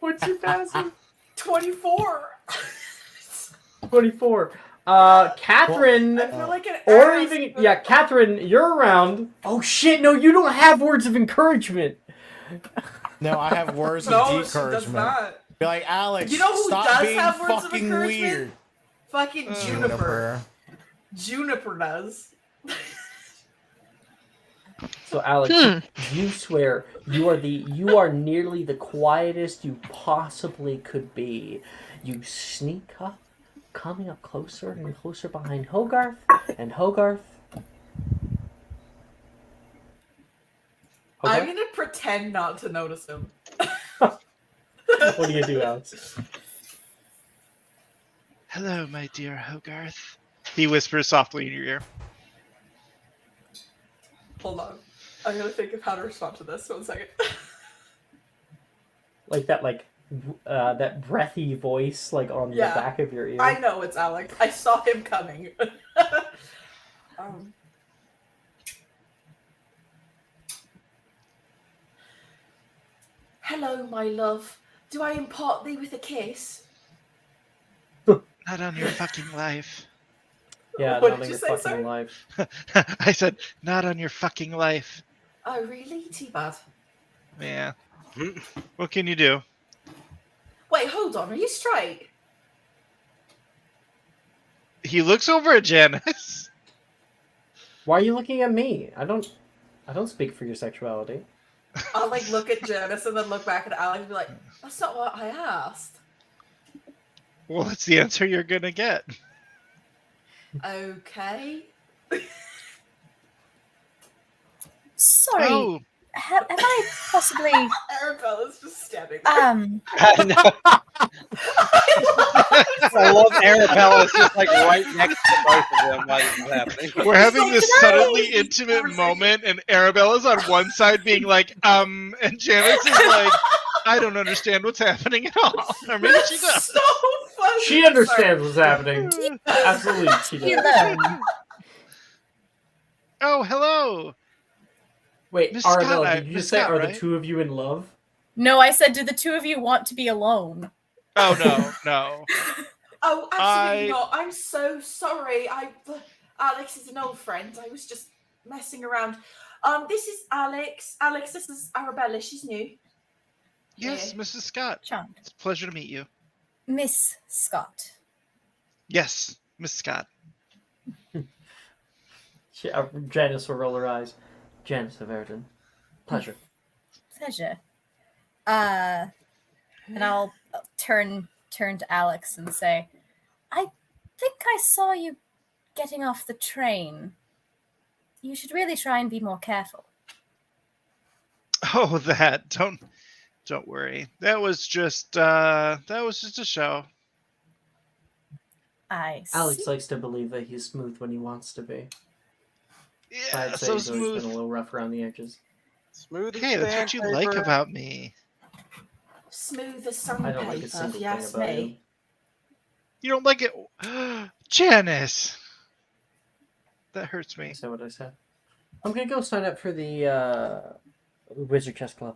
What's your passive? 24. 24. Catherine, I feel like an or ass, even but- Catherine, you're around. Oh shit! No, you don't have words of encouragement. No, I have words No, of she does encouragement. not. Be like, Alex, You know who stop does being have words of fucking encouragement? weird. Fucking Juniper. Juniper. Juniper does. So Alex, you swear you are nearly the quietest you possibly could be. You sneak up, coming up closer and closer behind Hogarth, and Hogarth. I'm gonna pretend not to notice him. What do you do, Alex? Hello, my dear Hogarth. He whispers softly in your ear. Hold on. I'm gonna think of how to respond to this. 1 second. Like that breathy voice, like on Yeah. the back of your ear. I know it's Alex. I saw him coming. Hello, my love. Do I impart thee with a kiss? Not on your fucking life. Yeah, What not did in you your say, fucking sir? life. I said, not on your fucking life. Oh, really? Too bad. Yeah. What can you do? Wait, hold on. Are you straight? He looks over at Janice. Why are you looking at me? I don't speak for your sexuality. I'll like look at Janice and then look back at Alex and be like, "That's not what I asked." Well, that's the answer you're gonna get. Okay. Sorry, Oh, have I possibly Arabella's just standing there. I love Arabella. It's just like right next to both of them while this is happening. we're having like, this "Can I suddenly have a intimate conversation?" moment, and Arabella's on one side being like, and Janice is like, I don't understand what's happening at all. Or maybe she does. So funny. She understands what's happening. Absolutely, she be does. alone? Oh, hello. Wait, Miss Arabella, Scott, did you Miss just say, Scott, are right? the two of you in love? No, I said, do the two of you want to be alone? Oh, no. Oh, absolutely not. I'm so sorry. Alex is an old friend. I was just messing around. This is Alex. Alex, this is Arabella. She's new. Yes, Yeah. Mrs. Scott. Charmed. It's a pleasure to meet you. Miss Scott. Yes, Miss Scott. Janice will roll her eyes. Janice of Ayrton. Pleasure. Pleasure. And I'll turn to Alex and say, I think I saw you getting off the train. You should really try and be more careful. Oh, that. Don't worry. That was just a show. I see. Alex likes to believe that he's smooth when he wants to be. Yeah, I'd say so he's always been a smooth. little rough around the edges. Smooth as Hey, that's what you like sandpaper. about me. Smooth as I don't like a sandpaper, single if thing you ask about you. me. You don't like it? Janice! That hurts me. I said what I said. I'm gonna go sign up for the Wizard Chess Club.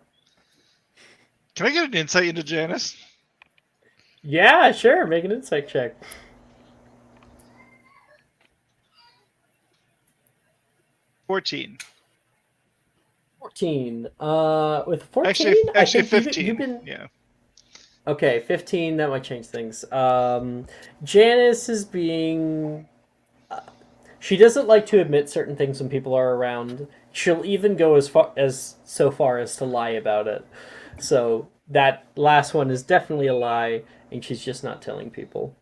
Can I get an insight into Janice? Yeah, sure. Make an insight check. 14. 14. With 14, Actually, I think 15. you've been... Yeah. Okay, 15, that might change things. Janice is being... she doesn't like to admit certain things when people are around. She'll even go so far as to lie about it. So that last one is definitely a lie, and she's just not telling people.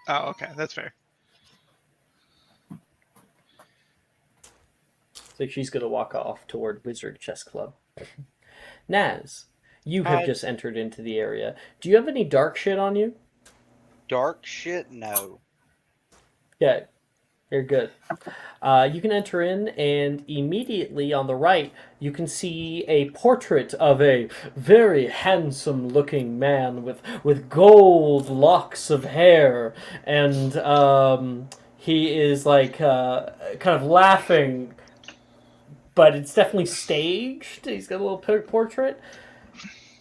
Oh, okay. That's fair. So she's going to walk off toward Wizard Chess Club. Naz, you have just entered into the area. Do you have any dark shit on you? Dark shit? No. Yeah, you're good. You can enter in, and immediately on the right, you can see a portrait of a very handsome-looking man with gold locks of hair, and he is like kind of laughing, but it's definitely staged. He's got a little portrait.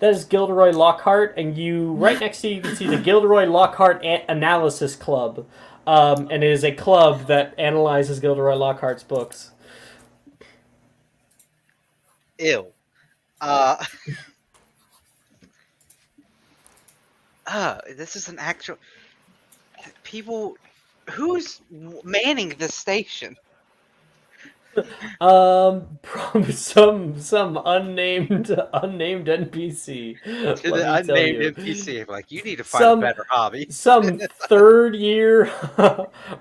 That is Gilderoy Lockhart, and right next to you can see the Gilderoy Lockhart Analysis Club. And it is a club that analyzes Gilderoy Lockhart's books. Ew. This is an actual... People... Who's manning this station? Probably some unnamed NPC. To the let me tell unnamed you. NPC, like, you need to find a better hobby. Some third-year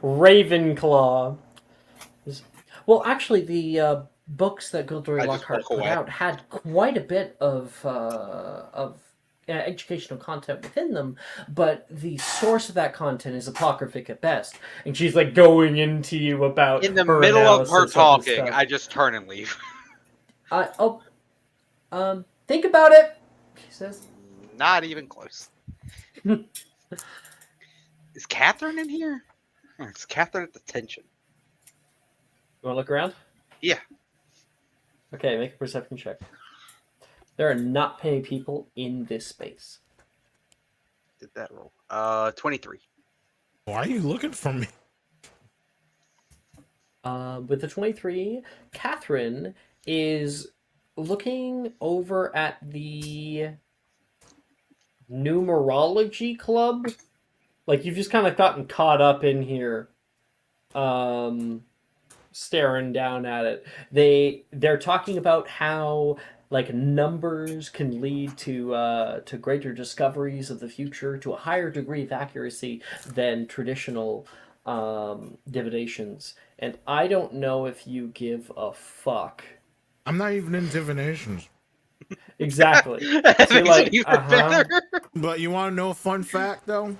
Ravenclaw. Well, actually, the books that Gilderoy I just Lockhart walk put away. out had quite a bit of educational content within them, but the source of that content is apocryphic at best. And she's like going into you about In the her middle of her analysis this talking, stuff. I just turn and leave. Think about it, she says. Not even close. Is Catherine in here? It's Catherine at detention. You want to look around? Yeah. Okay, make a perception check. There are not many people in this space. Did that roll? 23. Why are you looking for me? With the 23, Catherine is looking over at the numerology club. Like, you've just kind of gotten caught up in here staring down at it. They're talking about how like numbers can lead to greater discoveries of the future to a higher degree of accuracy than traditional divinations. And I don't know if you give a fuck. I'm not even in divinations. Exactly. That So you're makes it like, even better. But you want to know a fun fact, though?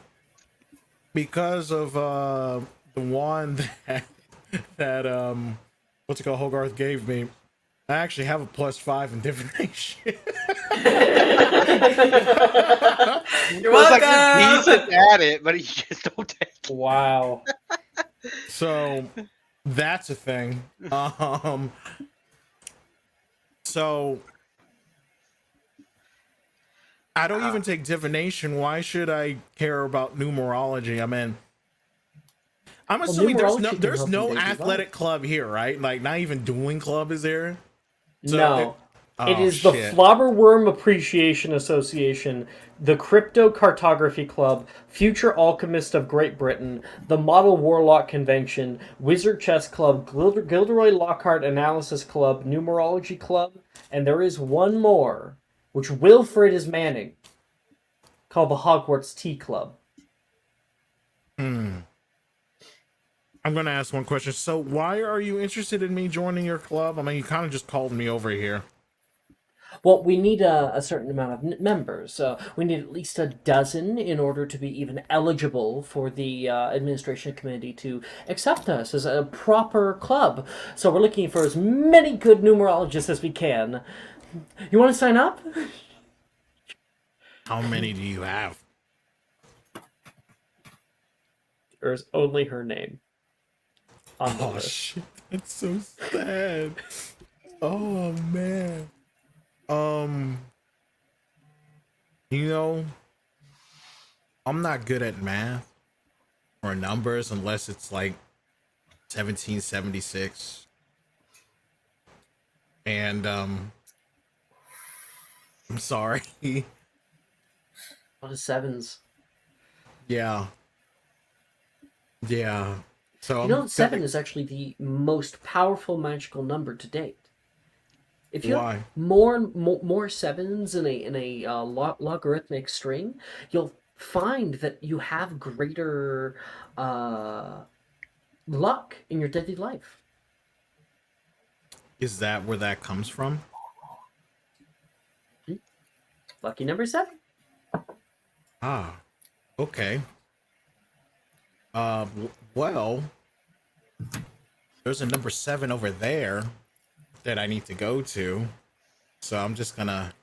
Because of the one that what's it called, Hogarth gave me, I actually have a +5 in divination. You're It's like you're welcome. decent at it, but you just don't take it. wow. So that's a thing. So I don't even take divination. Why should I care about numerology? I mean, I'm assuming numerology can there's help no in daily athletic life. club here, right? Like not even doing club is there? No. It Oh, is the shit. Flobberworm Appreciation Association, the Crypto Cartography Club, Future Alchemist of Great Britain, the Model Warlock Convention, Wizard Chess Club, Gilderoy Lockhart Analysis Club, Numerology Club, and there is one more, which Wilfred is manning, called the Hogwarts Tea Club. I'm gonna ask one question. So why are you interested in me joining your club? I mean, you kind of just called me over here. Well, we need a certain amount of members. We need at least a dozen in order to be even eligible for the administration committee to accept us as a proper club. So we're looking for as many good numerologists as we can. You want to sign up? How many do you have? There's only her name on the Oh list. shit, that's so sad. Oh man. You know, I'm not good at math or numbers unless it's like 1776. And I'm sorry. What is sevens? Yeah. Yeah. So You know that seven is actually the most powerful magical number to date. If you have more sevens in a logarithmic string, you'll find that you have greater luck in your daily life. Is that where that comes from? Lucky number 7. Ah, okay. Well, there's a number 7 over there that I need to go to, so I'm just gonna.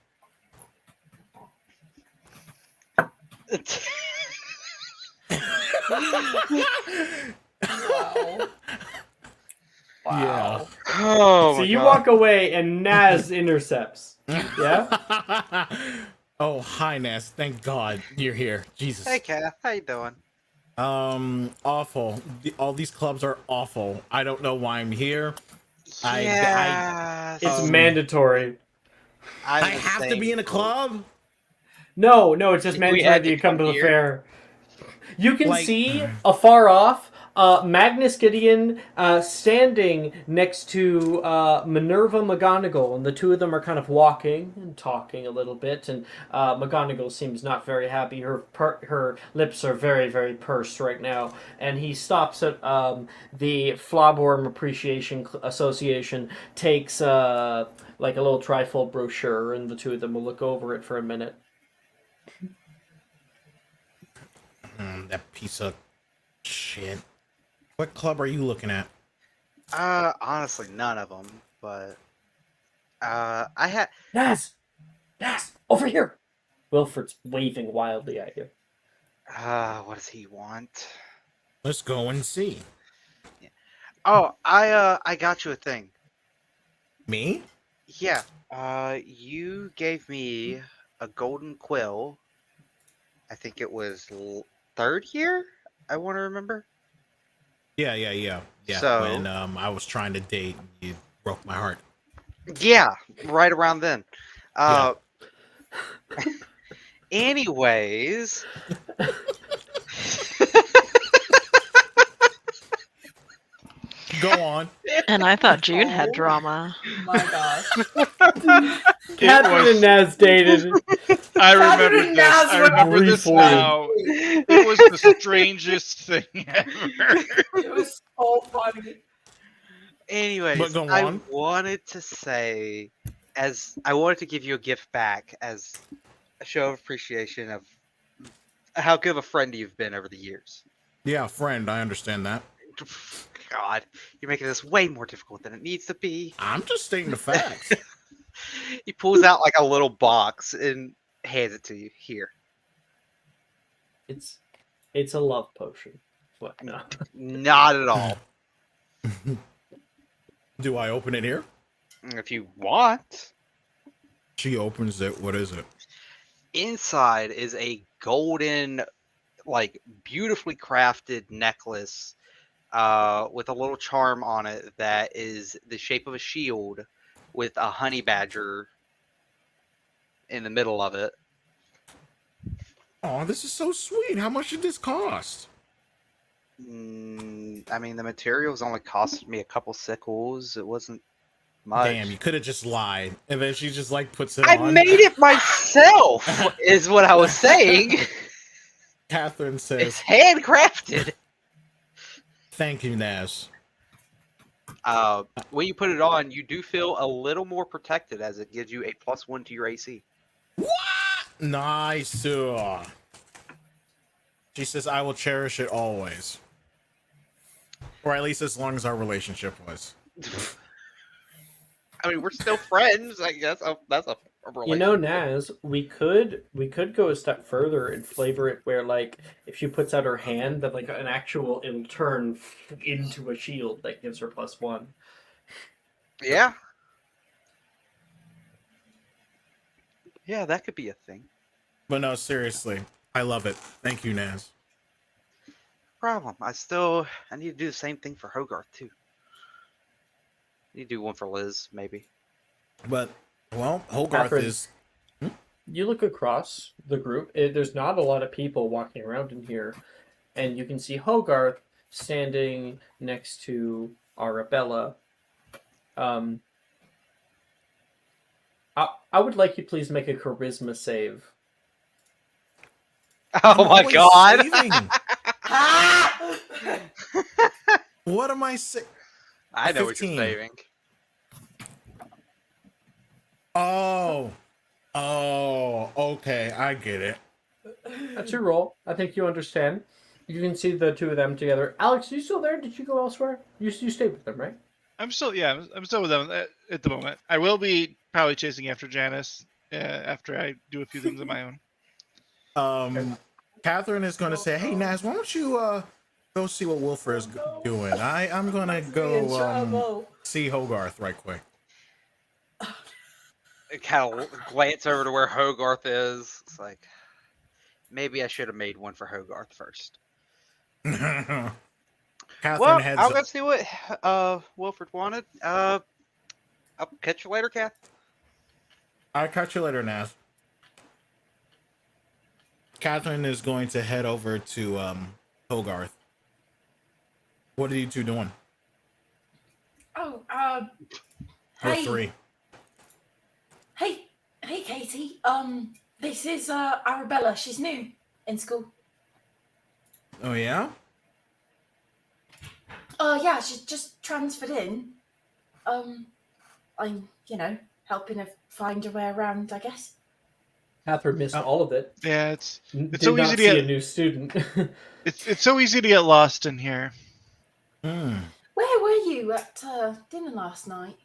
Wow. Yeah. Oh, So my you God. walk away and Naz intercepts. Yeah? Oh, hi, Ness. Thank God you're here. Jesus. Hey, Kath, how you doing? Awful. All these clubs are awful. I don't know why I'm here. Yeah, It's mandatory. I have to be in a club? No, it's just We mandatory had that to you come to come the here. fair. You can Like- see afar off Magnus Gideon standing next to Minerva McGonagall, and the two of them are kind of walking and talking a little bit. And McGonagall seems not very happy. Her lips are very, very pursed right now. And he stops at the Flobworm Appreciation Association, takes like a little trifold brochure, and the two of them will look over it for a minute. That piece of shit. What club are you looking at? Honestly, none of them. But I had. Naz, over here. Wilfred's waving wildly at you. What does he want? Let's go and see. Oh, I got you a thing. Me? Yeah. You gave me a golden quill. I think it was third year. I want to remember. Yeah. So- when I was trying to date, you broke my heart. Yeah, right around then. Yeah. Anyways. Go on. And I thought June had Oh. drama. My gosh. Catherine and Naz dated. I Catherine remember and this. Naz I were remember this briefly. now. It was the strangest thing ever. It was so funny. Anyways, But go I on. wanted to say, I wanted to give you a gift back as a show of appreciation of how good of a friend you've been over the years. Yeah, friend, I understand that. God, you're making this way more difficult than it needs to be. I'm just stating the facts. He pulls out like a little box and hands it to you. Here. It's a love potion. What? No. Not at all. Do I open it here? If you want. She opens it. What is it? Inside is a golden, like beautifully crafted necklace with a little charm on it that is the shape of a shield with a honey badger in the middle of it. Oh, this is so sweet. How much did this cost? I mean, the materials only cost me a couple sickles. It wasn't much. Damn, you could have just lied. And then she just like puts it I on. made it myself, is what I was saying. Catherine It's says, handcrafted. thank you, Naz. When you put it on, you do feel a little more protected as it gives you a +1 to your AC. What? Nice. She says, I will cherish it always. Or at least as long as our relationship was. I mean, we're still friends. I guess that's a relationship. You know, Naz, we could go a step further and flavor it where, like, if she puts out her hand, that like an actual it'll turn into a shield that gives her +1. Yeah. Yeah, that could be a thing. But no, seriously, I love it. Thank you, Naz. Problem. I need to do the same thing for Hogarth too. You do one for Liz, maybe. But, well, Hogarth Catherine. is... You look across the group. There's not a lot of people walking around in here, and you can see Hogarth standing next to Arabella. I would like you please make a charisma save. Oh my What god! saving? What am I saying? I know what 15. you're saving. Oh, okay, I get it. That's your roll. I think you understand. You can see the two of them together. Alex, are you still there? Did you go elsewhere? You stayed with them, right? I'm still with them at the moment. I will be probably chasing after Janice after I do a few things of my own. Catherine is going to say, "Hey, Naz, why don't you go see what Wilfred is doing? I'm going to go see Hogarth right quick." I kind of glance over to where Hogarth is. It's like, maybe I should have made one for Hogarth first. Catherine Well, heads I'll up. go see what Wilfred wanted. I'll catch you later, Kath. I'll catch you later, Naz. Catherine is going to head over to Hogarth. What are you two doing? Oh, Or hey, three? hey, Katie. This is Arabella. She's new in school. Oh yeah. Yeah, she's just transferred in. I'm, helping her find her way around, I guess. Catherine missed all of it. Yeah, it's Did so not easy to see get a new student. it's so easy to get lost in here. Where were you at dinner last night?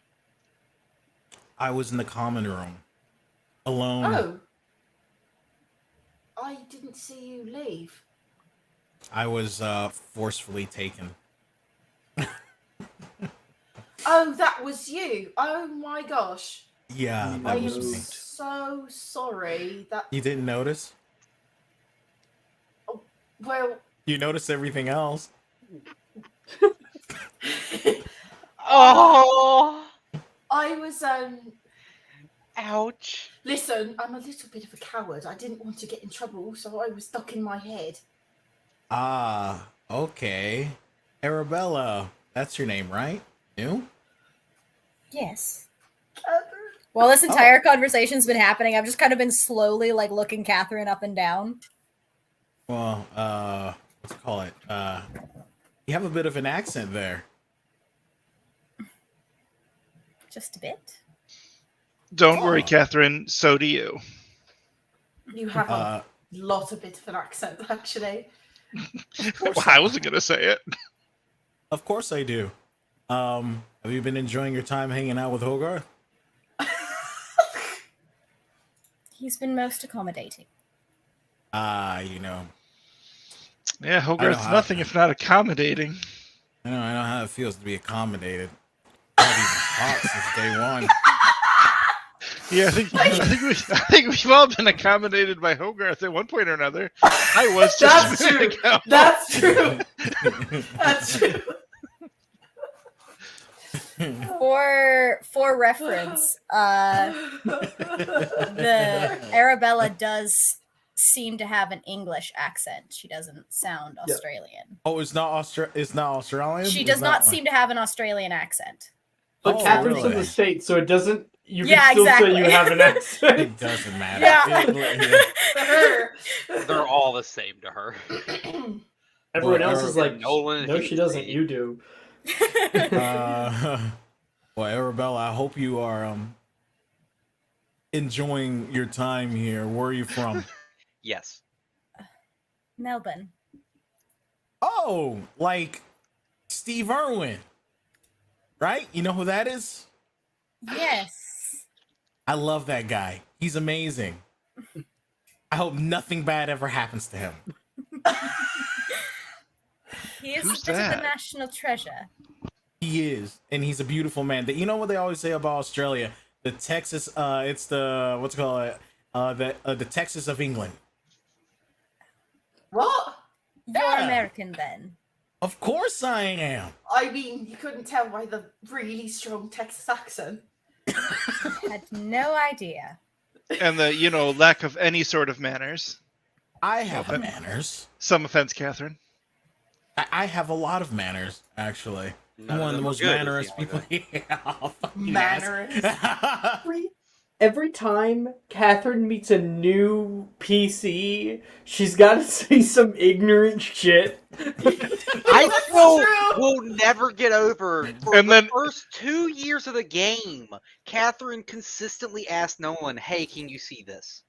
I was in the common room, alone. Oh. I didn't see you leave. I was forcefully taken. Oh, that was you. Oh my gosh. Yeah, I that am was me. so sorry that. You didn't notice? Well. You noticed everything else. Oh! I was Ouch. Listen, I'm a little bit of a coward. I didn't want to get in trouble, so I was stuck in my head. Ah, okay. Arabella, That's your name, right? New? Yes. While this Oh. entire conversation's been happening, I've just kind of been slowly like looking Catherine up and down. Well, let's call it. You have a bit of an accent there. Just a bit. Don't worry, Oh. Catherine. So do you. You have a lot of bit of an accent, actually. Well, I wasn't gonna say it. Of course I do. Have you been enjoying your time hanging out with Hogarth? He's been most accommodating. You know. Yeah, Hogarth's how- nothing if not accommodating. I know how it feels to be accommodated. I've even talked since day one. Yeah, I think we've all been accommodated by Hogarth at one point or another. I was just That's a minute true. ago. That's true. That's true. For reference, the Arabella does seem to have an English accent. She doesn't sound Australian. Oh, it's not Australian? She It's does not seem to have an Australian accent. But Oh, Catherine's from really? the States, so it doesn't. You Yeah, can still exactly. say you have an accent. It doesn't matter. Yeah. To her. They're all the same to her. Everyone Well, else is like, Nolan, no, he's she doesn't. the- You do. Well, Arabella, I hope you are enjoying your time here. Where are you from? Yes. Melbourne. Oh, like Steve Irwin, right? You know who that is? Yes. I love that guy. He's amazing. I hope nothing bad ever happens to him. He is Who's a bit of that? a national treasure. He is, and he's a beautiful man. You know what they always say about Australia? The Texas, it's the what's it called? The Texas of England. What? You're Yeah. American then. Of course I am. I mean, you couldn't tell by the really strong Texas accent. Had no idea. And the, lack of any sort of manners. I have Okay. manners. Some offense, Catherine. I have a lot of manners, actually. I'm None one of of the them most are good, is mannerous the people. only Yeah, fucking Mannerous. ass. Every time Catherine meets a new PC, she's got to say some ignorant shit. I will never get over. For And the then- first 2 years of the game, Catherine consistently asked Nolan, "Hey, can you see this?"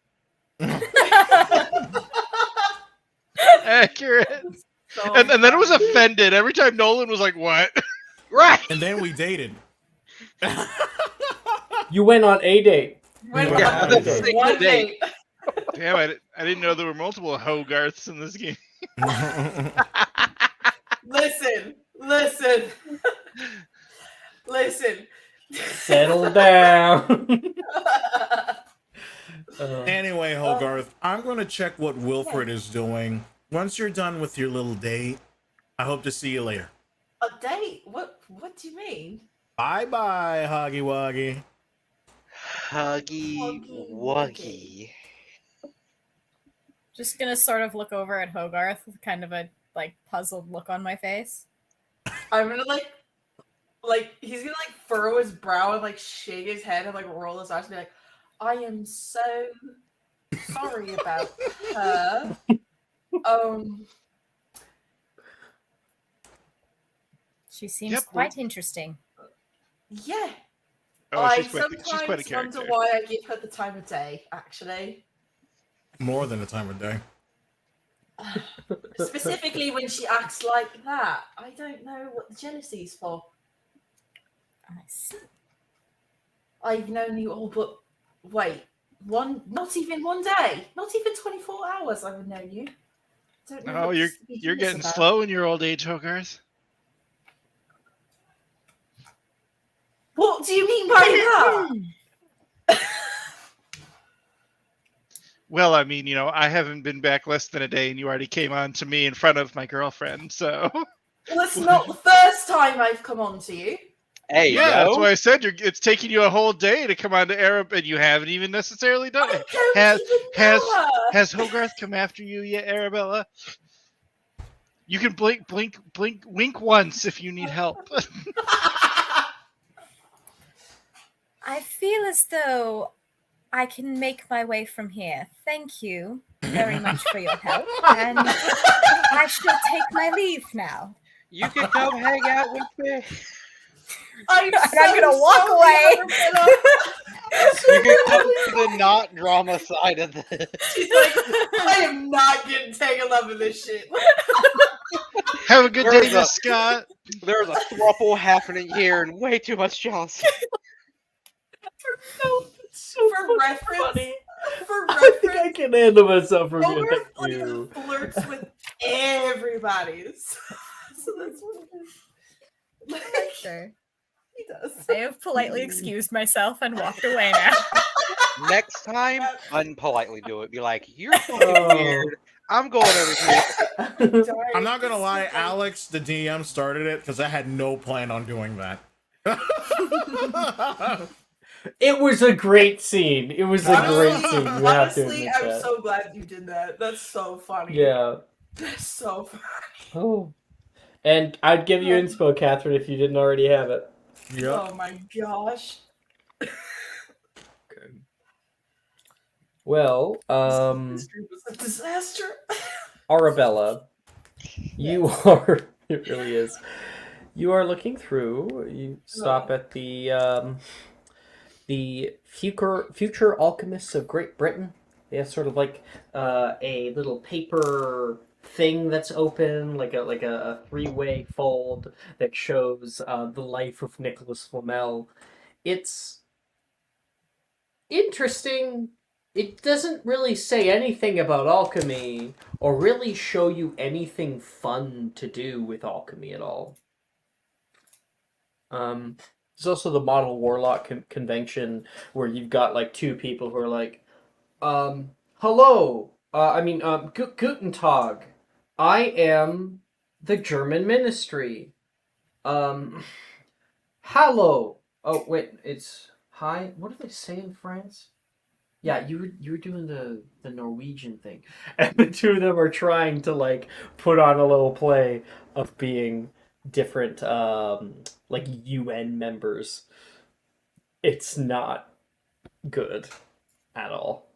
Accurate. So And then it was offended every time Nolan was like, "What?" Right. And then we dated. You went on a date. When Yeah, that's a a single one date. date. Damn, I didn't know there were multiple Hogarths in this game. Listen. Listen. Settle down. Anyway, Hogarth, I'm going to check what Wilfred is doing. Once you're done with your little date, I hope to see you later. A date? What do you mean? Bye-bye, Huggy Wuggy. Huggy Huggy Wuggy. Just gonna sort of look over at Hogarth with kind of a puzzled look on my face. I'm gonna he's gonna furrow his brow and shake his head and roll his eyes and be like, I am so sorry about her. She seems Yep, quite interesting. Yeah. Oh, I she's quite a sometimes character. wonder why I give her the time of day, actually. More than a time of day. Specifically when she acts like that. I don't know what the jealousy's for. I see. I've known you all but wait, not even one day. Not even 24 hours I've known you. Don't know Oh, what you're to be you're jealous getting about. slow in your old age, Hogarth. What do you mean by that? Well, I mean, I haven't been back less than a day, and you already came on to me in front of my girlfriend. So Well, it's not the first time I've come on to you. Hey, yeah, that's yo. why I said it's taking you a whole day to come on to Arab, and you haven't even necessarily done I it. don't Has even has know her. has Hogarth come after you yet, Arabella? You can wink once if you need help. I feel as though I can make my way from here. Thank you very much for your help, and I shall take my leave now. You can come hang out with me. I'm gonna walk away. You can come to the not drama side of this. She's like, I am not getting tangled up in this shit. Have a good There's day, Miss Scott. There's a throuple happening here and way too much jealousy. For reference, I think I can handle myself from here. Ogre Thank you. flirts with everybody. So that's what it is. Sure. He does. I have politely excused myself and walked away now. Next time, unpolitely do it. Be like, you're fucking weird. I'm going over here. I'm not gonna lie, Alex, the DM, started it because I had no plan on doing that. It was a great scene. It was a great scene. You have to Honestly, admit I'm that. so glad you did that. That's so funny. Yeah. That's so funny. Oh. And I'd give you inspo, Catherine, if you didn't already have it. Oh my gosh. Okay. Well, This group was a disaster. Arabella, you are. It really is. You are looking through. You stop at the future alchemists of Great Britain. They have sort of like a little paper thing that's open, like a three-way fold that shows the life of Nicholas Flamel. It's interesting. It doesn't really say anything about alchemy or really show you anything fun to do with alchemy at all. There's also the Model Warlock convention where you've got like two people who are like, hello, Guten Tag. I am the German ministry. Hallo. Oh, wait, it's hi. What do they say in France? Yeah, you were doing the Norwegian thing. And the two of them are trying to like put on a little play of being different like UN members. It's not good at all.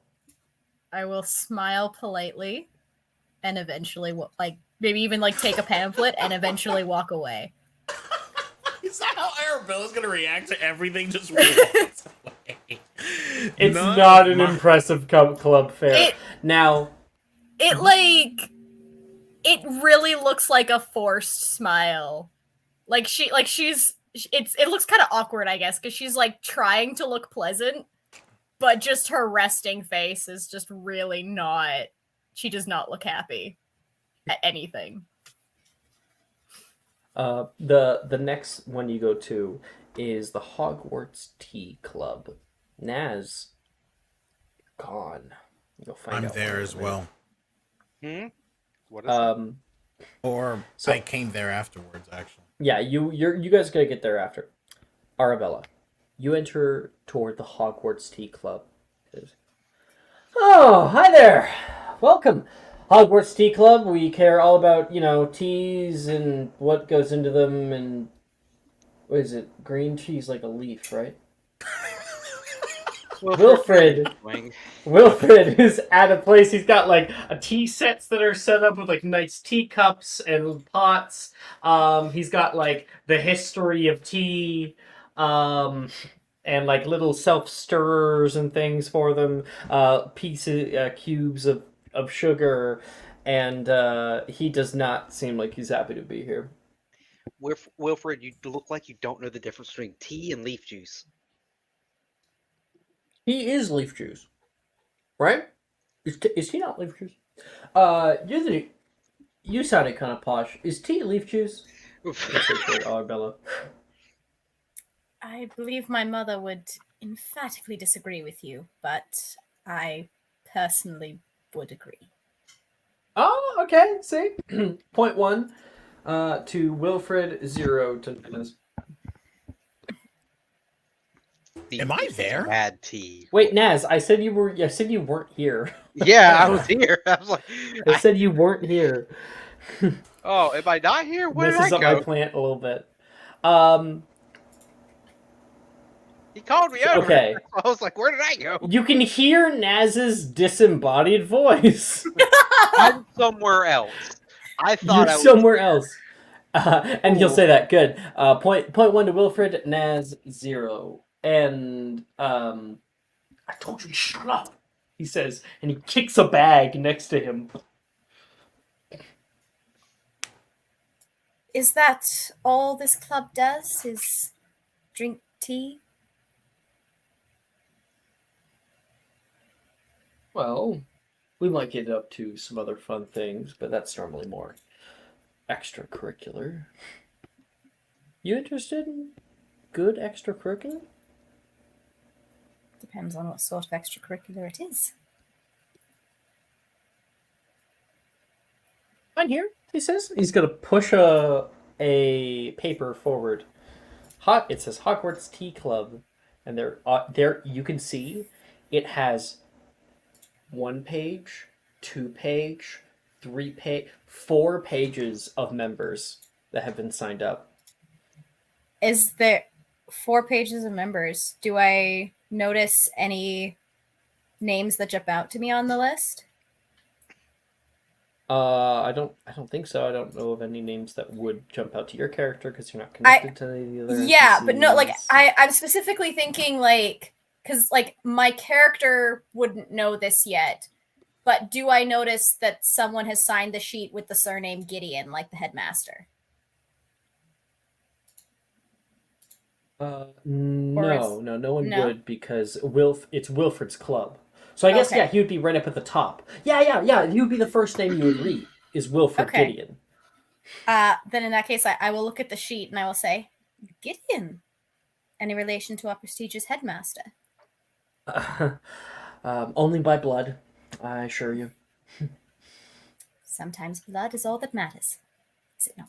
I will smile politely and eventually maybe even like take a pamphlet and eventually walk away. Is that how Arabella's gonna react to everything? Just walks away. It's not an impressive club fair. It really looks like a forced smile. It looks kind of awkward, I guess, because she's like trying to look pleasant, but just her resting face is just really not. She does not look happy at anything. The next one you go to is the Hogwarts Tea Club. Naz, gone. You'll find I'm out there as well. What is that? I came there afterwards, actually. Yeah, you guys gotta get there after. Arabella, you enter toward the Hogwarts Tea Club. Oh, hi there! Welcome! Hogwarts Tea Club, we care all about, teas and what goes into them and... What is it? Green tea's like a leaf, right? Wilfred is at a place. He's got like tea sets that are set up with like nice teacups and pots. He's got like the history of tea, and like little self stirrers and things for them. Cubes of sugar, and he does not seem like he's happy to be here. Wilfred, you look like you don't know the difference between tea and leaf juice. He is leaf juice, right? Is he not leaf juice? You sounded kind of posh. Is tea leaf juice? Arabella. I believe my mother would emphatically disagree with you, but I personally would agree. Oh, okay. See, point 1 to Wilfred, 0 to Naz. Am I there? Bad tea. Wait, Naz, I said you weren't here. Yeah, I was here. I was like, I said you weren't here. Oh, am I not here? Where did I Messes up my go? plant a little bit. Um, He called me over. okay. I was like, where did I go? You can hear Naz's disembodied voice. I'm somewhere else. I thought You're I was somewhere here. else. And he'll say that. Good. Point one to Wilfred, Naz 0. And I told you to shut up, he says, and he kicks a bag next to him. Is that all this club does? Is drink tea? Well, we might get up to some other fun things, but that's normally more extracurricular. You interested in good extracurricular? Depends on what sort of extracurricular it is. I'm here, he says. He's gonna push a paper forward. It says Hogwarts Tea Club, and there you can see it has 1 page, 2 page, 3 page, 4 pages of members that have been signed up. Is there 4 pages of members? Do I notice any names that jump out to me on the list? I don't think so. I don't know of any names that would jump out to your character because you're not connected to any of the other Yeah, but no, like NPCs. I'm specifically thinking like because like my character wouldn't know this yet, but do I notice that someone has signed the sheet with the surname Gideon, like the headmaster? No one no? would because it's Wilfred's club. So I guess Okay. yeah, he would be right up at the top. Yeah. He would be the first name you would read is Wilfred Okay. Gideon. Then in that case, I will look at the sheet and I will say, Gideon. Any relation to our prestigious headmaster? Only by blood, I assure you. Sometimes blood is all that matters, is it not?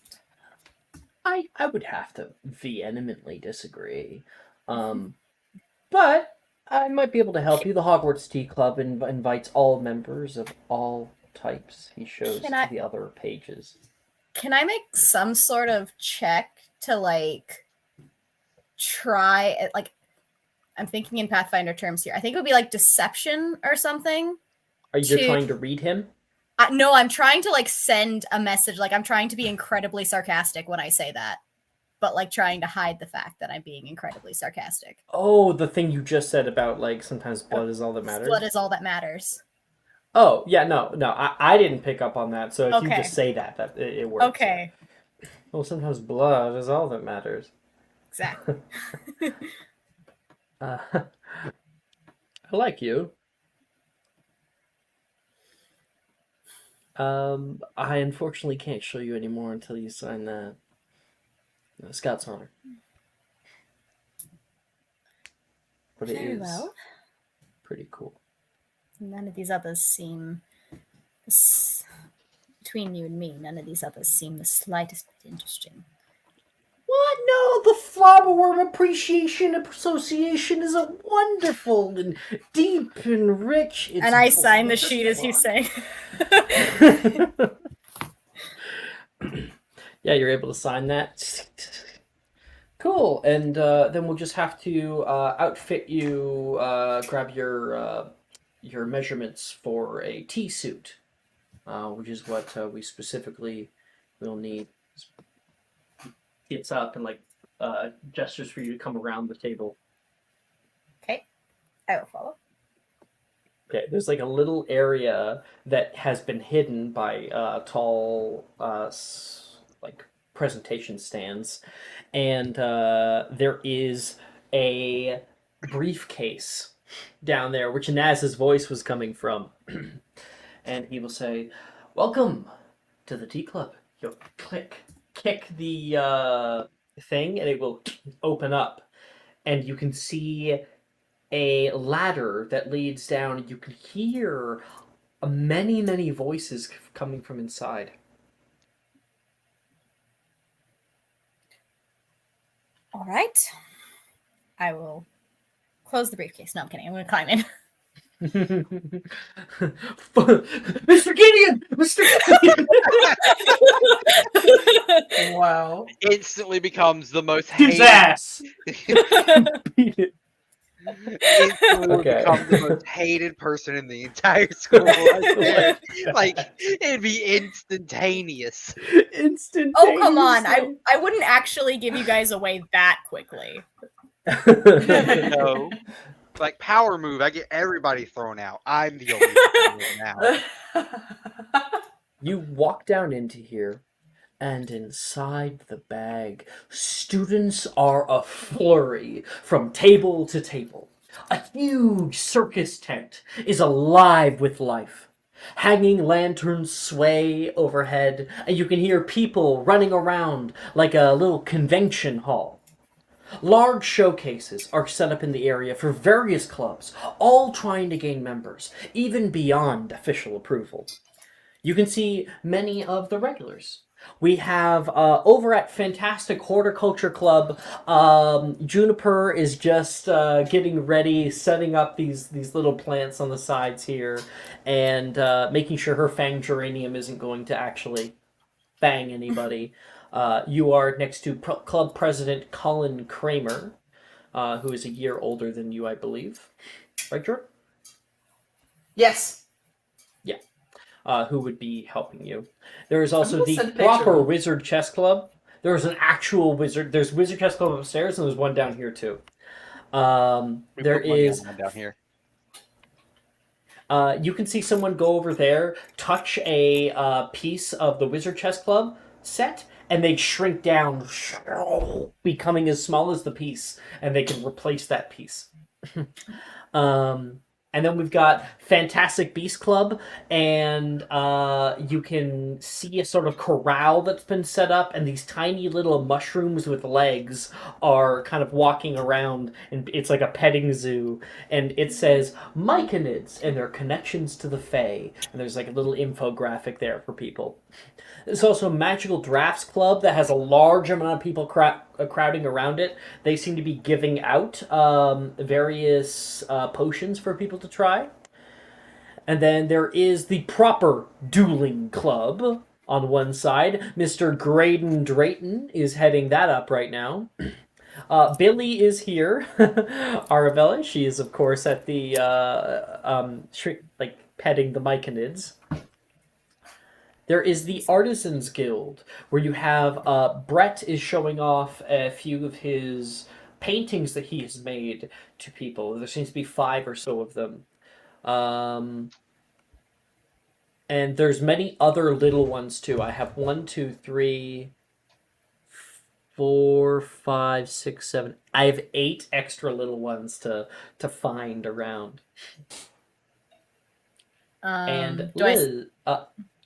I would have to vehemently disagree. But I might be able to help you. The Hogwarts Tea Club invites all members of all types. He shows the other pages. Can I make some sort of check to like try it? Like, I'm thinking in Pathfinder terms here. I think it would be like deception or something. Are you trying to read him? No, I'm trying to like send a message. Like I'm trying to be incredibly sarcastic when I say that, but like trying to hide the fact that I'm being incredibly sarcastic. Oh, the thing you just said about like sometimes blood is all that matters. Blood is all that matters. Oh yeah, no, I didn't pick up on that. So if you Okay. just say that it works. Okay. Well, sometimes blood is all that matters. Exactly. I like you. I unfortunately can't show you anymore until you sign that. Scout's honor. But it Very is well. pretty cool. None of these others seem, between you and me, none of these others seem the slightest bit interesting. What? No, the Flobberworm Appreciation Association is a wonderful and deep and rich. And I sign the sheet as he's saying. Yeah, you're able to sign that. Cool, and then we'll just have to outfit you. Grab your measurements for a tea suit, which is what we specifically will need. Gets up and like gestures for you to come around the table. Okay, I will follow. Okay, there's like a little area that has been hidden by tall like presentation stands, and there is a briefcase down there, which Naz's voice was coming from, and he will say, "Welcome to the tea club." He'll kick the thing, and it will open up, and you can see a ladder that leads down, and you can hear many voices coming from inside. All right. I will close the briefcase. No, I'm kidding. I'm going to climb in. Mr. Gideon! Mr. Gideon! Wow. Instantly becomes the most His hated. ass! Beat it. Instantly would Okay. become the most hated person in the entire school. I swear. Like it'd be instantaneous. Instantaneously. Oh, come on. I wouldn't actually give you guys away that quickly. No. Like power move, I get everybody thrown out. I'm the only one now. You walk down into here, and inside the bag, students are a flurry from table to table. A huge circus tent is alive with life. Hanging lanterns sway overhead, and you can hear people running around like a little convention hall. Large showcases are set up in the area for various clubs, all trying to gain members, even beyond official approval. You can see many of the regulars. We have over at Fantastic Horticulture Club, Juniper is just getting ready, setting up these little plants on the sides here, and making sure her fang geranium isn't going to actually bang anybody. You are next to club president Colin Kramer, who is a year older than you, I believe. Right, Jordan? Yes. Who would be helping you. There is also gonna the send a picture proper of him. Wizard Chess Club. There's an actual wizard. There's Wizard Chess Club upstairs, and there's one down here too. We There put money is. on one down here. You can see someone go over there, touch a piece of the Wizard Chess Club set, and they shrink down, becoming as small as the piece, and they can replace that piece. And then we've got Fantastic Beast Club, and you can see a sort of corral that's been set up, and these tiny little mushrooms with legs are kind of walking around, and it's like a petting zoo, and it says Myconids and their connections to the Fae, and there's like a little infographic there for people. There's also a Magical Drafts Club that has a large amount of people crowding around it. They seem to be giving out various potions for people to try. And then there is the proper Dueling Club on one side. Mr. Graydon Drayton is heading that up right now. Billy is here. Arabella, she is of course at the petting the Myconids. There is the Artisans Guild, where you have Brett is showing off a few of his paintings that he has made to people. There seems to be 5 or so of them. And there's many other little ones too. I have 1, 2, 3, 4, 5, 6, 7. I have 8 extra little ones to find around. And Liz,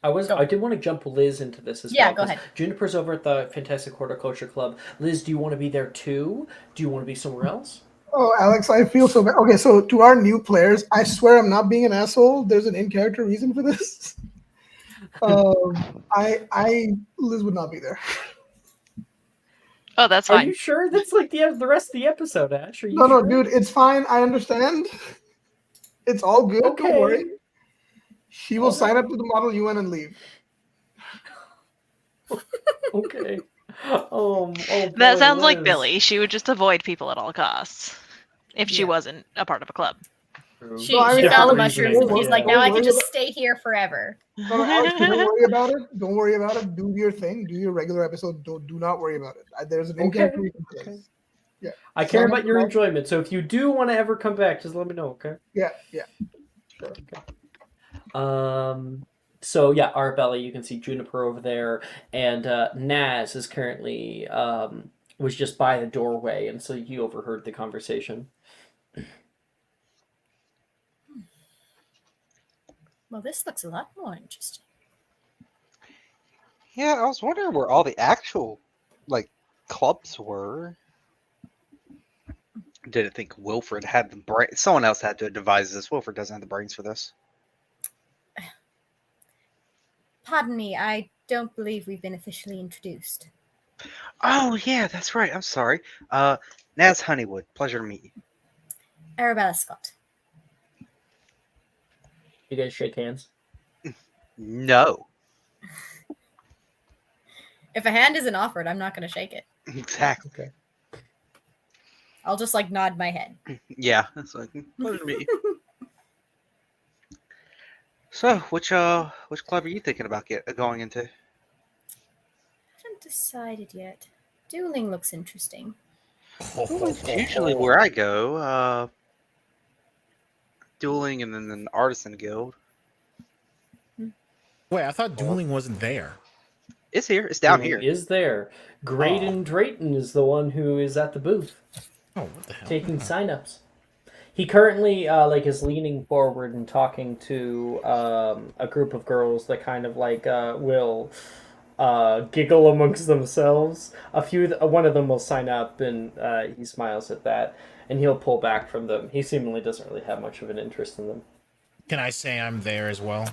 I did want to jump Liz into this as well. Yeah, go ahead. Juniper's over at the Fantastic Horticulture Club. Liz, do you want to be there too? Do you want to be somewhere else? Oh, Alex, I feel so bad. Okay, so to our new players, I swear I'm not being an asshole. There's an in-character reason for this. Liz would not be there. Oh, that's Are fine. you sure? That's like the rest of the episode, Ash. Are you No, sure? dude, it's fine. I understand. It's all good. Okay. Don't worry. She will All sign right. up to the Model UN and leave. Okay. That boy, sounds like Liz. Billy. She would just avoid people at all costs if she Yeah. wasn't a part of a club. True. She No, I mean, found the Different mushrooms reasoning, and she's like, yeah. now I Don't can worry just about- stay here forever. No, Alex, don't worry about it. Don't worry about it. Do your thing. Do your regular episode. Do not worry about it. There's an in-character reason for this. Okay. Yeah. I care Sign up about to your the- enjoyment, so if you do want to ever come back, just let me know, okay? Yeah. Sure. Okay. So yeah, Arabella, you can see Juniper over there, and Naz is currently was just by the doorway, and so you overheard the conversation. Well, this looks a lot more interesting. Yeah, I was wondering where all the actual clubs were. Didn't think Wilfred had the brain. Someone else had to devise this. Wilfred doesn't have the brains for this. Pardon me, I don't believe we've been officially introduced. Oh yeah, that's right. I'm sorry. Naz Honeywood. Pleasure to meet you. Arabella Scott. You guys shake hands. No. If a hand isn't offered, I'm not going to shake it. Exactly. Okay. I'll just like nod my head. Yeah. It's like, pleasure to meet you. So, which club are you thinking about going into? Haven't decided yet. Dueling looks interesting. It's usually where I go. Dueling and then an artisan guild. Wait, I thought dueling wasn't there. It's here. It's down Dueling here. is there. Graydon Drayton is the one who is at the booth Oh, what the hell? taking signups. He currently is leaning forward and talking to a group of girls that kind of will giggle amongst themselves. One of them will sign up, and he smiles at that, and he'll pull back from them. He seemingly doesn't really have much of an interest in them. Can I say I'm there as well?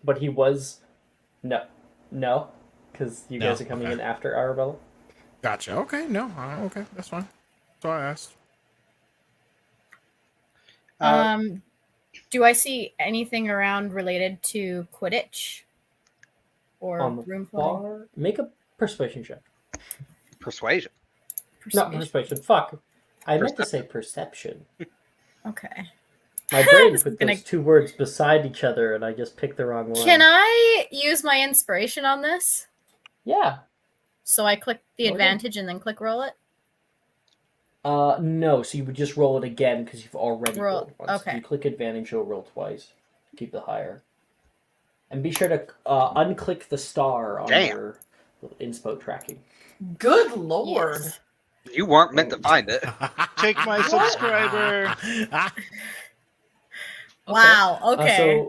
But he was no, because you guys No, are coming okay. in after Arabella. Gotcha. Okay, no, okay, that's fine. That's all I asked. Do I see anything around related to Quidditch or On the room flying? bar, make a persuasion check. Persuasion. Not persuasion. Fuck. I meant to say Perception. perception. Okay. My brain This is put gonna- those two words beside each other, and I just picked the wrong one. Can I use my inspiration on this? Yeah. So I click the Roll again. advantage and then click roll it? No. So you would just roll it again because you've already Roll- rolled once. okay. If you click advantage, you'll roll twice to keep the higher. And be sure to unclick the star on Damn. your inspo tracking. Good lord. Yes. You weren't meant to find it. Take my subscriber. Wow. Okay.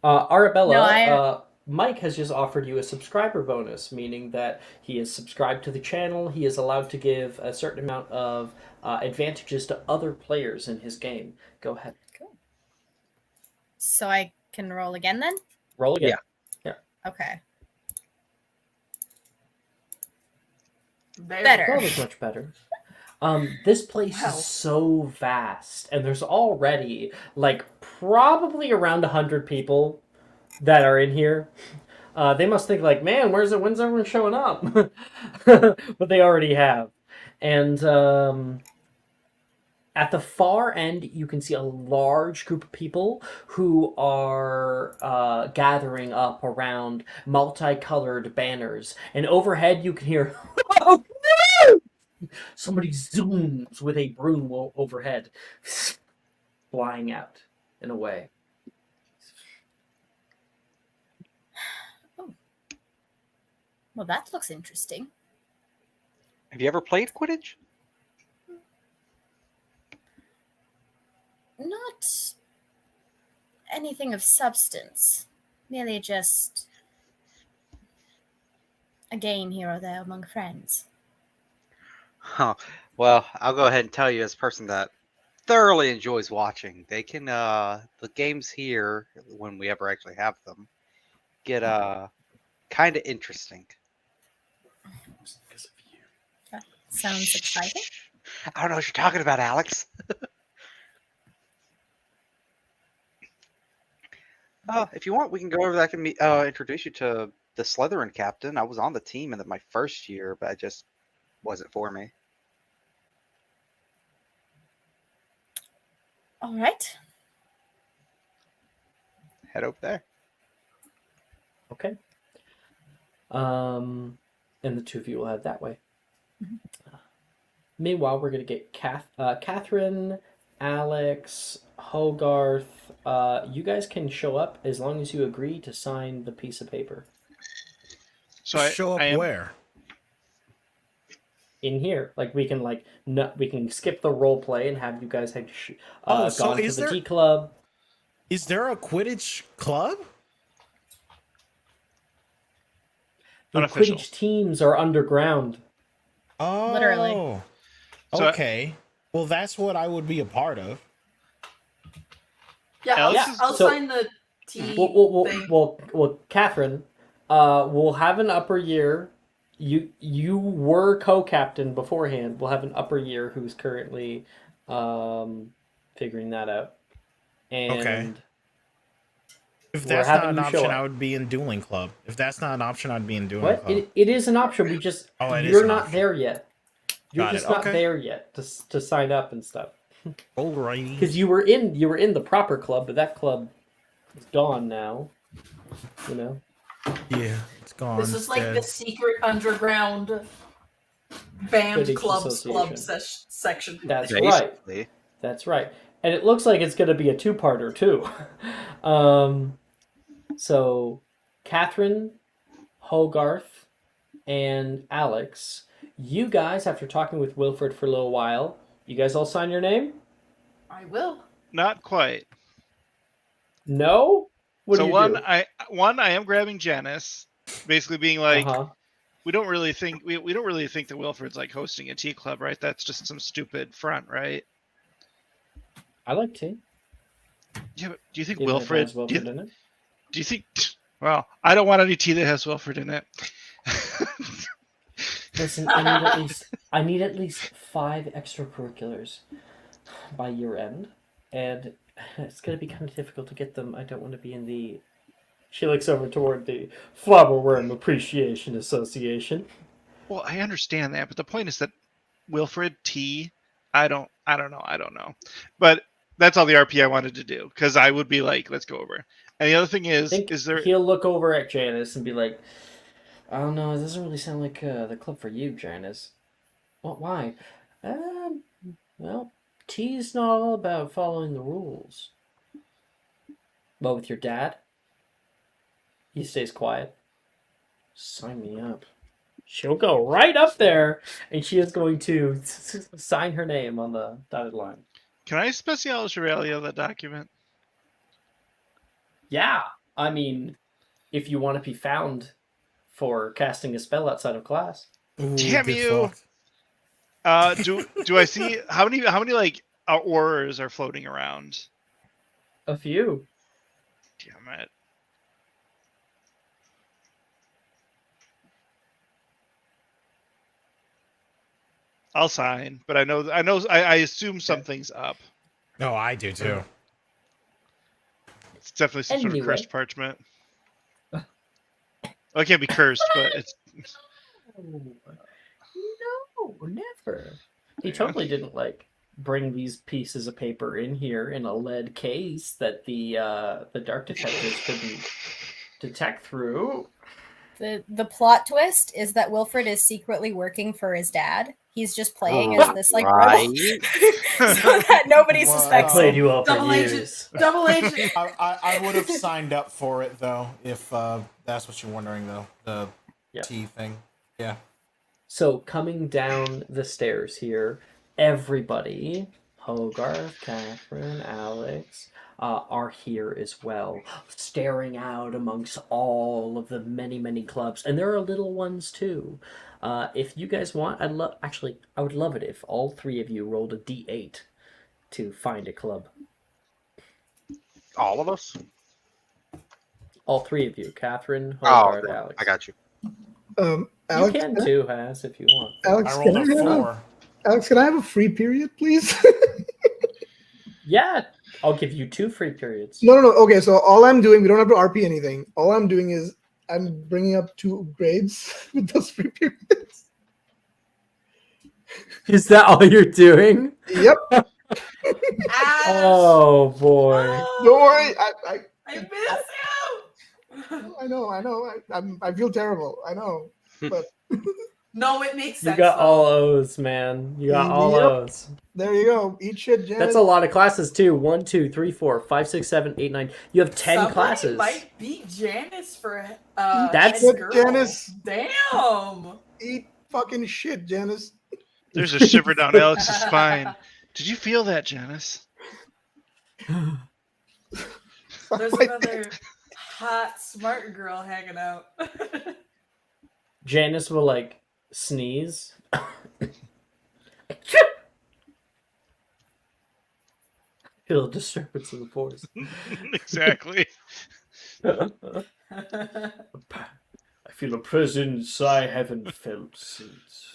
Arabella, No, I- Mike has just offered you a subscriber bonus, meaning that he is subscribed to the channel. He is allowed to give a certain amount of advantages to other players in his game. Go ahead. So I can roll again then? Roll again. Okay. Very Better. That was much better. This place Wow. is so vast, and there's already probably around 100 people that are in here. They must think man, when's everyone showing up? But they already have. And at the far end, you can see a large group of people who are gathering up around multicolored banners. And overhead, you can hear, "Oh, no!" Somebody zooms with a broom overhead, flying out and away. Well, that looks interesting. Have you ever played Quidditch? Not anything of substance. Merely just a game here or there among friends. Huh. Well, I'll go ahead and tell you as a person that thoroughly enjoys watching. They can the games here, when we ever actually have them, get kind of interesting. Sounds exciting. I don't know what you're talking about, Alex. If you want, we can go over that. I can introduce you to the Slytherin captain. I was on the team in my first year, but it just wasn't for me. All right. Head over there. Okay. And the two of you will head that way. Meanwhile, we're going to get Catherine, Alex, Hogarth. You guys can show up as long as you agree to sign the piece of paper. So Show up I am, where? In here, we can skip the role play and have you guys have So gone to is the there- D club. Is there a Quidditch club? The Unofficial. Quidditch teams are underground. Oh, Literally. So- Okay. Well, that's what I would be a part of. Yeah, Alex I'll, is- I'll so- sign the T thing. Well, Catherine, we'll have an upper year. You were co-captain beforehand. We'll have an upper year who's currently figuring that out. And Okay. If We're that's not having an you show option, up. I would be in dueling club. If that's not an option, I'd be in dueling What? club. It is an option. We just Oh, it is you're an not option. there yet. You're Got it. just not Okay. there yet to sign up and stuff. Alrighty. Because you were in the proper club, but that club is gone now. You know. Yeah, it's gone. This is like dead. the secret underground band Quidditch clubs club Association. section. That's right. Basically. That's right. And it looks like it's going to be a two-parter too. So, Catherine, Hogarth, and Alex, you guys, after talking with Wilfred for a little while, you guys all sign your name? I will. Not quite. No? What So do you one, do? I am grabbing Janice, basically being like, Uh-huh. we don't really think that Wilfred's like hosting a tea club, right? That's just some stupid front, right? I like tea. Yeah, but do you think Even if it Wilfred? has Wilfred in it. Do you think? Well, I don't want any tea that has Wilfred in it. Listen, I need at least 5 extracurriculars by year end, and it's gonna be kind of difficult to get them. I don't want to be in the. She looks over toward the Flowerworm Appreciation Association. Well, I understand that, but the point is that Wilfred tea. I don't know. But that's all the RP I wanted to do because I would be like, let's go over. And the other thing I think is there? he'll look over at Janice and be like, "I don't know. It doesn't really sound like the club for you, Janice. What? Why? Well, tea's not all about following the rules. But with your dad, he stays quiet. Sign me up." She'll go right up there, and she is going to sign her name on the dotted line. Can I Specialis Aurelia that document? Yeah, I mean, if you want to be found for casting a spell outside of class. Ooh, Damn get you! fucked. Do I see how many like auras are floating around? A few. Damn it! I'll sign, but I assume something's up. No, I do too. It's definitely some sort of Anyway. cursed parchment. Well, it can't be cursed, but it's. No, never. He totally didn't bring these pieces of paper in here in a lead case that the dark detectives couldn't detect through. The plot twist is that Wilfred is secretly working for his dad. He's just playing as this rebel, so that nobody Well, I suspects played him. you all for Double agent. years. Double agent. I would have signed up for it though, if that's what you're wondering though. The Yeah. tea thing. Yeah. So coming down the stairs here, everybody, Hogarth, Catherine, Alex, are here as well, staring out amongst all of the many, many clubs, and there are little ones too. If you guys want, I would love it if all 3 of you rolled a d8 to find a club. All of us? All 3 of you, Catherine, Oh, Hogarth, then, Alex. I got you. Alex, You can too, Has, if you want. Alex, I rolled a can 4. Alex, can I have a free period, please? Yeah, I'll give you 2 free periods. No. Okay, so all I'm doing, we don't have to RP anything. All I'm doing is I'm bringing up 2 grades with those free periods. Is that all you're doing? Yep. Oh boy. Don't worry. I miss him. I know. I feel terrible. I know. But No, it makes sense. You got though. all O's, man. You got all Yep. O's. there you go. Eat shit, Janet. That's a lot of classes too. 1, 2, 3, 4, 5, 6, 7, 8, 9. You have 10 Somebody classes. might beat Janice for That's- head girl. Janice. Damn. Eat fucking shit, Janice. There's a shiver down Alex's spine. Did you feel that, Janice? There's another hot, smart girl hanging out. Janice will sneeze. Feel a disturbance in the voice. Exactly. I feel a presence I haven't felt since.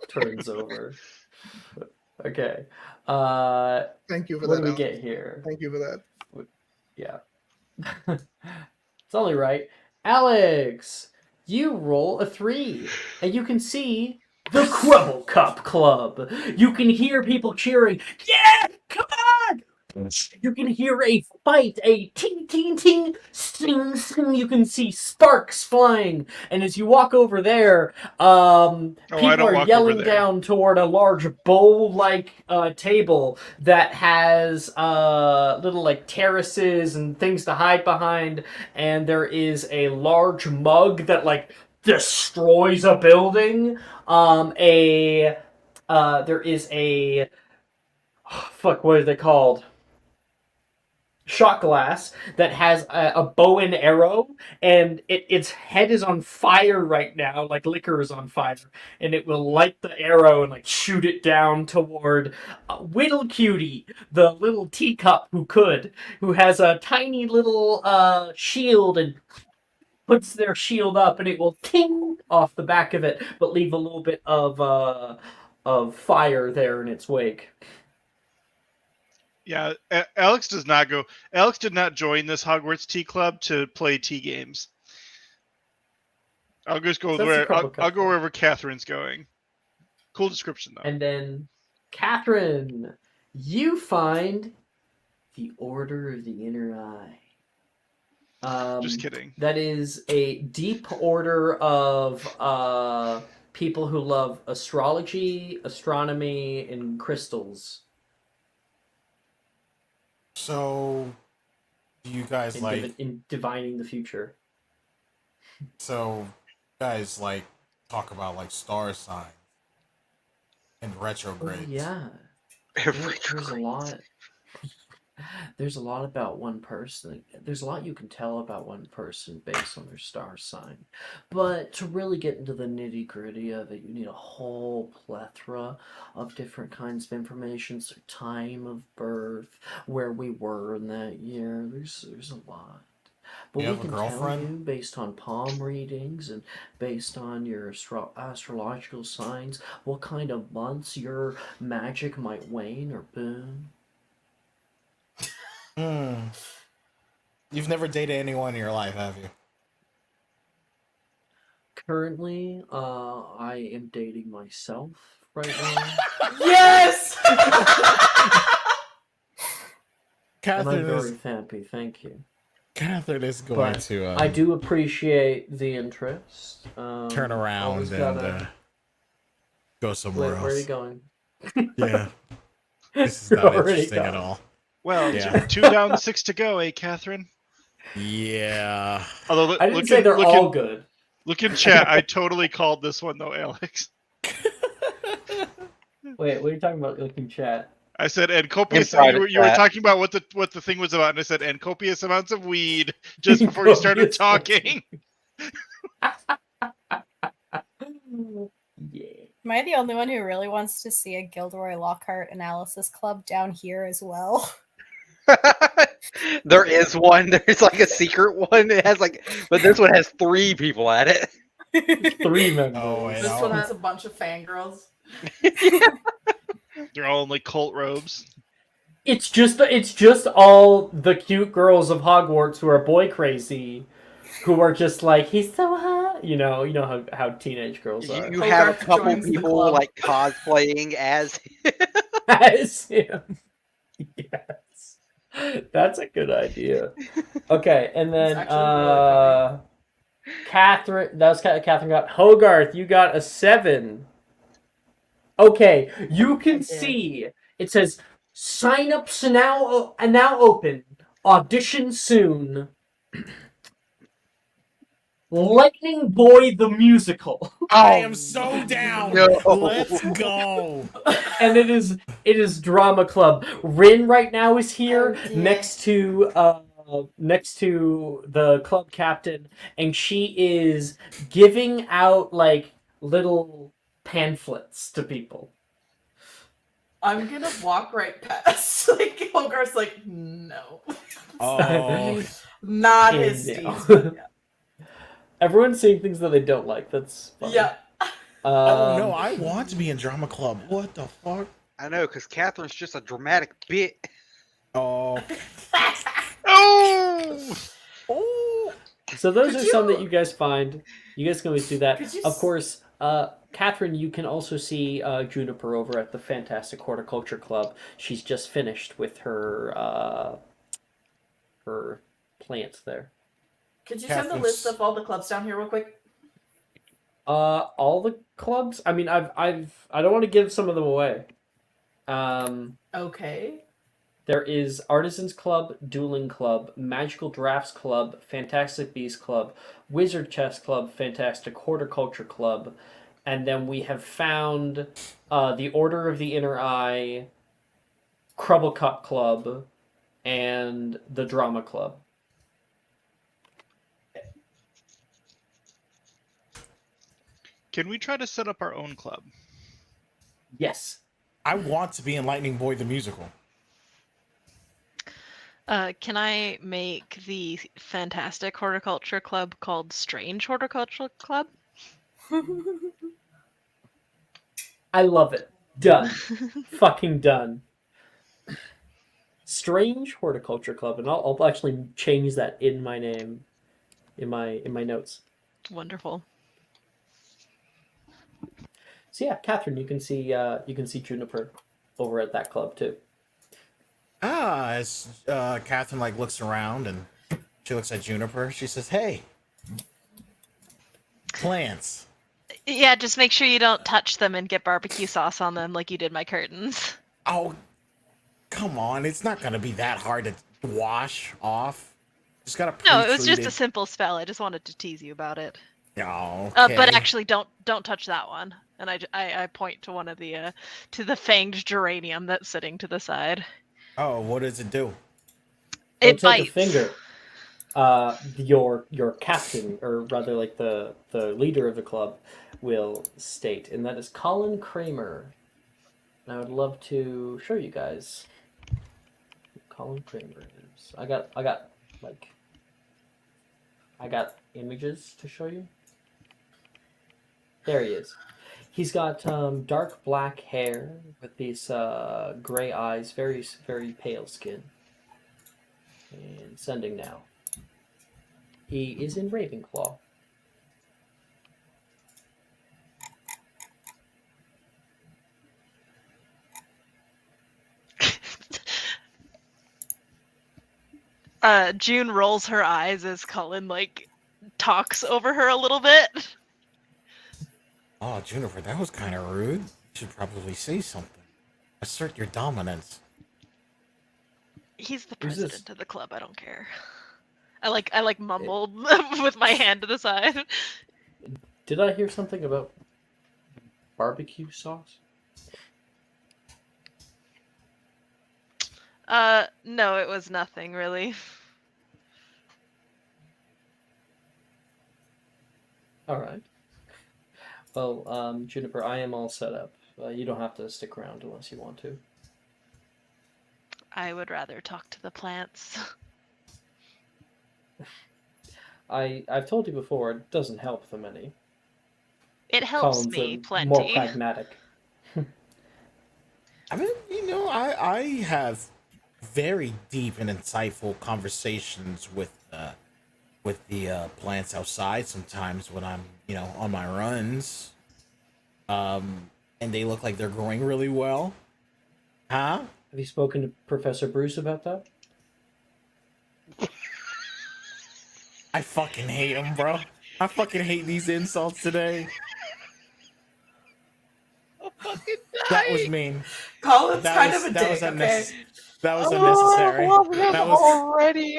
Turns over. Okay. Thank you for What that. do we Alex. get here? Thank you for that. Yeah. It's only right. Alex, you roll a 3, and you can see the Crumble Cup Club. You can hear people cheering, yeah, come on! You can hear a fight, a ting, ting, ting, sing, sing. You can see sparks flying. And as you walk over there, I people don't are walk yelling over there. down toward a large bowl-like table that has little like terraces and things to hide behind. And there is a large mug that like destroys a building. There is a fuck. What are they called? Shot glass that has a bow and arrow, and its head is on fire right now, like liquor is on fire, and it will light the arrow and like shoot it down toward Whittle Cutie, the little teacup who has a tiny little shield and puts their shield up, and it will ting off the back of it, but leave a little bit of fire there in its wake. Yeah, Alex does not go. Alex did not join this Hogwarts Tea Club to play tea games. I'll just go So that's the where Crumble I'll Cup go Club. wherever Catherine's going. Cool description though. And then, Catherine, you find the Order of the Inner Eye. Just kidding. That is a deep order of people who love astrology, astronomy, and crystals. So, do you guys In divining the future. So, guys like talk about like star signs and retrogrades. Yeah. There's a lot. There's a lot about one person. There's a lot you can tell about one person based on their star sign. But to really get into the nitty gritty of it, you need a whole plethora of different kinds of information. So time of birth, where we were in that year. There's a lot. But You we have a can tell girlfriend? you based on palm readings and based on your astrological signs what kind of months your magic might wane or boom. You've never dated anyone in your life, have you? Currently, I am dating myself right now. Yes! And I'm Catherine very is happy, thank you. Catherine is going But to I do appreciate the interest. turn around always and gotta- go somewhere Where are you else. going? Yeah, this is You're not already interesting at gone. all. Well, Yeah. two down, 6 to go, Catherine? Yeah. Although I didn't say they're all good. Look in chat. I totally called this one though, Alex. Wait, what are you talking about? Looking chat. I said, and copious. private You were chat. talking about what the thing was about, and I said, and copious amounts of weed just before you started Copious talking. Yeah. Am I the only one who really wants to see a Gilderoy Lockhart analysis club down here as well? There is one. There's like a secret one. It has like, but this one has 3 people at it. 3 members. Oh, wait, This no. one has a bunch of fangirls. They're all in like cult robes. It's just all the cute girls of Hogwarts who are boy crazy, who are just like, he's so hot. You know how teenage girls are. You have a Hogarth couple joins the people club. like cosplaying as. As him. Yes. That's a good idea. Okay, and then It's actually Catherine, that was Catherine got Hogarth, you got a 7. Okay, you can did. see it says sign-ups now open. Audition soon. Lightning Boy the Musical. I am so down. No. Let's go. And it is drama club. Rin right now is here Oh, dear. next to the club captain, and she is giving out like little pamphlets to people. I'm gonna walk right past. Like Hogarth's like, no. Oh, Not And, his yeah. Steve. Everyone's seeing things that they don't like. That's funny. Yeah. oh no! I want to be in drama club. What the fuck? I know, because Catherine's just a dramatic bit. Oh, Oh, Oh, So those Could are some that you- you guys find. You guys can always do that. Could you Of s- course, Catherine, you can also see Juniper over at the Fantastic Horticulture Club. She's just finished with her plants there. Could you send the Catherine's- list of all the clubs down here real quick? All the clubs. I mean, I don't want to give some of them away. Okay. There is Artisans Club, Dueling Club, Magical Drafts Club, Fantastic Beasts Club, Wizard Chess Club, Fantastic Horticulture Club, and then we have found the Order of the Inner Eye, Crubblecut Club, and the Drama Club. Can we try to set up our own club? Yes. I want to be in Lightning Boy the musical. Can I make the Fantastic Horticulture Club called Strange Horticulture Club? I love it. Done. Fucking done. Strange Horticulture Club, and I'll actually change that in my name, in my notes. Wonderful. So yeah, Catherine, you can see Juniper over at that club too. As Catherine like looks around and she looks at Juniper, she says, "Hey, plants." Yeah, just make sure you don't touch them and get barbecue sauce on them like you did my curtains. Oh, come on! It's not gonna be that hard to wash off. Just gotta. No, it was just pre-treat a it. simple spell. I just wanted to tease you about it. Oh, But okay. actually, don't touch that one. And I point to one of the to the fanged geranium that's sitting to the side. Oh, what does it do? Don't It take bites. a finger. Your captain, or rather, like the leader of the club, will state, and that is Colin Kramer. And I would love to show you guys who Colin Kramer is. I got images to show you. There he is. He's got dark black hair with these gray eyes, very very pale skin. And sending now. He is in Ravenclaw. June rolls her eyes as Cullen like talks over her a little bit. Oh, Juniper, that was kind of rude. You should probably say something. Assert your dominance. He's the Who's this? president of the club. I don't care. I like mumbled with my hand to the side. Did I hear something about barbecue sauce? No, it was nothing really. All right. Well, Juniper, I am all set up. You don't have to stick around unless you want to. I would rather talk to the plants. I've told you before, it doesn't help them any. It helps Colin's me more plenty. pragmatic. I mean, I have very deep and insightful conversations with the plants outside sometimes when I'm, on my runs. And they look like they're growing really well. Huh? Have you spoken to Professor Bruce about that? I fucking hate him, bro. I fucking hate these insults today. That was mean. Colin's That kind was- of a that dick, was okay? That was unnecessary. That was already.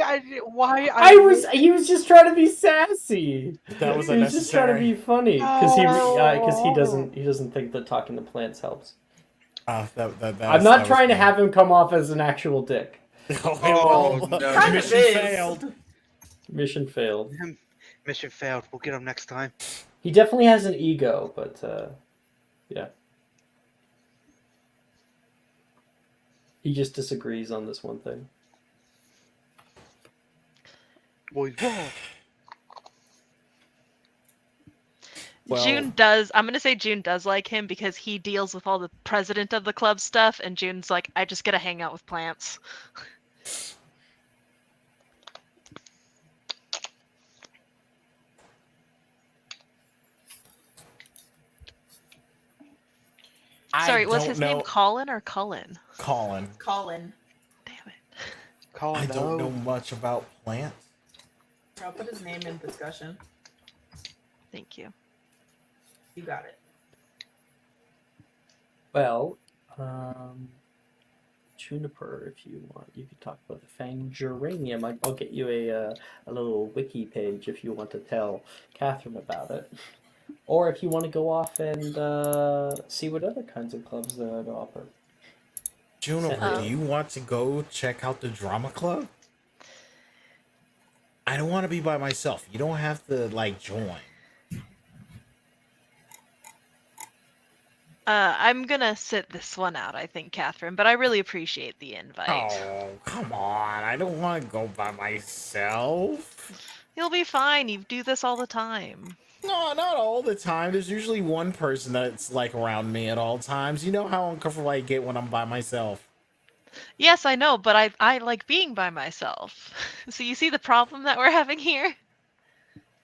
He was just trying to be sassy. That was He was just trying to unnecessary. be funny because he doesn't think that talking to plants helps. That I'm not trying to have him come off as an actual dick. Oh, no. Kind of Mission is. failed. Mission failed. Mission failed. We'll get him next time. He definitely has an ego, but yeah. He just disagrees on this one thing. Boys, whoa. Well- I'm gonna say June does like him because he deals with all the president of the club stuff, and June's like, I just get to hang out with plants. Sorry, was don't his name know. Colin or Cullen? Colin. Colin. Damn it. Colin, I don't know no. much about plants. I'll put his name in discussion. Thank you. You got it. Well, Juniper, if you want, you could talk about the fang geranium. I'll get you a little wiki page if you want to tell Catherine about it, or if you want to go off and see what other kinds of clubs there are to offer. Juniper, do Um, you want to go check out the drama club? I don't want to be by myself. You don't have to like join. I'm gonna sit this one out, I think, Catherine, but I really appreciate the invite. Oh, come on. I don't want to go by myself. You'll be fine. You do this all the time. No, not all the time. There's usually one person that's like around me at all times. You know how uncomfortable I get when I'm by myself. Yes, I know, but I like being by myself. So you see the problem that we're having here?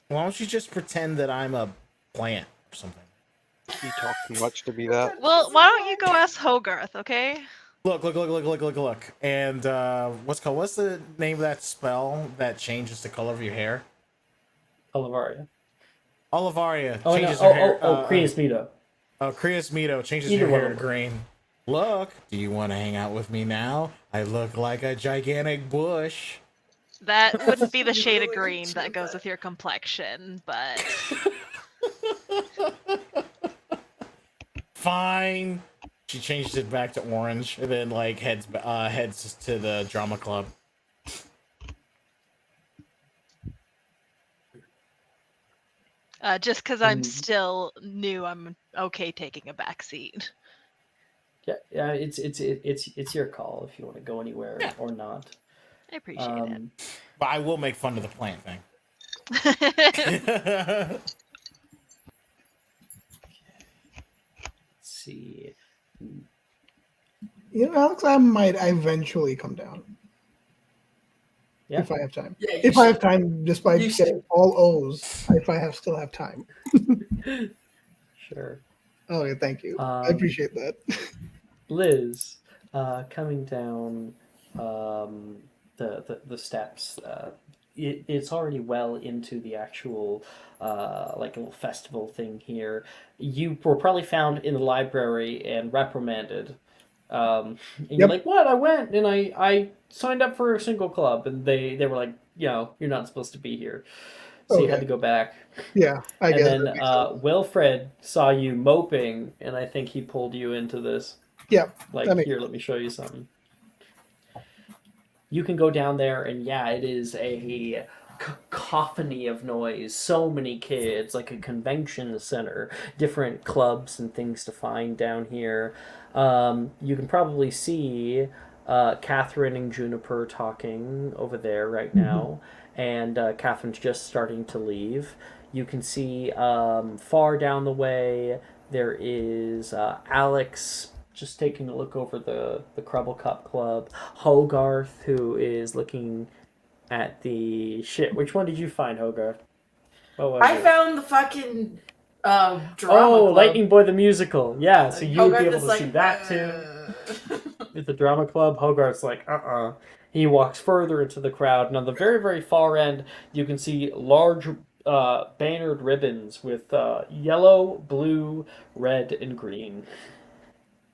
Why don't you just pretend that I'm a plant or something? You talk too much to be that. Well, why don't you go ask Hogarth, okay? Look. And what's the name of that spell that changes the color of your hair? Olivaria. Olivaria Oh, changes no. her hair. Krias Mito. Krias Mito changes Either her one hair of to them. green. Look, do you want to hang out with me now? I look like a gigantic bush. That wouldn't be the You shade of really green should that goes that. with your complexion, but Fine. She changed it back to orange and then like heads to the drama club. just because I'm Mm. still new, I'm okay taking a back seat. Yeah, it's your call if you want to go anywhere Yeah. or not. I appreciate But I will make fun of the plant thing. it. Let's see. You know, Alex, I might eventually come down. Yeah. If I have time. Yeah, you If I have should. time, despite You getting should. all O's, if I still have time. Sure. Okay, thank you. I Um, appreciate that. Liz, coming down the steps. It's already well into the actual like little festival thing here. You were probably found in the library and reprimanded. And you're Yep. like, what? I went and I signed up for a single club, and they were like, you're not supposed to be here, so you had Okay. to go back. Yeah, I And guess. then that makes sense. Wilfred saw you moping, and I think he pulled you into this. Yeah, Like, that makes here, let me show you something. You can go down there, and yeah, it is a cacophony of noise. So many kids, like a convention center, different clubs and things to find down here. You can probably see Catherine and Juniper talking over there right now, and Catherine's just starting to leave. You can see far down the way there is Alex just taking a look over the Crubble Cup Club. Hogarth, who is looking at the shit. Which one did you find, Hogarth? What was I it? found the fucking drama Oh, club. Lightning Boy the musical. Yeah, so And you would be Hogarth able is to see that too. At the drama club, Hogarth's like, He walks further into the crowd, and on the very, very far end, you can see large bannered ribbons with yellow, blue, red, and green.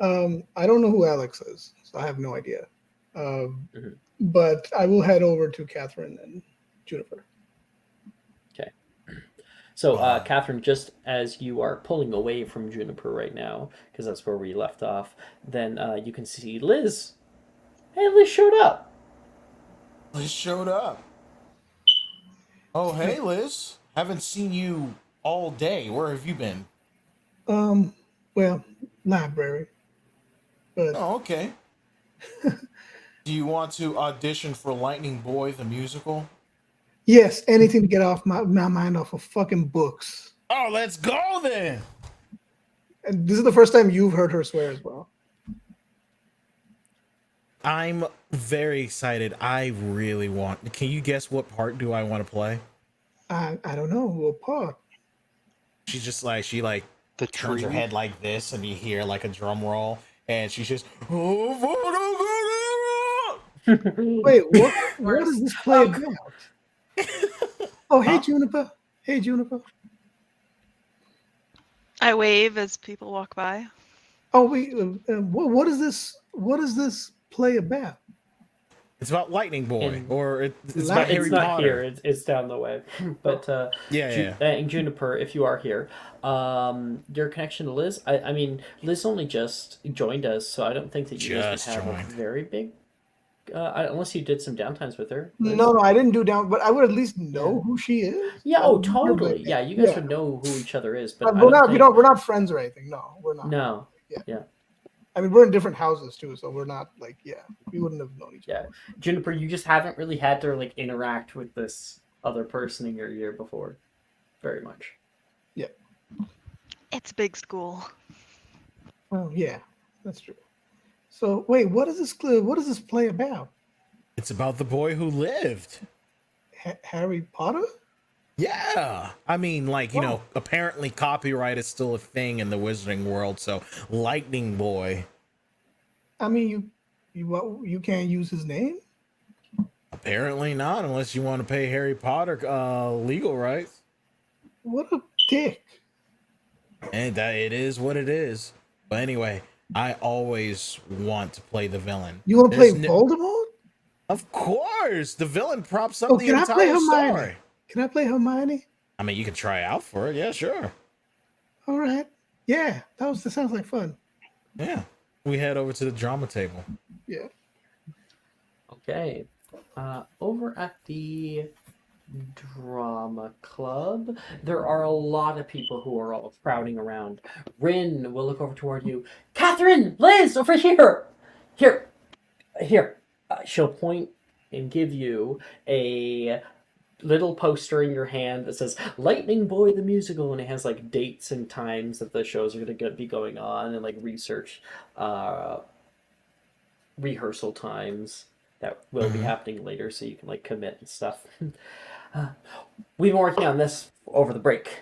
I don't know who Alex is, so I have no idea. Mhm. But I will head over to Catherine and Juniper. So, Catherine, just as you are pulling away from Juniper right now, because that's where we left off, then you can see Liz. Hey, Liz showed up. Liz showed up. Oh, hey, Liz. Haven't seen you all day. Where have you been? Well, library. But Oh, okay. Do you want to audition for Lightning Boy the musical? yes, anything to get off my mind off of fucking books. Oh, let's go then. And this is the first time you've heard her swear as well. I'm very excited. I really want. Can you guess what part do I want to play? I don't know what part. She The turns her tree. head like this, and you hear like a drum roll, and she's just. Wait, what is this play about? Oh, hey Huh? Juniper. Hey Juniper. I wave as people walk by. Oh wait, what is this? What is this play about? It's about Lightning Boy, And or it's about Lightning- Harry It's not Potter. here. It's down the way. But Yeah. and Juniper, if you are here, your connection to Liz. I mean, Liz only just joined us, so I don't think that you guys Just would have joined. a very big. Unless you did some downtimes with her. Liz. No, I didn't do down, but I would at least know Yeah. who she is. Yeah. I Oh, would remember totally. it. Yeah, you guys Yeah. would know who each other is, But but I we're don't not. think. We're not friends or anything. No, we're not. No. Yeah. Yeah. I mean, we're in different houses too, so we're not like, yeah, we wouldn't have known each Yeah. other. Juniper, you just haven't really had to like interact with this other person in your year before, very much. It's big school. Oh yeah, that's true. So wait, what is this? What is this play about? It's about the boy who lived. Harry Potter? Yeah. I mean, like, apparently copyright is still a thing in the wizarding world, so Lightning Boy. I mean, you can't use his name. Apparently not, unless you want to pay Harry Potter legal rights. What a dick! And that it is what it is. But anyway, I always want to play the villain. You want to play There's Voldemort? Of course, the villain props up Oh, the can I play entire Hermione? story. Can I play Hermione? I mean, you can try out for it. Yeah, sure. All right. Yeah, that sounds like fun. Yeah. We head over to the drama table. Yeah. Okay. Over at the drama club, there are a lot of people who are all crowding around. Rin will look over toward you. Catherine! Liz! Over here! Here. She'll point and give you a little poster in your hand that says Lightning Boy the Musical, and it has like dates and times that the shows are going to be going on, and like research rehearsal times that will be happening later, so you can like commit and stuff. We've been working on this over the break,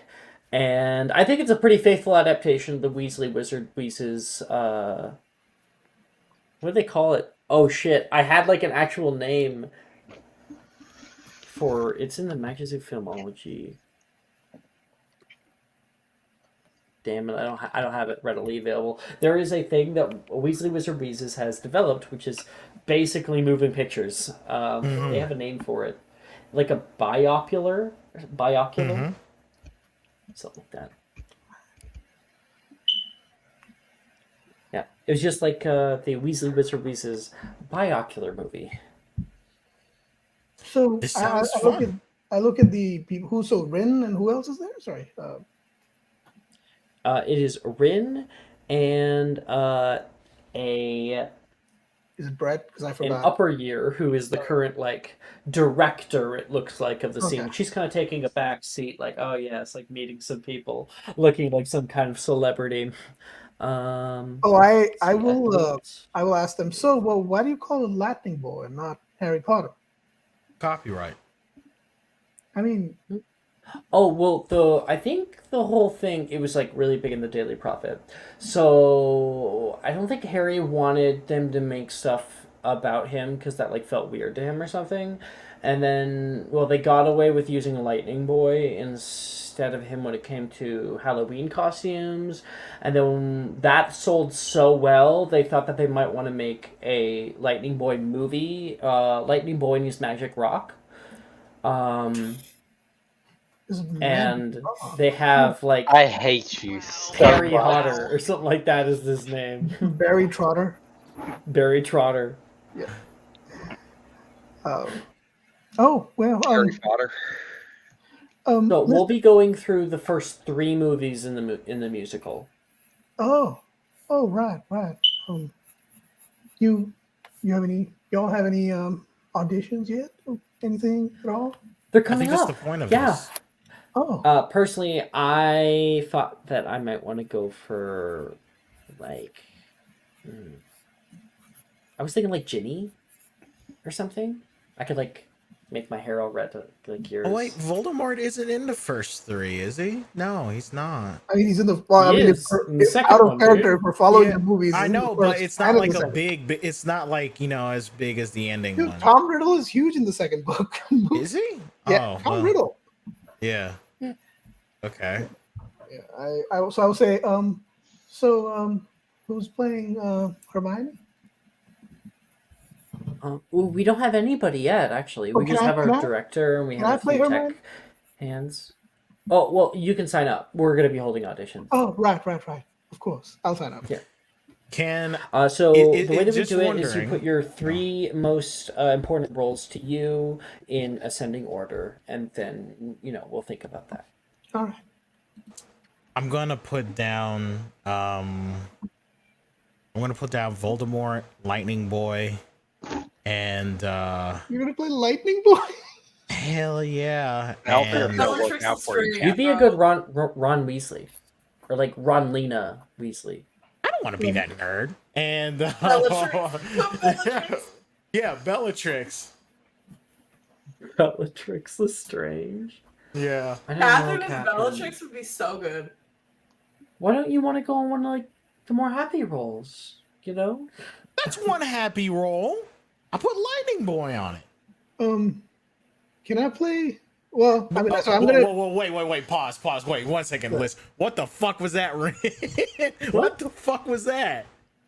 and I think it's a pretty faithful adaptation of the Weasley Wizard Wheezes. What do they call it? Oh shit! I had like an actual name for it's in the Magazine Filmology. Damn it! I don't have it readily available. There is a thing that Weasley Wizard Wheezes has developed, which is basically moving pictures. They have a name for it, like a biocular, something like that. Yeah, it was just like the Weasley Wizard Wheezes biocular movie. So This I sounds look fun. at the people who Rin and who else is there? Sorry. It is Rin and a Is it Brett? Because I an forgot. upper year who is the current like director, it looks like, of the scene. Okay. She's kind of taking a back seat, like, oh yeah, it's like meeting some people, looking like some kind of celebrity. Oh, I will believe I will ask them. So, well, why do you call it Lightning Boy and not Harry Potter? Copyright. I mean, Oh well, I think the whole thing, it was like really big in the Daily Prophet. So I don't think Harry wanted them to make stuff about him because that like felt weird to him or something. And then, well, they got away with using Lightning Boy instead of him when it came to Halloween costumes. And then that sold so well, they thought that they might want to make a Lightning Boy movie, Lightning Boy and his Magic Rock. this is And Magic. they have like I hate you so Perry much. Hodder or something like that is his name. Barry Trotter. Barry Trotter. Oh well. Harry Potter. So we'll be going through the first 3 movies in the musical. Oh, right. You have any? Y'all have any auditions yet? Or anything at all? They're I coming think that's up. the point of Yeah. this. Oh, Personally, I thought that I might want to go for like, I was thinking like Ginny or something. I could like make my hair all red like yours. Oh wait, Voldemort isn't in the first 3, is he? No, he's not. I mean, he's in the. Well, He I mean, is in the second out of one, character, dude. if we're following Yeah, the movies. I he's in the know, but first it's and not in like the a second. big. It's not like as big as the ending Dude, one. Tom Riddle is huge in the second book. Is he? Yeah, Oh, Tom well, Riddle. yeah. Okay. Yeah, I will say, who's playing Hermione? Well, we don't have anybody yet, actually. Oh, We just have our can I- director and we can have I a play few Hermione? tech hands. Oh, well, you can sign up. We're going to be holding auditions. Oh, right. Of course, I'll sign up. Yeah. Can So the way that we just do it is you wondering- put your 3 most important roles to you in ascending order, and then we'll think about that. All right. I'm gonna put down Voldemort, Lightning Boy, and You're gonna play Lightning Boy? hell yeah. Alfred And will look out for you, You'd be a good Ron Weasley, or like Ron Lena Weasley. I don't want to be that nerd. And yeah, Bellatrix. Bellatrix Lestrange. Yeah. I don't Catherine know, as Catherine. Bellatrix would be so good. Why don't you want to go on one of like the more happy roles? That's one happy roll. I put Lightning Boy on it. Can I play? Well, I mean, so I'm Whoa, gonna. whoa, wait, pause. Wait 1 second, Liz. What the fuck was that ring? What the fuck was that?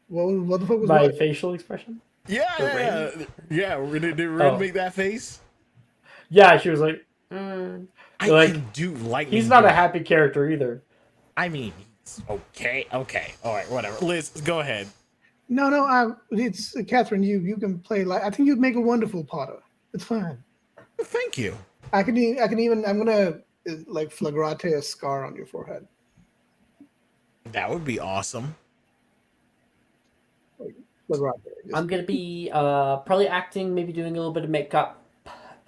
What the fuck was My that? facial expression? Yeah. Did Rin make that face? Yeah, she was like, I like, can do Lightning he's not Boy. a happy character either. I mean, he's okay. All right, whatever. Liz, go ahead. No. It's Catherine. You can play. I think you'd make a wonderful Potter. It's fine. Thank you. I can even. I'm gonna like flagrate a scar on your forehead. That would be awesome. Flagrate. I'm gonna be probably acting, maybe doing a little bit of makeup,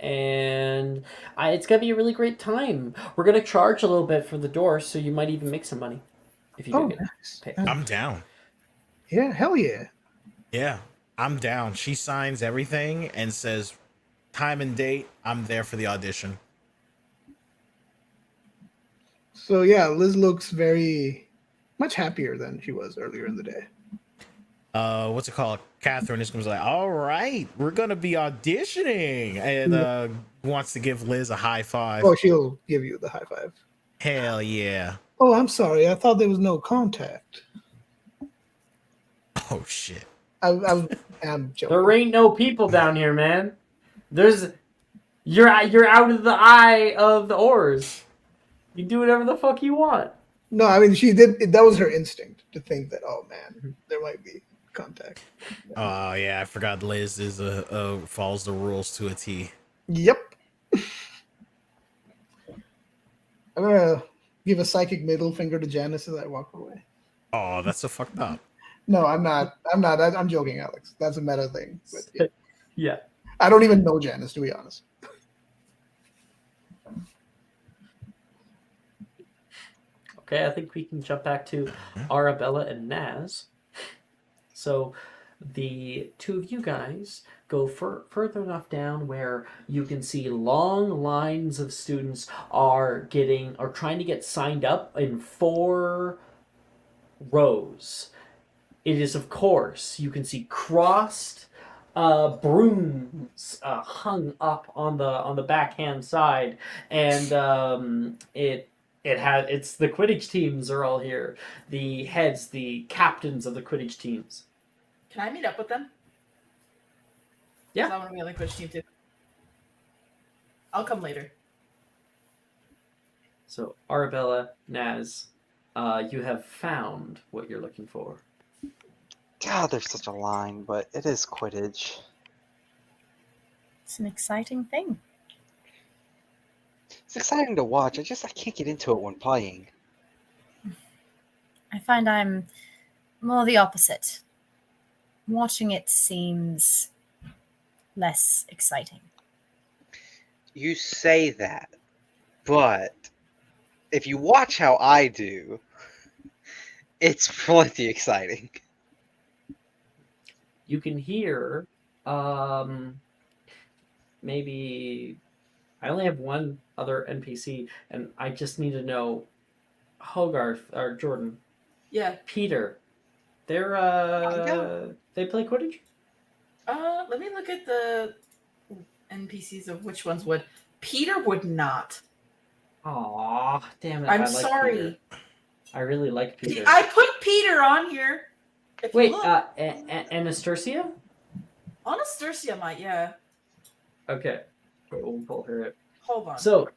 and it's gonna be a really great time. We're gonna charge a little bit for the door, so you might even make some money if you do get Nice. paid. I'm down. Yeah, hell yeah. Yeah, I'm down. She signs everything and says time and date. I'm there for the audition. So yeah, Liz looks very much happier than she was earlier in the day. What's it called? Catherine is like, all right, we're gonna be auditioning, and wants to give Liz a high five. Oh, she'll give you the high five. Hell yeah. Oh, I'm sorry. I thought there was no contact. Oh shit. I'm joking. There ain't no people down here, man. You're out of the eye of the oars. You do whatever the fuck you want. No, I mean she did. That was her instinct to think that. Oh man, there might be contact. Oh yeah, I forgot Liz is follows the rules to a T. Yep. I'm gonna give a psychic middle finger to Janice as I walk away. Oh, that's so fucked up. No, I'm not. I'm joking, Alex. That's a meta thing. But yeah. Yeah. I don't even know Janice, to be honest. Okay, I think we can jump back to Arabella and Naz. So the two of you guys go further enough down where you can see long lines of students are trying to get signed up in 4 rows. It is, of course, you can see crossed brooms hung up on the backhand side, and it's the Quidditch teams are all here. The heads, the captains of the Quidditch teams. Can I meet up with them? Yeah. 'Cause I want to be on the Quidditch team too. I'll come later. So Arabella, Naz, you have found what you're looking for. God, there's such a line, but it is Quidditch. It's an exciting thing. It's exciting to watch. I can't get into it when playing. I find I'm more the opposite. Watching it seems less exciting. You say that, but if you watch how I do, it's plenty exciting. You can hear maybe I only have one other NPC, and I just need to know Hogarth or Jordan, Yeah. Peter. They're they play Quidditch. Let me look at the NPCs of which ones would. Peter would not. Aw, damn it! I'm I like sorry. Peter. I really like Peter. I put Peter on here. If Wait, you look, Anastasia? Anastasia might, yeah. Okay, we'll pull her up. Hold on. So,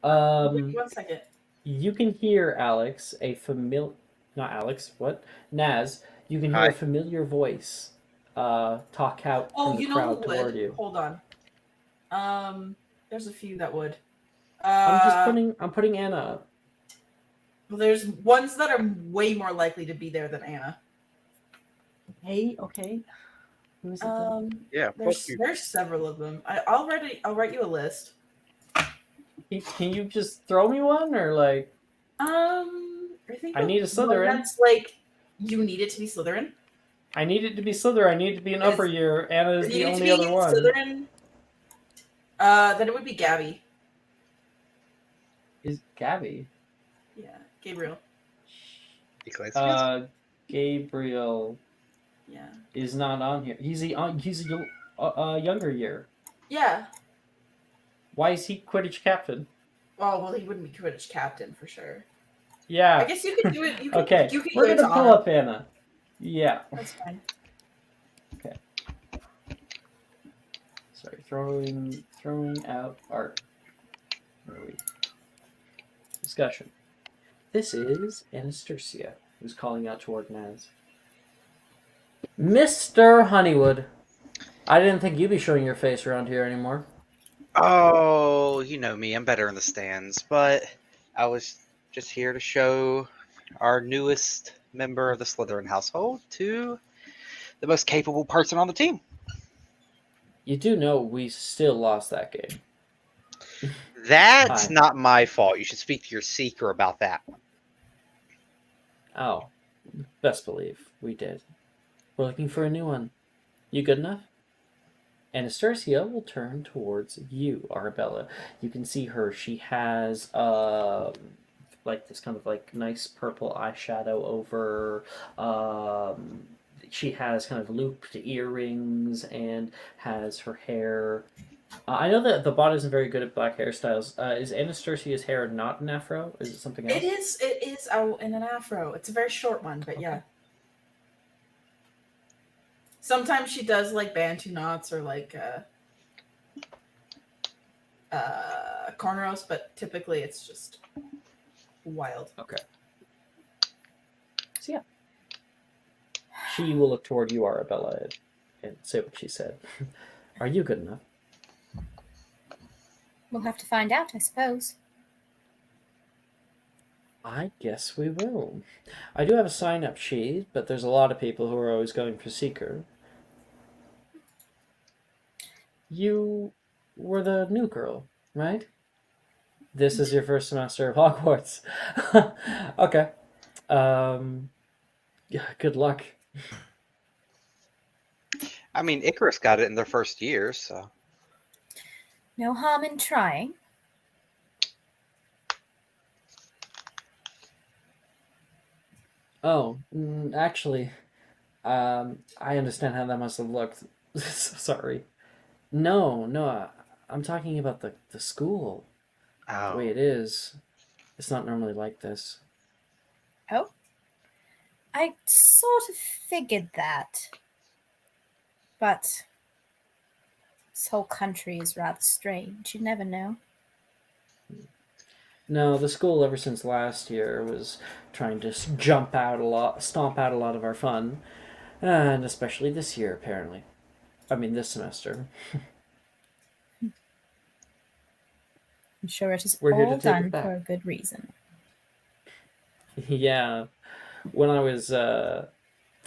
Wait 1 second. you can hear Alex, not Alex, what? Naz, you can hear Hi. a familiar voice talk out Oh, from the you know who crowd toward would? you. Hold on. There's a few that would. I'm putting Anna up. Well, there's ones that are way more likely to be there than Anna. Hey, okay. Who is it then? Yeah, There's several of them. I'll write you a list. Can you just throw me one, or like? I think I need a one Slytherin. that's like you need it to be Slytherin. I need it to be Slytherin. I need it to be an upper year. Anna is You the need it to only be other one. Slytherin. Then it would be Gabby. Is Gabby? Yeah, Gabriel. Gabriel. Yeah. Is not on here. He's a younger year. Yeah. Why is he Quidditch captain? Oh well, he wouldn't be Quidditch captain for sure. Yeah. I guess you could do it. You could, Okay. You could We're give it gonna to pull Anna. up Anna. Yeah. That's fine. Okay. Sorry, throwing out art. Where are we? Discussion. This is Anastasia, who's calling out toward Naz. Mr. Honeywood, I didn't think you'd be showing your face around here anymore. Oh, you know me. I'm better in the stands, but I was just here to show our newest member of the Slytherin household to the most capable person on the team. You do know we still lost that game. That's Hi. not my fault. You should speak to your seeker about that. Oh, best believe we did. We're looking for a new one. You good enough? Anastasia will turn towards you, Arabella. You can see her. She has like this kind of like nice purple eyeshadow over. She has kind of looped earrings and has her hair. I know that the bot isn't very good at black hairstyles. Is Anastasia's hair not an afro? Is it something else? It is out in an afro. It's a very short one, but yeah. Sometimes she does like Bantu knots or like cornrows, but typically it's just wild. Okay. So yeah. She will look toward you, Arabella, and say what she said. Are you good enough? We'll have to find out, I suppose. I guess we will. I do have a sign-up sheet, but there's a lot of people who are always going for Seeker. You were the new girl, right? This is your first semester of Hogwarts. Okay. Yeah, good luck. I mean, Icarus got it in their first year, so. No harm in trying. Oh, actually, I understand how that must have looked. Sorry. No, I'm talking about the school. The way it is. It's not normally like this. Oh? I sort of figured that. But this whole country is rather strange. You never know. No, the school ever since last year was trying to stomp out a lot of our fun. And especially this year, apparently. I mean, this semester. I'm sure it is We're here to all take it done back. for a good reason. Yeah. When I was going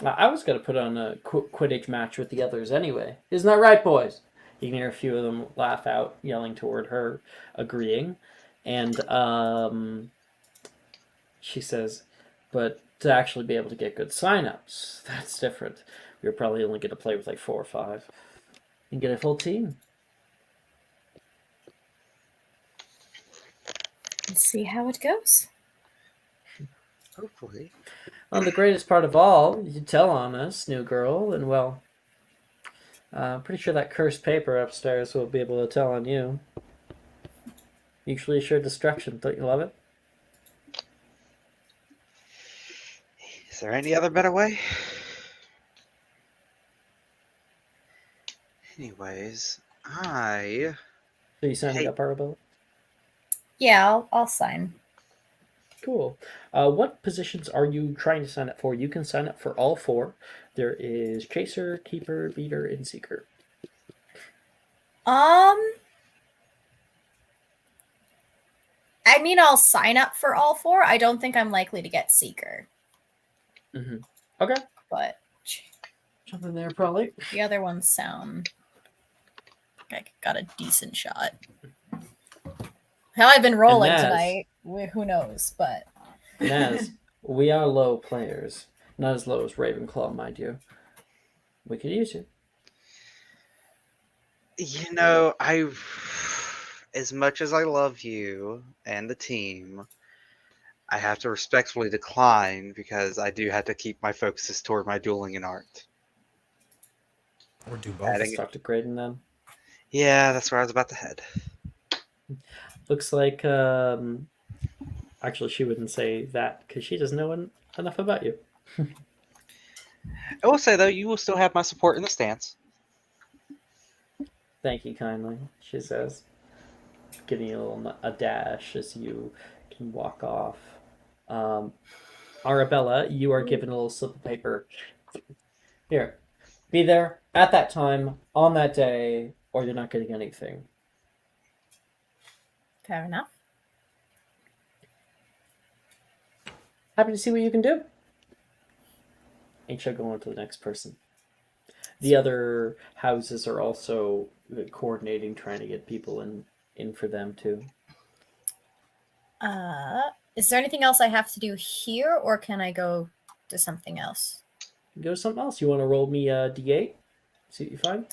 to put on a Quidditch match with the others anyway. Isn't that right, boys? You can hear a few of them laugh out, yelling toward her, agreeing. And she says, but to actually be able to get good sign-ups, that's different. We were probably only going to play with like 4 or 5 and get a full team. see how it goes. Hopefully. Well, the greatest part of all, you tell on us, new girl, and well, I'm pretty sure that cursed paper upstairs will be able to tell on you. Mutually assured destruction, don't you love it? Is there any other better way? Anyways, So you signing up, Arabella? Yeah, I'll sign. Cool. What positions are you trying to sign up for? You can sign up for all 4. There is Chaser, Keeper, Leader, and Seeker. I mean, I'll sign up for all 4. I don't think I'm likely to get Seeker. Mm-hmm. Okay. But something there, probably. The other ones sound like I got a decent shot. How I've been rolling Naz, tonight, who knows? But Naz, we are low players. Not as low as Ravenclaw, mind you. We could use you. You know, as much as I love you and the team, I have to respectfully decline because I do have to keep my focuses toward my dueling and art. Or do both. Let's talk to Graydon then. Yeah, that's where I was about to head. Looks like, actually, she wouldn't say that because she doesn't know enough about you. I will say, though, you will still have my support in the stance. Thank you kindly, she says, giving you a dash as you can walk off. Arabella, you are given a little slip of paper. Here, be there at that time, on that day, or you're not getting anything. fair enough. Happy to see what you can do. And she'll go on to the next person. The other houses are also coordinating, trying to get people in for them too. Is there anything else I have to do here, or can I go to something else? Go to something else. You want to roll me a d8? See what you find?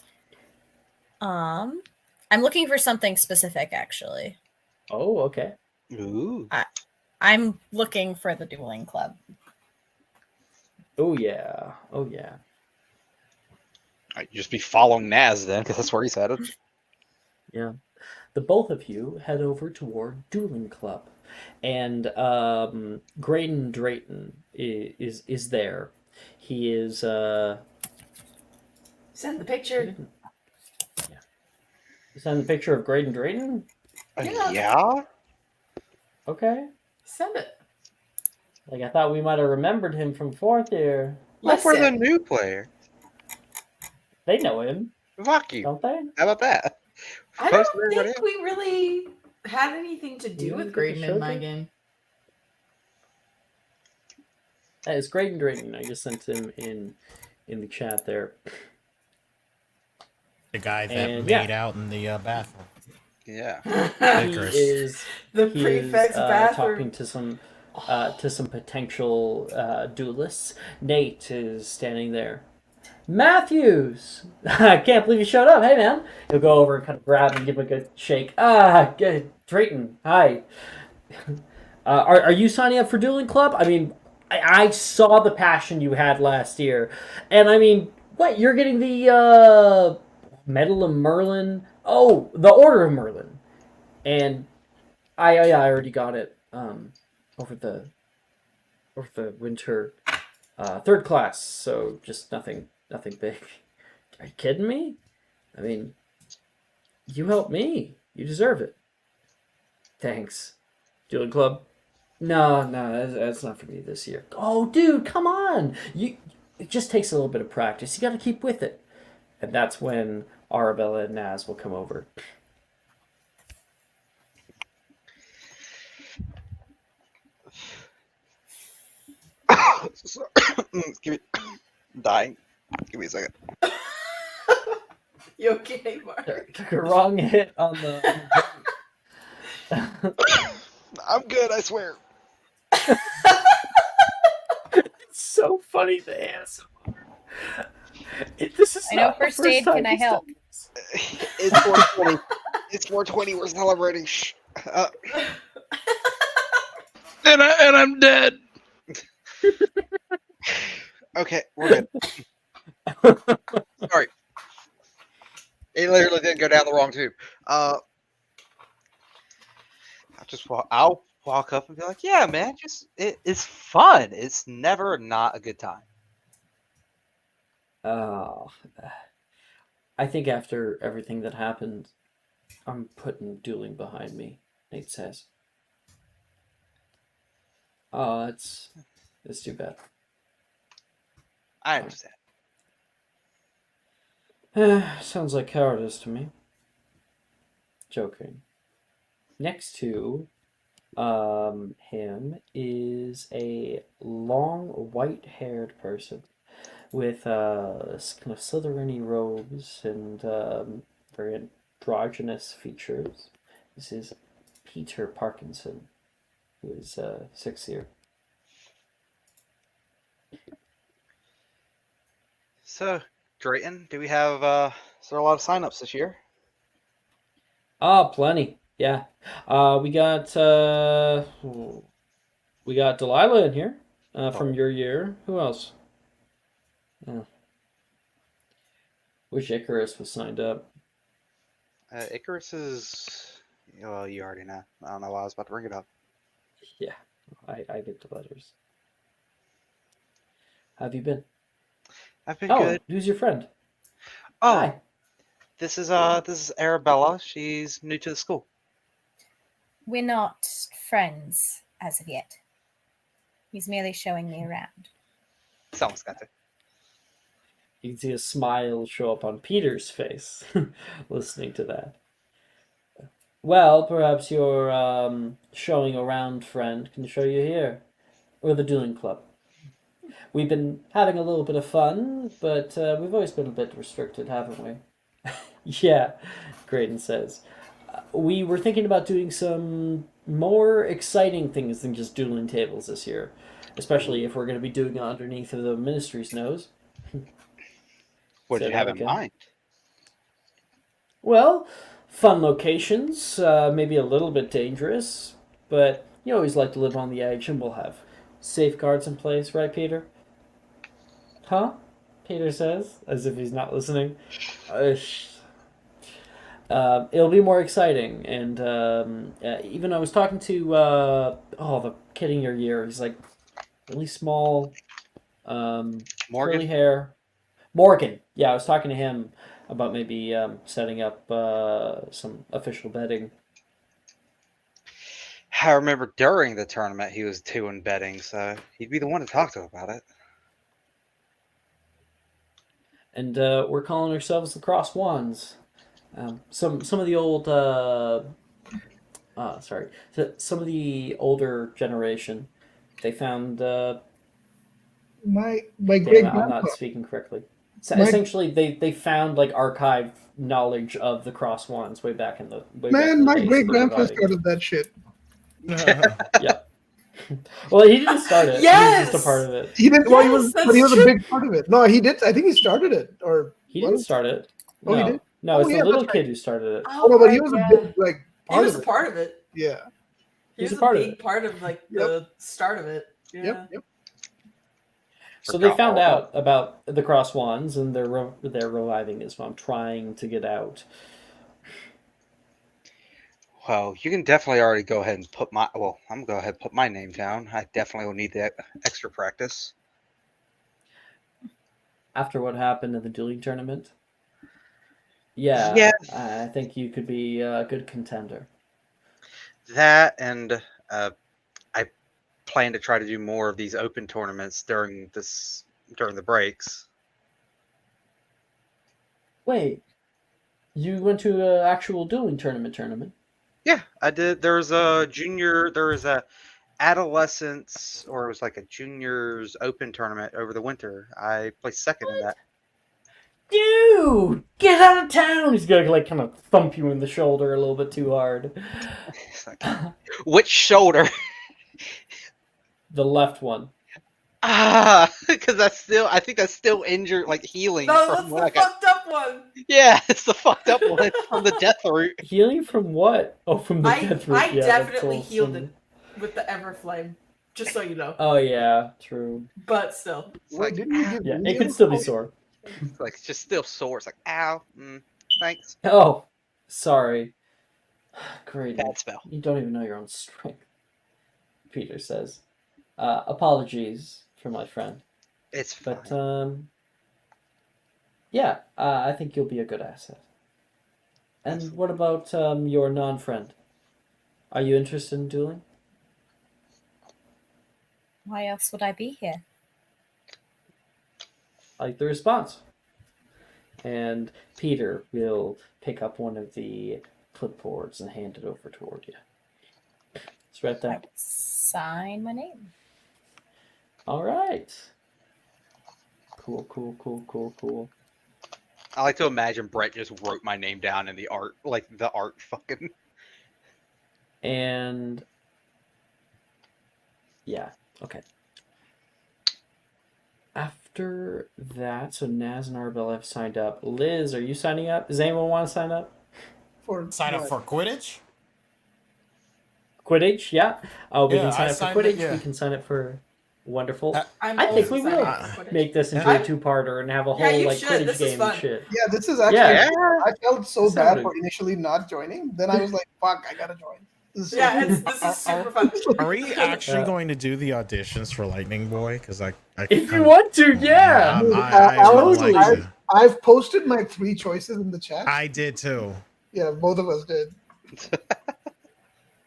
I'm looking for something specific, actually. Oh, okay. Ooh. I'm looking for the dueling club. Oh yeah. Oh yeah. I'd just be following Naz then, because that's where he's headed. Yeah. The both of you head over toward Dueling Club. And Graydon Drayton is there. He is Send the picture. Yeah. Send the picture of Graydon Drayton? Yeah? Okay. Send it. Like I thought we might have remembered him from 4th year. What for the new player? They know him. Fuck you. Don't they? How about that? I Post don't everybody think we really had anything to do You with think Graydon it in showed my them? game. Hey, it's Graydon Drayton. I just sent him in the chat there. The guy that And, made yeah. out in the bathroom. Yeah. He Icarus. is The he prefect's is bathroom. talking to some potential duelists. Nate is standing there. Matthews! I can't believe you showed up. Hey, man. He'll go over and kind of grab and give him a good shake. Good. Drayton, hi. Are you signing up for Dueling Club? I mean, I saw the passion you had last year. And I mean, what? You're getting the Medal of Merlin? Oh, the Order of Merlin. And I already got it over the winter 3rd class, so just nothing big. Are you kidding me? I mean, you helped me. You deserve it. Thanks. Dueling Club? No, that's not for me this year. Oh, dude, come on! It just takes a little bit of practice. You got to keep with it. And that's when Arabella and Naz will come over. Give me, I'm dying. Give me a second. You okay, Mark? Took a wrong hit on the. I'm good, I swear. It's so funny the ASMR. This is I know not the first first aid. time Can I he's done help? this. It's 420. It's 420. We're celebrating. Shh. And I'm dead. Okay, we're good. Sorry. It literally didn't go down the wrong tube. I'll walk up and be like, "Yeah, man, it's fun. It's never not a good time." Oh, I think after everything that happened, I'm putting dueling behind me, Nate says. Oh, it's too bad. I understand. Sounds like cowardice to me. Joking. Next to him is a long white-haired person with kind of slithery robes and very androgynous features. This is Peter Parkinson, who is 6 year. So, Drayton, do we have is there a lot of signups this year? Ah, plenty. Yeah. We got Delilah in here from your year. Who else? Oh. Wish Icarus was signed up. Icarus is, well, you already know. I don't know why I was about to bring it up. Yeah, I get the letters. How have you been? I've been Oh, good. who's your friend? Oh, Hi. this is Arabella. She's new to the school. We're not friends as of yet. He's merely showing me around. Someone's got to. You can see a smile show up on Peter's face, listening to that. Well, perhaps your showing around friend can show you here, or the dueling club. We've been having a little bit of fun, but we've always been a bit restricted, haven't we? Yeah, Graydon says. We were thinking about doing some more exciting things than just dueling tables this year, especially if we're going to be doing it underneath of the ministry's nose. What did Say you have that in again. mind? Well, fun locations, maybe a little bit dangerous, but you always like to live on the edge, and we'll have safeguards in place, right, Peter? Huh? Peter says, as if he's not listening. It'll be more exciting, and even I was talking to the kid in your year. He's like really small, Morgan? curly hair. Morgan. Yeah, I was talking to him about maybe setting up some official betting. I remember during the tournament he was 2 in betting, so he'd be the one to talk to about it. And we're calling ourselves the Cross Wands. Some of the old some of the older generation, they found My great damn it, I'm grandpa. not speaking correctly. So My- essentially, they found like archived knowledge of the Cross Wands way back in the Man, my days great of the grandpa reviving. started that shit. Yeah. Well, he didn't start it. Yes! He was just a part of it. He did. Well, he was, Yes, but he was that's a true. big part of it. No, he did. I think he started it, or He didn't start it. Oh, he No. did? No, Oh, it's yeah, the little that's kid who started it. oh no, but he was yeah. a big He part was of a it. part of it. Yeah. He He's was a part of big it. part of like the start of it. Yeah. Yep. So they Forgot found all out about the Cross Wands, and they're reviving this. I'm trying to get out. Well, you can definitely already go ahead and put my I'm gonna go ahead and put my name down. I definitely will need the extra practice. After what happened in the dueling tournament, yeah, Yeah. I think you could be a good contender. That and I plan to try to do more of these open tournaments during the breaks. Wait, you went to an actual dueling tournament? Yeah, I did. There was a adolescence, or it was like a juniors open tournament over the winter. I placed second in that. Dude, get out of town! He's gonna like kind of thump you in the shoulder a little bit too hard. It's like, which shoulder? The left one. Because I think that's still injured, like healing. No, from that's the when I got- fucked up one. Yeah, it's the fucked up one from the death route. Healing from what? Oh, from the I death route. I Yeah, definitely that's healed awesome. it. with the Everflame. Just so you know. Oh yeah, true. But still. It's like, Didn't you give Yeah, me it can a still be call? sore. it's like it's just still sore. It's like, ow, thanks. Oh, sorry. Great. Bad spell. You don't even know your own strength. Peter says, "Apologies for my friend, It's fine. but yeah, I think you'll be a good asset." And Excellent. what about your non-friend? Are you interested in dueling? Why else would I be here? I like the response. And Peter will pick up one of the clipboards and hand it over toward you. It's right I there. will sign my name. All right. Cool. I like to imagine Brett just wrote my name down in the art, like the art fucking. And yeah, okay. After that, so Naz and Arbella have signed up. Liz, are you signing up? Does anyone want to sign up? For Sign up what? for Quidditch? Quidditch, yeah. We Yeah, can sign I up for signed Quidditch. it, yeah. We can sign up for Wonderful. I'm I think also we signing will up for Quidditch. make this into I- a two-parter and have a Yeah, whole you like should. Quidditch This is game and fun. shit. Yeah, this is actually. Yeah. I felt so This bad sounded- for initially not joining. Then I was like, "Fuck, I gotta join." This is so Yeah, cool. this is super fun. Are we actually Yeah. going to do the auditions for Lightning Boy? Because I If you want to, yeah. I would Totally. like to. I've posted my 3 choices in the chat. I did too. Yeah, both of us did.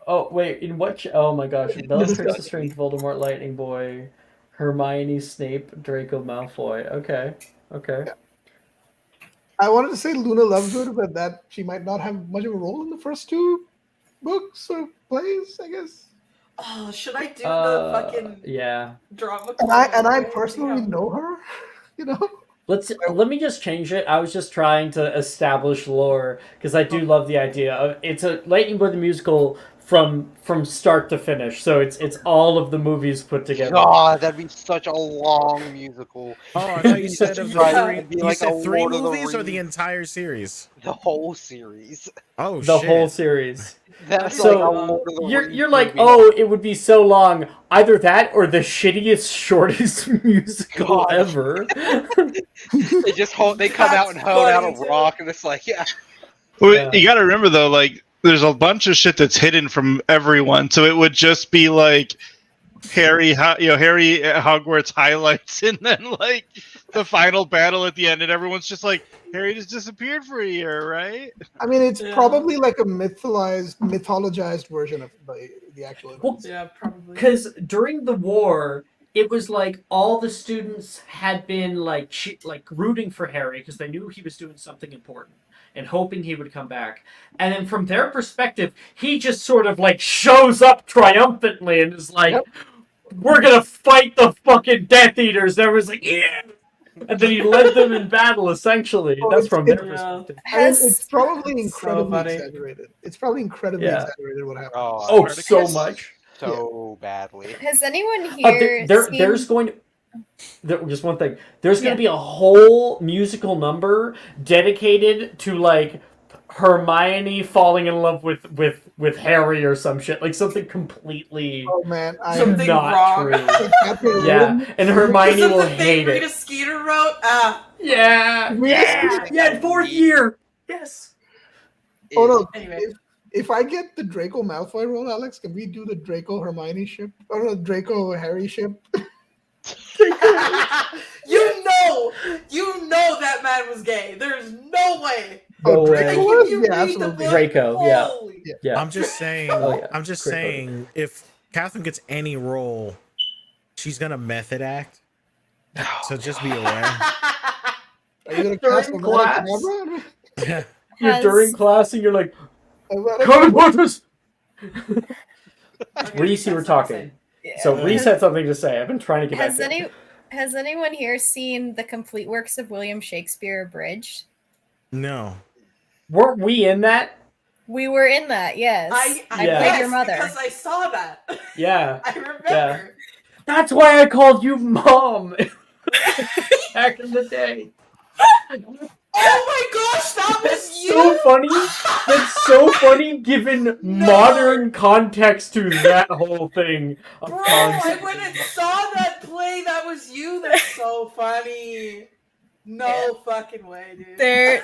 Oh wait, in what? Oh my gosh, Bellatrix discussed. Lestrange, Voldemort, Lightning Boy, Hermione, Snape, Draco Malfoy. Okay. Yeah. I wanted to say Luna Lovegood, but that she might not have much of a role in the first 2 books or plays, I guess. Oh, should I do the fucking Yeah. drama? And I queen? personally Yeah. know her, you know. Let me just change it. I was just trying to establish lore because I do love the idea of it's a Lightning Boy the musical from start to finish. So it's all of the movies put together. God, that'd be such a long musical. Oh, I thought you said of the Right, three. it'd be You like said a 3 Lord of the movies or the Rings. entire series? The whole series. Oh The shit! whole series. That's So, like a Lord of the Rings You're like, movie. oh, it would be so long. Either that or the shittiest, shortest musical God. ever. They just they come out and That's hold out a funny, too. rock, and it's like, yeah. Well, Yeah. you got to remember though, like there's a bunch of shit that's hidden from everyone, so it would just be like Harry at Hogwarts highlights, and then like the final battle at the end, and everyone's just like, Harry just disappeared for a year, right? I mean, it's Yeah. probably like a mythologized version of the actual event. Well, Yeah, probably. because during the war, it was like all the students had been like rooting for Harry because they knew he was doing something important and hoping he would come back. And then from their perspective, he just sort of like shows up triumphantly and is like, Yep. "We're gonna fight the fucking Death Eaters." And everyone's like, "Yeah." And then he led them in battle, essentially. Oh, That's it's- from their Yeah. perspective. I mean, it's Has probably So incredibly funny. exaggerated. It's probably incredibly Yeah. exaggerated what happened. Oh, Spartacus? so much. So badly. has anyone here seen... There's going to... just one thing. There's going Yeah. to be a whole musical number dedicated to, like, Hermione falling in love with Harry or some shit. Like, something completely Oh man, I Something not wrong. true. Catherine Yeah, Williams- and Hermione Isn't will the thing hate Rita it. Skeeter wrote? Ah. Yeah! Yeah, 4th year! Yes! Oh no! Anyway. If I get the Draco Malfoy role, Alex, can we do the Draco Hermione ship? Or no, Draco Harry ship? you know that man was gay. There's no way. No Oh, way. Draco Like, was? if you Yeah, read the absolutely. book, Draco, yeah. holy- Yeah. I'm just saying. Oh, yeah. I'm just Great saying. If Catherine gets any role, she's gonna method act. So just be aware. Are you gonna During cast a class. Cadabra? You're Has- during class and you're like, Avada "Come with us!" Okay, Reese, you were that's what I'm talking. saying. So Reese had something to say. I've been trying to get back to it. Has anyone here seen the complete works of William Shakespeare abridged? No. Weren't we in that? We were in that, yes. I Yeah. played yes, your mother. because I saw that. Yeah. I remember. Yeah. That's why I called you mom back in the day. Oh my gosh, that was That's you! so funny. That's so funny given modern context to that whole thing. Of Bro, concept. I went and saw that play. That was you. That's so funny. No fucking way, dude.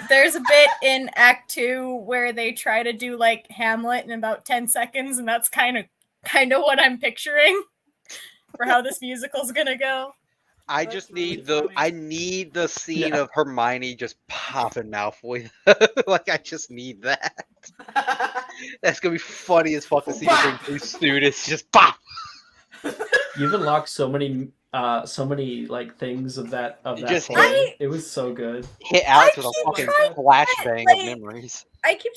There's a bit in Act 2 where they try to do like Hamlet in about 10 seconds, and that's kind of what I'm picturing for how this musical's gonna go. I That's just really need funny. I need the scene of Hermione just popping Malfoy. Like I just need that. That's gonna be funny as fuck to see between two students. Just pop. You've unlocked so many like things of that Just play. It was so good. Hit Alex with a keep fucking trying flashbang like- of memories. I keep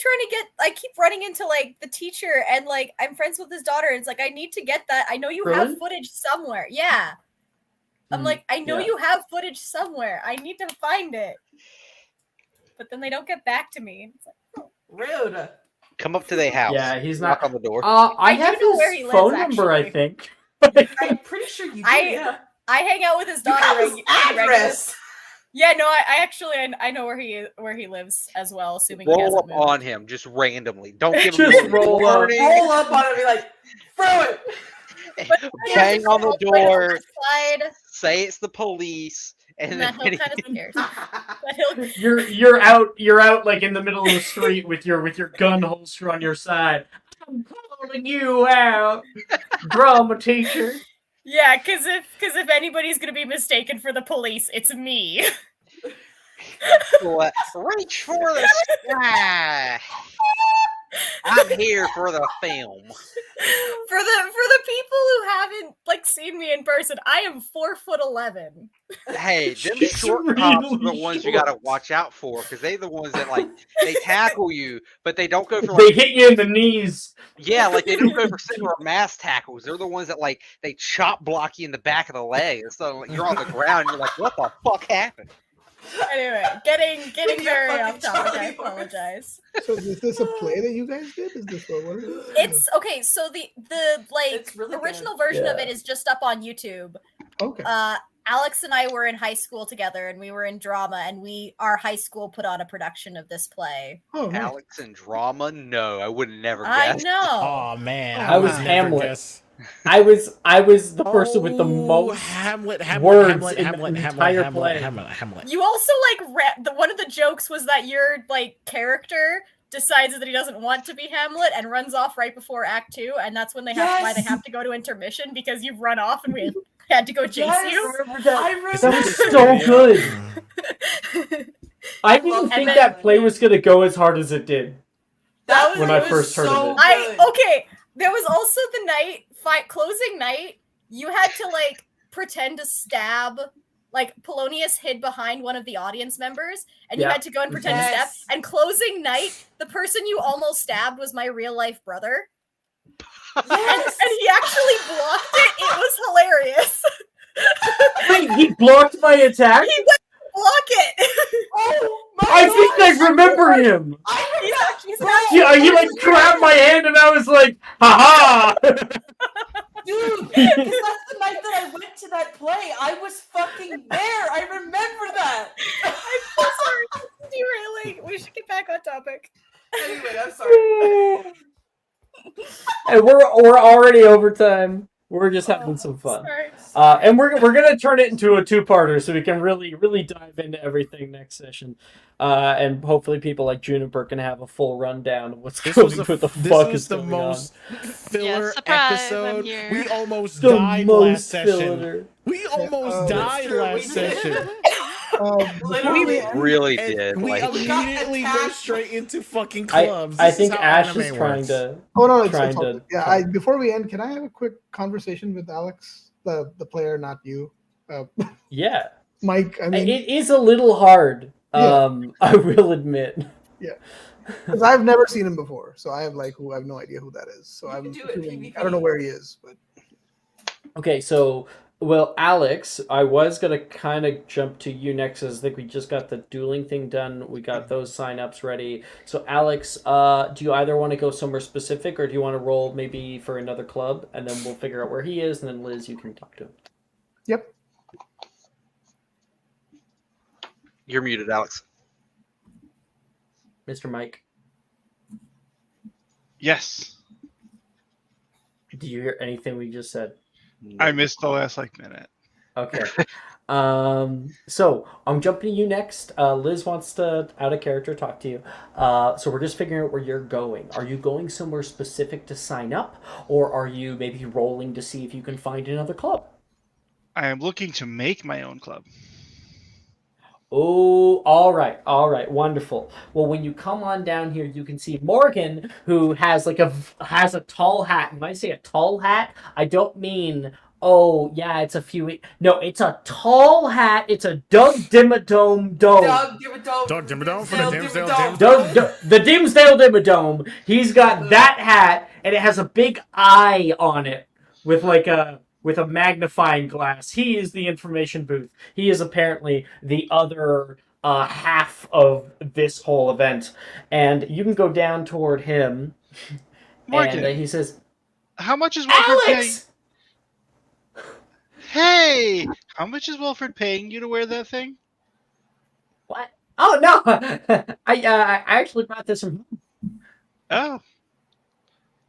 running into like the teacher, and like I'm friends with his daughter, and it's like I need to get that. I know you Really? have footage somewhere. Yeah. I'm like, I know you have footage somewhere. I need to find it. But then they don't get back to me. It's like, Rude. Come up to their house. Yeah, he's Knock not on the door. I do have know where his he lives, phone number, I actually. think. I'm pretty sure you do. I hang out with his You daughter. have his address. Yeah, no, I actually I know where he lives as well, assuming he Roll hasn't up moved. on him just randomly. Don't give him Just no roll up. warning. Roll up on it and be like, throw it. Bang on the Right door. the side, Say it's the police, and and then that he'll kind of scares. But he'll You're out like in the middle of the street with your gun holster on your side. I'm calling you out, drama teacher. yeah, because if anybody's gonna be mistaken for the police, it's me. reach for the sky. I'm here for the film. For the people who haven't like seen me in person, I am 4'11". Hey, them She's short cops are the really ones you short. gotta watch out for, because they're the ones that like they tackle you, but they don't go for They like hit you in the knees. yeah, like they don't go for single or mass tackles. They're the ones that like they chop block you in the back of the leg, and so like, you're on the ground. And you're like, what the fuck happened? Anyway, getting You're very fucking off topic. I Charlie horse. apologize. So is this a play that you guys did? Is this what it is? It's okay. So the like It's really original version of Yeah. it is just up on YouTube. Okay. Alex and I were in high school together, and we were in drama, and our high school put on a production of this play. Oh, nice. Alex and drama? No, I would never I guess. know. Oh man, I was would never Hamlet. guess. I was the person with the most Hamlet, words in the entire play. Hamlet. You also like one of the jokes was that your like character decides that he doesn't want to be Hamlet and runs off right before Act 2, and that's when why they have to go to intermission because you've run off and we had to go chase Yes, you. I remember That was so good. I didn't And think then- that play was gonna go as hard as it did. That was When I first heard of it. Okay, there was also the closing night. You had to like pretend to stab. Like Polonius hid behind one of the audience members, and you Yeah. had to go and pretend to stab. Yes. And closing night, the person you almost stabbed was my real life brother, Yes. and he actually blocked it. It was hilarious. Wait, he blocked my attack? He went to block it. Oh my I think gosh. I remember him. He's Yeah, he like grabbed my hand and I was like, haha! Dude, because that's the night that I went to that play. I was fucking there. I remember that. I'm so sorry. Derailing. We should get back on topic. Anyway, I'm sorry. And we're already over time. We're just having some fun. Sorry. And we're gonna turn it into a two-parter so we can really dive into everything next session. And hopefully people like Juniper can have a full rundown of what's This going was what the this fuck was is the going most filler Yeah, surprise, I'm episode. here. We almost on. The died most last session. filler. We almost Oh, died that's true, last we did. session. Literally. We really And did. we Like, immediately go attacked. straight into fucking clubs. I This think how Ash anime is trying works. to. Oh no, it's Trying all to- good. Yeah. Before we end, can I have a quick conversation with Alex, the player, not you, Yeah, Mike? I mean, it is a little hard. Yeah. I will admit. because I've never seen him before, so I have no idea who that is. So You I'm can do it, assuming- PvP. I don't know where he is, but Okay, so well, Alex, I was gonna kind of jump to you next. As I think we just got the dueling thing done. We got those signups ready. So Alex, do you either want to go somewhere specific, or do you want to roll maybe for another club, and then we'll figure out where he is, and then Liz, you can talk to him. yep. you're muted, Alex. Mr. Mike? Yes. Did you hear anything we just said? I missed the last minute. Okay. So I'm jumping to you next. Liz wants to, out of character, talk to you. So we're just figuring out where you're going. Are you going somewhere specific to sign up, or are you maybe rolling to see if you can find another club? I am looking to make my own club. Oh, all right, wonderful. Well, when you come on down here, you can see Morgan, who has has a tall hat. And when I say a tall hat, I don't mean it's a few. No, it's a tall hat. It's a Doug Dimmadome dome. Doug Dimmadome from the Dimsdale The Dimsdale Dimmadome. He's got that hat, and it has a big eye on it with with a magnifying glass. He is the information booth. He is apparently the other half of this whole event. And you can go down toward him. Morgan, and he says, how much is Wilfred paying? Alex! Hey! How much is Wilfred paying you to wear that thing? What? Oh, no! I actually brought this from home. Oh.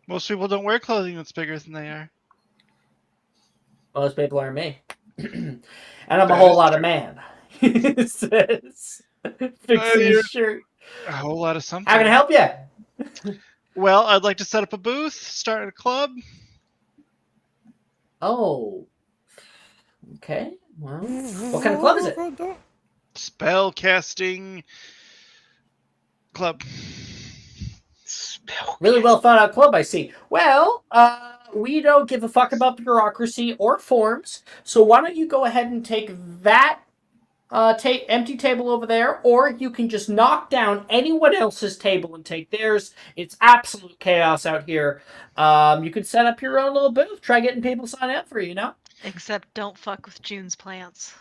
Most people don't wear clothing that's bigger than they are. Most people are me. And I'm a whole lot of man. He says, fixing his shirt. A whole lot of something. How can I help you? Well, I'd like to set up a booth, start a club. Oh. Okay. Well, what kind of club is it? Spell casting club. Really well thought out club, I see. Well, we don't give a fuck about bureaucracy or forms, so why don't you go ahead and take that empty table over there, or you can just knock down anyone else's table and take theirs. It's absolute chaos out here. You can set up your own little booth, try getting people to sign up for you, Except don't fuck with June's plants.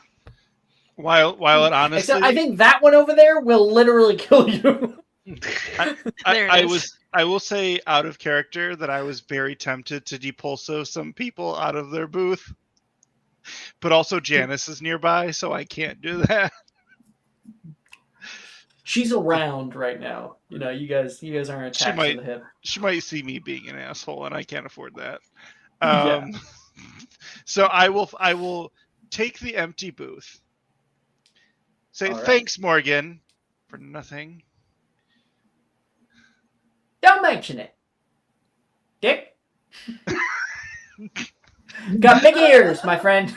While it honestly... Except I think that one over there will literally kill you. I will say out of character that I was very tempted to depulso some people out of their booth. But also Janice is nearby, so I can't do that. She's around right now. You guys aren't attached to the hip. She might see me being an asshole, and I can't afford that. Yeah. So I will take the empty booth. Say thanks, Morgan, for nothing. Don't mention it, Dick. Got big ears, my friend.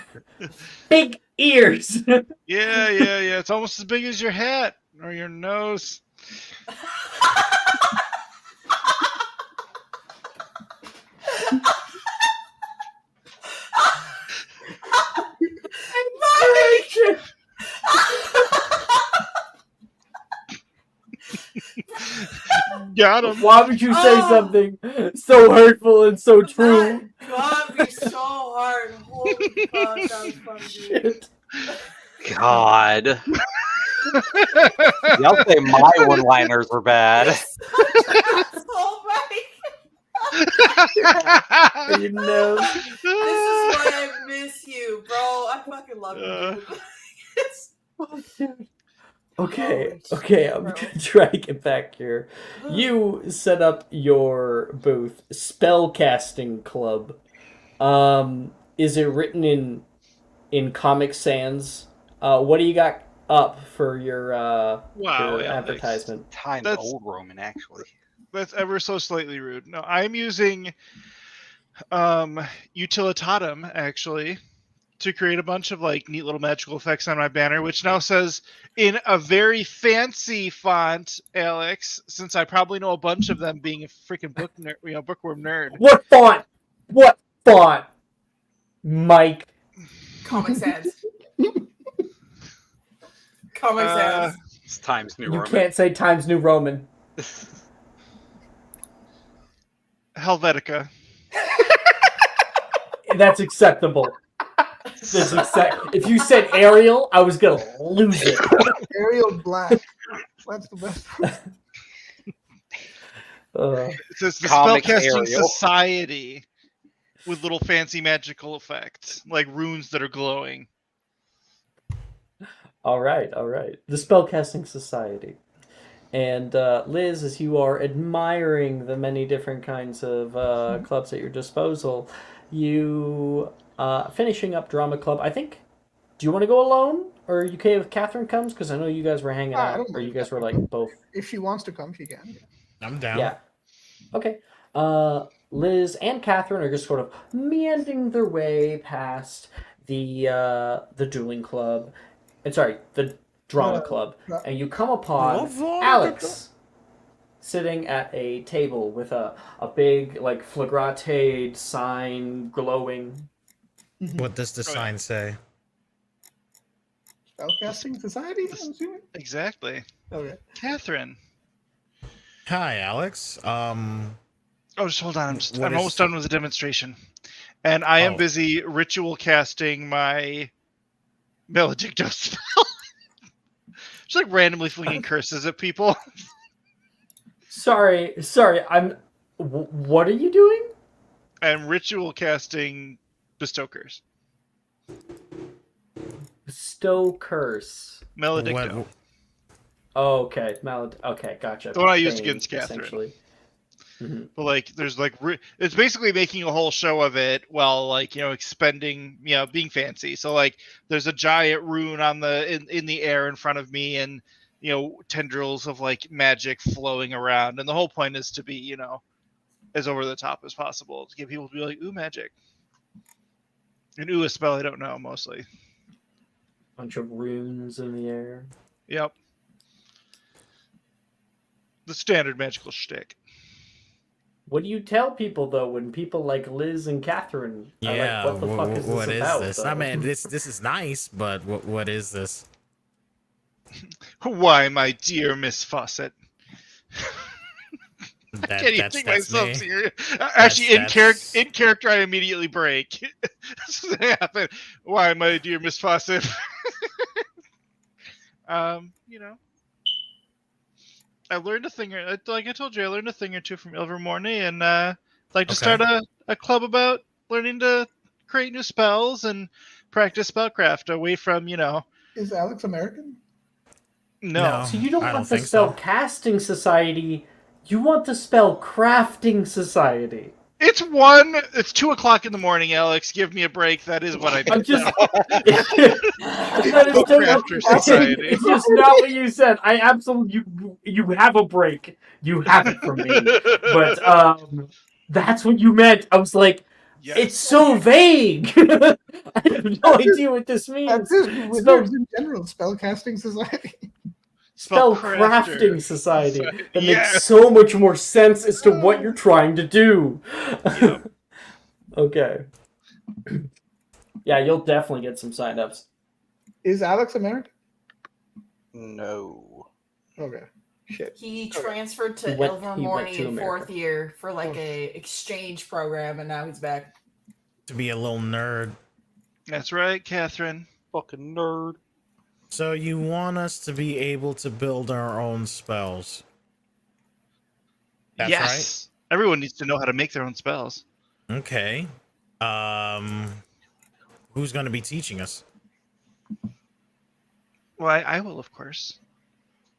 Big ears. Yeah. It's almost as big as your hat or your nose. Got him. Why would you say something so hurtful and so true? That got me so hard. Holy fuck, that was funny. Shit. God. Y'all say my one-liners were bad. Oh my You know. This is why I miss you, bro. I fucking love you. Okay, I'm gonna try to get back here. You set up your booth, Spellcasting Club. Is it written in Comic Sans? What do you got up for your advertisement? Times Old Roman, actually. That's ever so slightly rude. No, I'm using Utilitatum, actually, to create a bunch of neat little magical effects on my banner, which now says in a very fancy font, Alex, since I probably know a bunch of them being a freaking bookworm nerd. What font? Mike. Comic Sans. Comic Sans. It's Times New You Roman. can't say Times New Roman. Helvetica. That's acceptable. If you said Arial, I was gonna lose it. Arial Black. That's the best. It says the Comic Spellcasting Arial. Society with little fancy magical effects, like runes that are glowing. All right. The Spellcasting Society. And Liz, as you are admiring the many different kinds of clubs at your disposal, you finishing up drama club. I think. Do you want to go alone, or are you okay if Catherine comes? Because I know you guys were hanging I out, don't or mind you if guys were Catherine like comes. both. If she wants to come, she can. I'm down. Yeah. Okay. Liz and Catherine are just sort of meandering their way past the dueling club, and sorry, the drama club, and you come upon Alex sitting at a table with a big like flagrate sign glowing. What does the sign say? Spellcasting Society, I'm assuming? Exactly. Okay. Catherine. Hi, Alex. Oh, just hold on. What I'm is- almost done with the demonstration. And I am Oh. busy ritual casting my Maledicto spell. Just like randomly flinging curses at people. Sorry, what are you doing? I'm ritual casting Bestow Curse. Bestow curse. Maledicto. Oh, okay, okay, gotcha. The one I used Bane, against Catherine. essentially. Mm-hmm. But like, there's like, it's basically making a whole show of it while like, expending, being fancy. So like, there's a giant rune on in the air in front of me, and tendrils of like magic flowing around. And the whole point is to be, as over the top as possible to get people to be like, ooh, magic. And ooh, a spell I don't know mostly. Bunch of runes in the air. Yep. The standard magical shtick. What do you tell people though when people like Liz and Catherine are Yeah, like, what the fuck is what this is about? this? Though? I mean, this is nice, but what is this? Why, my dear Miss Fawcett. I can't even take myself me. serious. Actually, That's- in character, I immediately break. This doesn't happen. Why, my dear Miss Fawcett? I learned a thing, like I told you, I learned a thing or two from Ilvermorny, and like to start a club about learning to create new spells and practice spellcraft away from, Is Alex American? No. So you don't I want don't the think spell so. casting society, you want the spell crafting society. It's 2:00 in the morning, Alex. Give me a break. That is what I do. I'm just now. that is Spellcrafter society. it's just not what you said. I absolutely you have a break. You have it from me. But that's what you meant. I was like, Yes. it's so vague. I have no idea what this means. That's just wizards in general. Spellcasting Society. Spell crafting society. That makes so much more sense as to what you're trying to do. Yep. Okay. Yeah, you'll definitely get some sign-ups. Is Alex American? No. Okay. Shit. He transferred to He went Ilvermorny to in America. 4th year for like a exchange program, and now he's back. To be a little nerd. That's right, Catherine. Fucking nerd. So you want us to be able to build our own spells? That's Yes. Everyone needs to know how to make their own spells. right. Okay. Who's going to be teaching us? Well, I will, of course.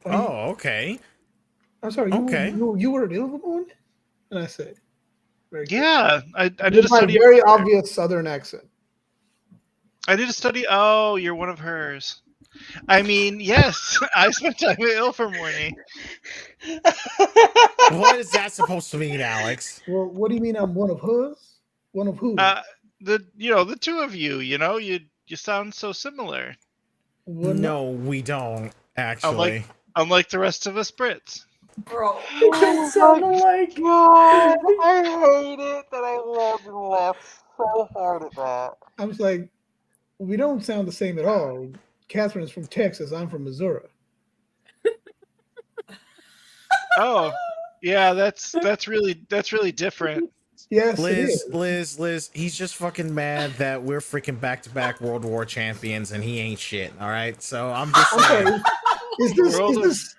Oh, okay. I'm sorry. Okay. You were at Ilvermorny? And I said, very good. Yeah, I did a With my study. very obvious Southern accent. I did a study. Oh, you're one of hers. I mean, yes, I spent time at Ilvermorny. What is that supposed to mean, Alex? Well, what do you mean I'm one of hers? One of who? The two of you. You sound so similar. Well, No, we don't, actually. Unlike the rest of us Brits. Bro, That sounded like God, I hate it that I laughed so hard at that. I was like, we don't sound the same at all. Catherine's from Texas. I'm from Missouri. Oh, yeah, that's really different. Yes, it is. Liz, he's just fucking mad that we're freaking back-to-back World War champions and he ain't shit, all right? So I'm just saying. Okay.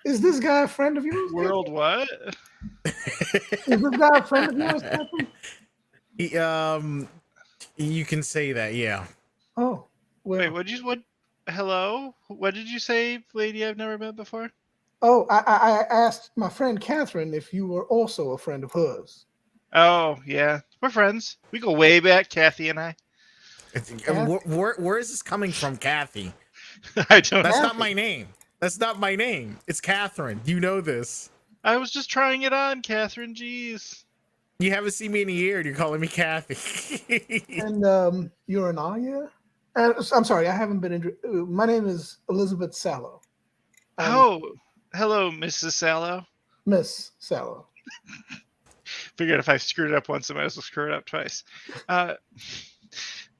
Is this guy a friend of yours? World what? Is this guy a friend of yours, Catherine? You can say that, yeah. Oh, well. Wait, hello? What did you say, lady I've never met before? Oh, I asked my friend Catherine if you were also a friend of hers. Oh, yeah. We're friends. We go way back, Kathy and I. Where is this coming from, Kathy? I don't That's know. not my name. That's not my name. It's Catherine. You know this. I was just trying it on, Catherine. Jeez. You haven't seen me in a year and you're calling me Kathy. And you're an Aya? I'm sorry, I haven't been. My name is Elizabeth Sallow. Oh, hello, Mrs. Sallow. Miss Sallow. Figured if I screwed it up once, I might as well screw it up twice.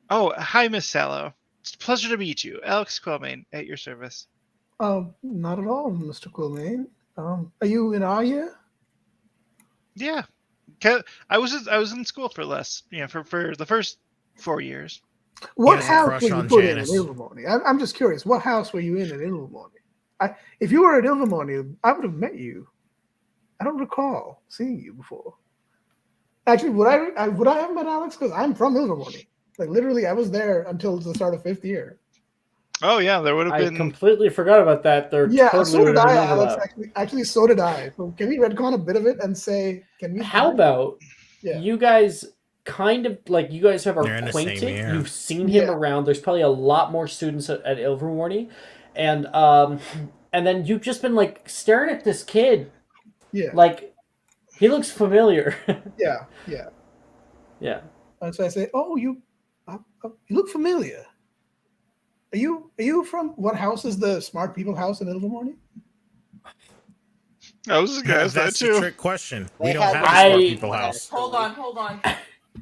Oh, hi, Miss Sallow. It's a pleasure to meet you. Alex Quillmain, at your service. Not at all, Mr. Quillmain. Are you in Aya? Yeah. I was in school for for the first 4 years. What has a house crush were you on put Janice. in at Ilvermorny? I'm just curious. What house were you in at Ilvermorny? If you were at Ilvermorny, I would have met you. I don't recall seeing you before. Actually, would I have met Alex? Because I'm from Ilvermorny. Like literally, I was there until the start of 5th year. Oh yeah, there would have I been. completely forgot about that. There Yeah, totally so would did have been I, Alex. overlap. Actually, so did I. So can we retcon a bit of it and say, can we? How about Yeah. you guys kind of like you guys have They're in the same acquainted, year. you've seen him Yeah. around. There's probably a lot more students at Ilvermorny, and then you've just been like staring at this kid, Yeah. like he looks familiar. Yeah. Yeah. And so I say, oh, you look familiar. Are you from what house is the smart people house in Ilvermorny? I was just gonna ask that That's the too. trick question. They We don't had have one a smart I- people house. Hold on.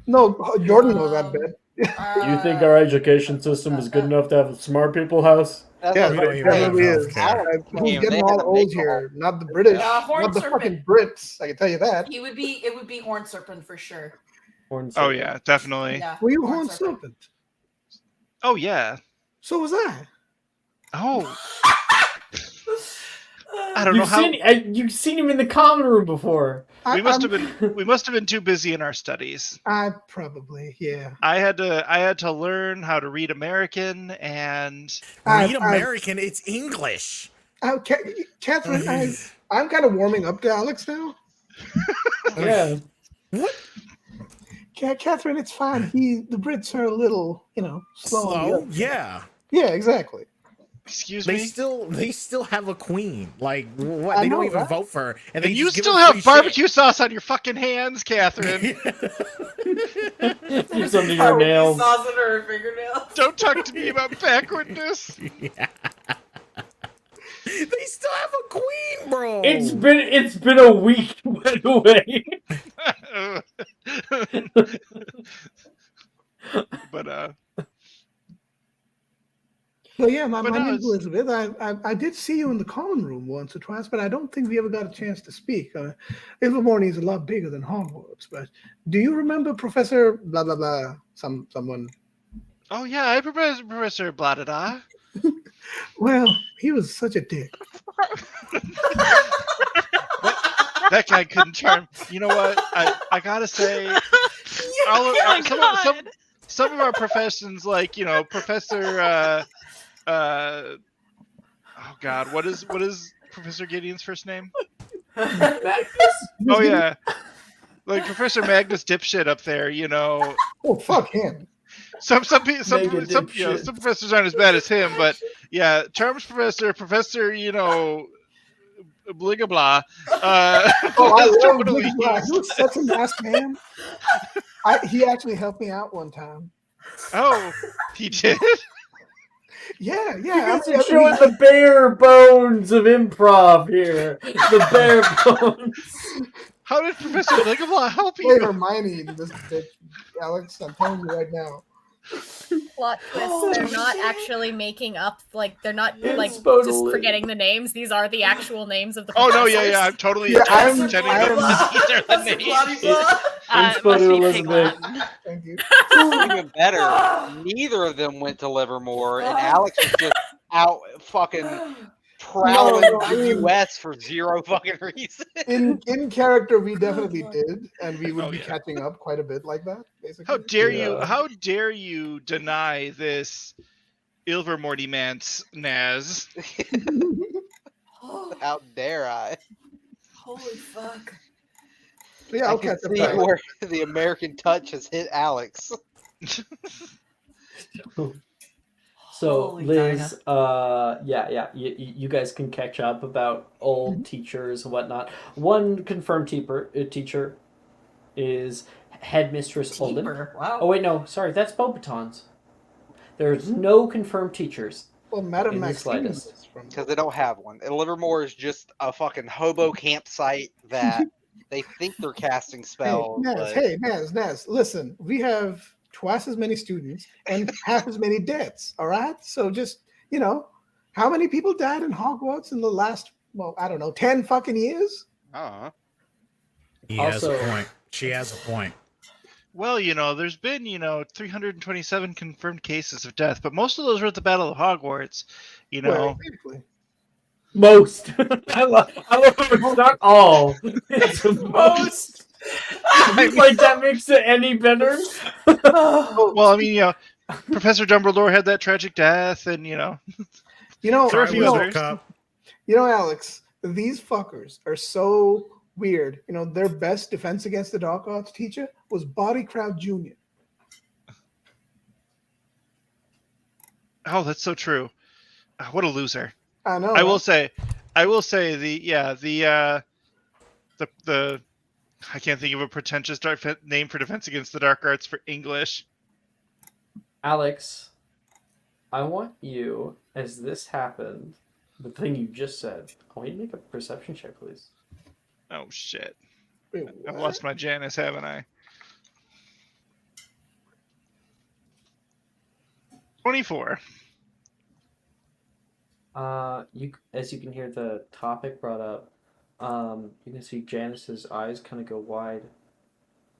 No, Jordan knows that bit. You think our education system is good enough to have a smart people house? That's Yeah, what we don't I'm even saying. have definitely is. healthcare. Who's They getting had all to old make here? Not the British, Horn not the Serpent. fucking Brits. I can tell you that. It would be Horn Serpent for sure. Oh yeah, definitely. Yeah. Were you Horn Serpent? Oh yeah. So was I. Oh. I don't know how You've seen him in the common room before. we must have been too busy in our studies. I probably, yeah. I had to learn how to read American and Read American, it's English. Catherine, I'm kind of warming up to Alex now. Yeah. What? Catherine, it's fine. The Brits are a little, slow. on the Slow? up. Yeah. Yeah, exactly. excuse They me. still have a queen. Like what? I They know, don't even right? vote for her, and And they you just give still her have free barbecue sauce on your fucking hands, Catherine. Use under your nails. Sauce under her fingernails. Don't talk to me about backwardness. shit. Yeah. They still have a queen, bro. It's been a week, by the way. But So yeah, my But no, name's it's- Elizabeth. I did see you in the common room once or twice, but I don't think we ever got a chance to speak. Ilvermorny is a lot bigger than Hogwarts. But do you remember Professor blah blah blah? Someone. oh yeah, I Professor Bladada. Well, he was such a dick. That guy couldn't charm. You know what? I gotta say, all of, some of our professions, like Professor. Oh God, what is Professor Gideon's first name? Oh yeah, like Professor Magnus Dipshit up there. Oh fuck him. Some Mega professors aren't as bad as him, but yeah, Charms Professor, blah blah. Oh, I was love totally Big Black. used. He was such a nice man. He actually helped me out one time. Oh, he did. Yeah. You guys are showing the bare bones of improv here. The bare bones. How did Professor Bligablah help Play you? Hermione in this bitch, Alex. I'm telling you right now. Plot twist. They're not actually making up, they're not It's just totally- forgetting the names. These are the actual names of the Oh no, professors. yeah, I'm totally Yeah, I'm- pretending I'm- that these are the That's names. bloody blah. It must be Elizabeth. Piglet. Thank you. Even better, neither of them went to Livermore, and Alex was just out fucking prowling No, I the mean- U.S. for zero fucking reason. In character, we definitely did, and we would Oh, be yeah. catching up quite a bit like that. Basically. How dare you? Yeah. How dare you deny this Ilvermorty man's Naz? How dare I? Holy fuck. Yeah, I I'll can catch up. see where the American touch has hit Alex. So Holy Liz, Dinah. you guys can catch up about old teachers and whatnot. One confirmed teacher is Headmistress Olden. Teeper. Wow. Oh wait, no, sorry, that's Beauxbatons. There's no confirmed teachers Well, Madam in the Maxine slightest. is from. Because they don't have one. And Livermore is just a fucking hobo campsite that they think they're casting spells. Hey, Naz, listen, we have twice as many students and half as many deaths, all right? So just, how many people died in Hogwarts in the last, well, I don't know, 10 fucking years? Uh-huh. He has Also- a point. She has a point. Well, there's been, 327 confirmed cases of death, but most of those were at the Battle of Hogwarts. Well, exactly. Most. I love how it's not all. It's most. Like that makes it any better. Well, I mean, Professor Dumbledore had that tragic death, and You know, there are a few others. Alex, these fuckers are so weird. Their best defense against the dark arts teacher was Barty Crouch Jr. Oh, that's so true. What a loser. I know. I will say the I can't think of a pretentious name for Defense Against the Dark Arts for English. Alex, I want you, as this happened, the thing you just said, I want you to make a perception check, please. Oh shit! Wait, I've what? lost my Janice, haven't I? 24. As you can hear the topic brought up, you can see Janice's eyes kind of go wide,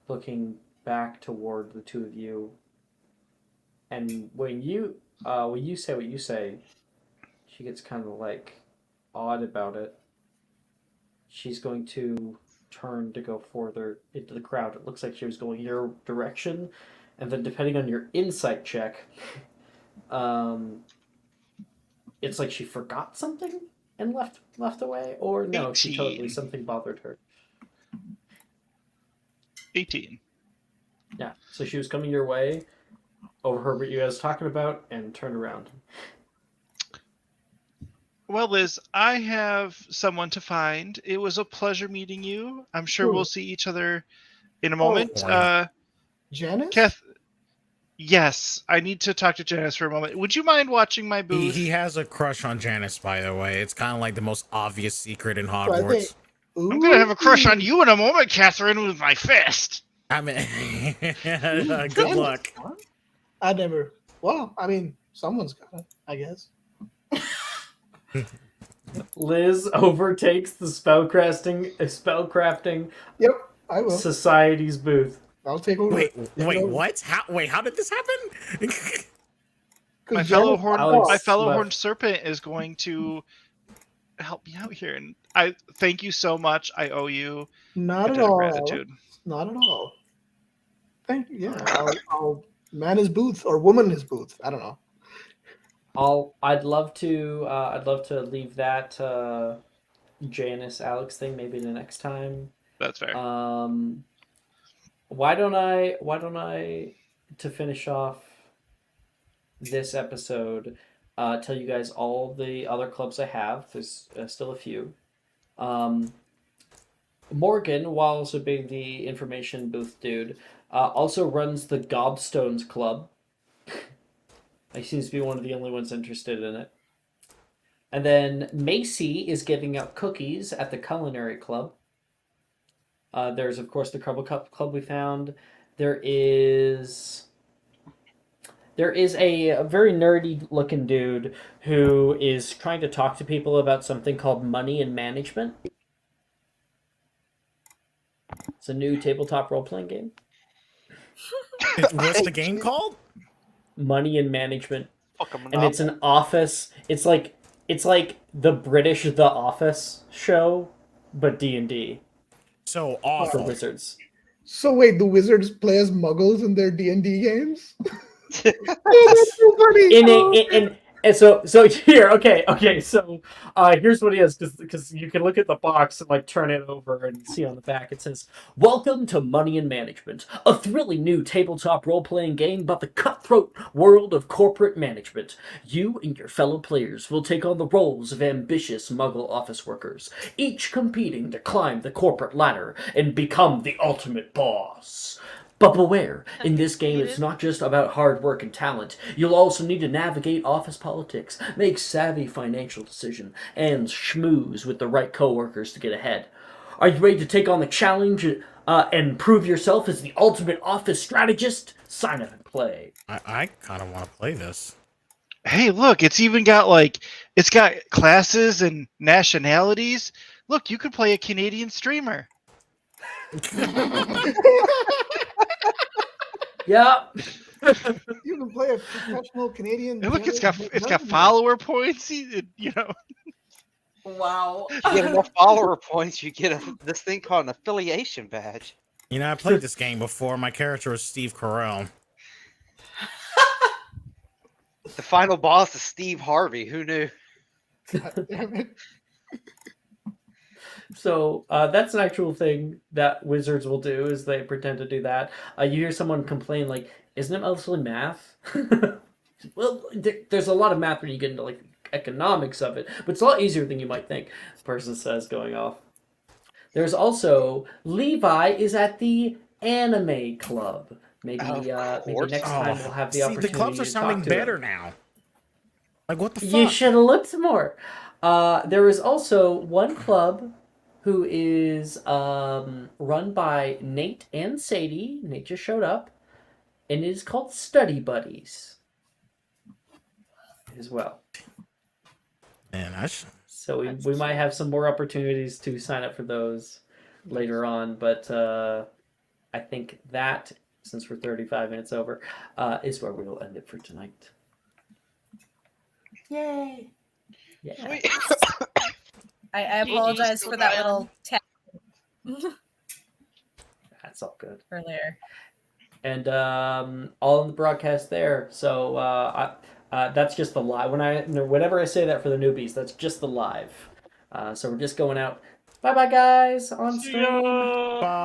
looking back toward the two of you. And when you say what you say, she gets kind of like odd about it. She's going to turn to go further into the crowd. It looks like she was going your direction, and then depending on your insight check, it's like she forgot something and left away, or no, she 18. totally something bothered her. 18. Yeah, so she was coming your way, overheard what you guys were talking about, and turned around. Well, Liz, I have someone to find. It was a pleasure meeting you. I'm sure Who? we'll see each other in a moment. boy. Janice? Kath, yes, I need to talk to Janice for a moment. Would you mind watching my booth? He has a crush on Janice, by the way. It's kind of like the most obvious secret in I Hogwarts. think- I'm gonna have a crush on you in a moment, Catherine, with my fist. I mean, good Janice, luck. huh? I never. Well, I mean, someone's got it, I guess. Liz overtakes the spellcrafting Yep, I will. society's booth. I'll take over. Wait, Take it over. what? How did this happen? 'Cause My fellow Janice- Alex left. horned serpent is going to help me out here, and I thank you so much. I owe you Not a at debt of all. gratitude. Not at all. Thank you. Yeah, I'll man his booth or woman his booth. I don't know. I'd love to leave that Janice Alex thing maybe the next time. That's fair. Why don't I to finish off this episode tell you guys all the other clubs I have. There's still a few. Morgan, while also being the information booth dude, also runs the Gobstones Club. He seems to be one of the only ones interested in it. And then Macy is giving out cookies at the Culinary Club. There's, of course, the Crumble Cup Club we found. There is a very nerdy-looking dude who is trying to talk to people about something called money and management. It's a new tabletop role-playing game. What's the game called? Money and management. Fuck 'em And up. it's an office. It's like the British The Office show, but D&D So for awful. wizards. So wait, the wizards play as muggles in their D&D games? Oh, that's so funny. And so here, okay. So here's what he is, because you can look at the box and like turn it over and see on the back it says, "Welcome to Money and Management, a thrilling new tabletop role-playing game about the cutthroat world of corporate management. You and your fellow players will take on the roles of ambitious Muggle office workers, each competing to climb the corporate ladder and become the ultimate boss." But beware, in this game it's not just about hard work and talent. You'll also need to navigate office politics, make savvy financial decisions, and schmooze with the right coworkers to get ahead. Are you ready to take on the challenge and prove yourself as the ultimate office strategist? Sign up and play. I kind of want to play this. Hey, look, it's even got it's got classes and nationalities. Look, you could play a Canadian streamer. Yeah. You can play a professional Canadian. And look, it's got follower points. You know. Wow. You get enough follower points, you get this thing called an affiliation badge. You know, I played this game before. My character was Steve Carell. The final boss is Steve Harvey. Who knew? God damn it. So that's an actual thing that wizards will do, is they pretend to do that. You hear someone complain, like, isn't it mostly math? Well, there's a lot of math when you get into like economics of it, but it's a lot easier than you might think, the person says, going off. There's also, Levi is at the anime club. Maybe maybe next time we'll have the opportunity the clubs are to sounding talk to better him. now. Like, what the fuck? You should have looked more. There is also one club who is run by Nate and Sadie. Nate just showed up. And it is called Study Buddies as well. Man, So we might have some more opportunities to sign up for those later on. But I think that, since we're 35 minutes over, is where we will end it for tonight. Yay. Yeah. Sweet. I apologize for that little tap That's all good. earlier. And all in the broadcast there. So that's just the live. Whenever I say that for the newbies, that's just the live. So we're just going out. Bye bye, guys, on stream. Bye.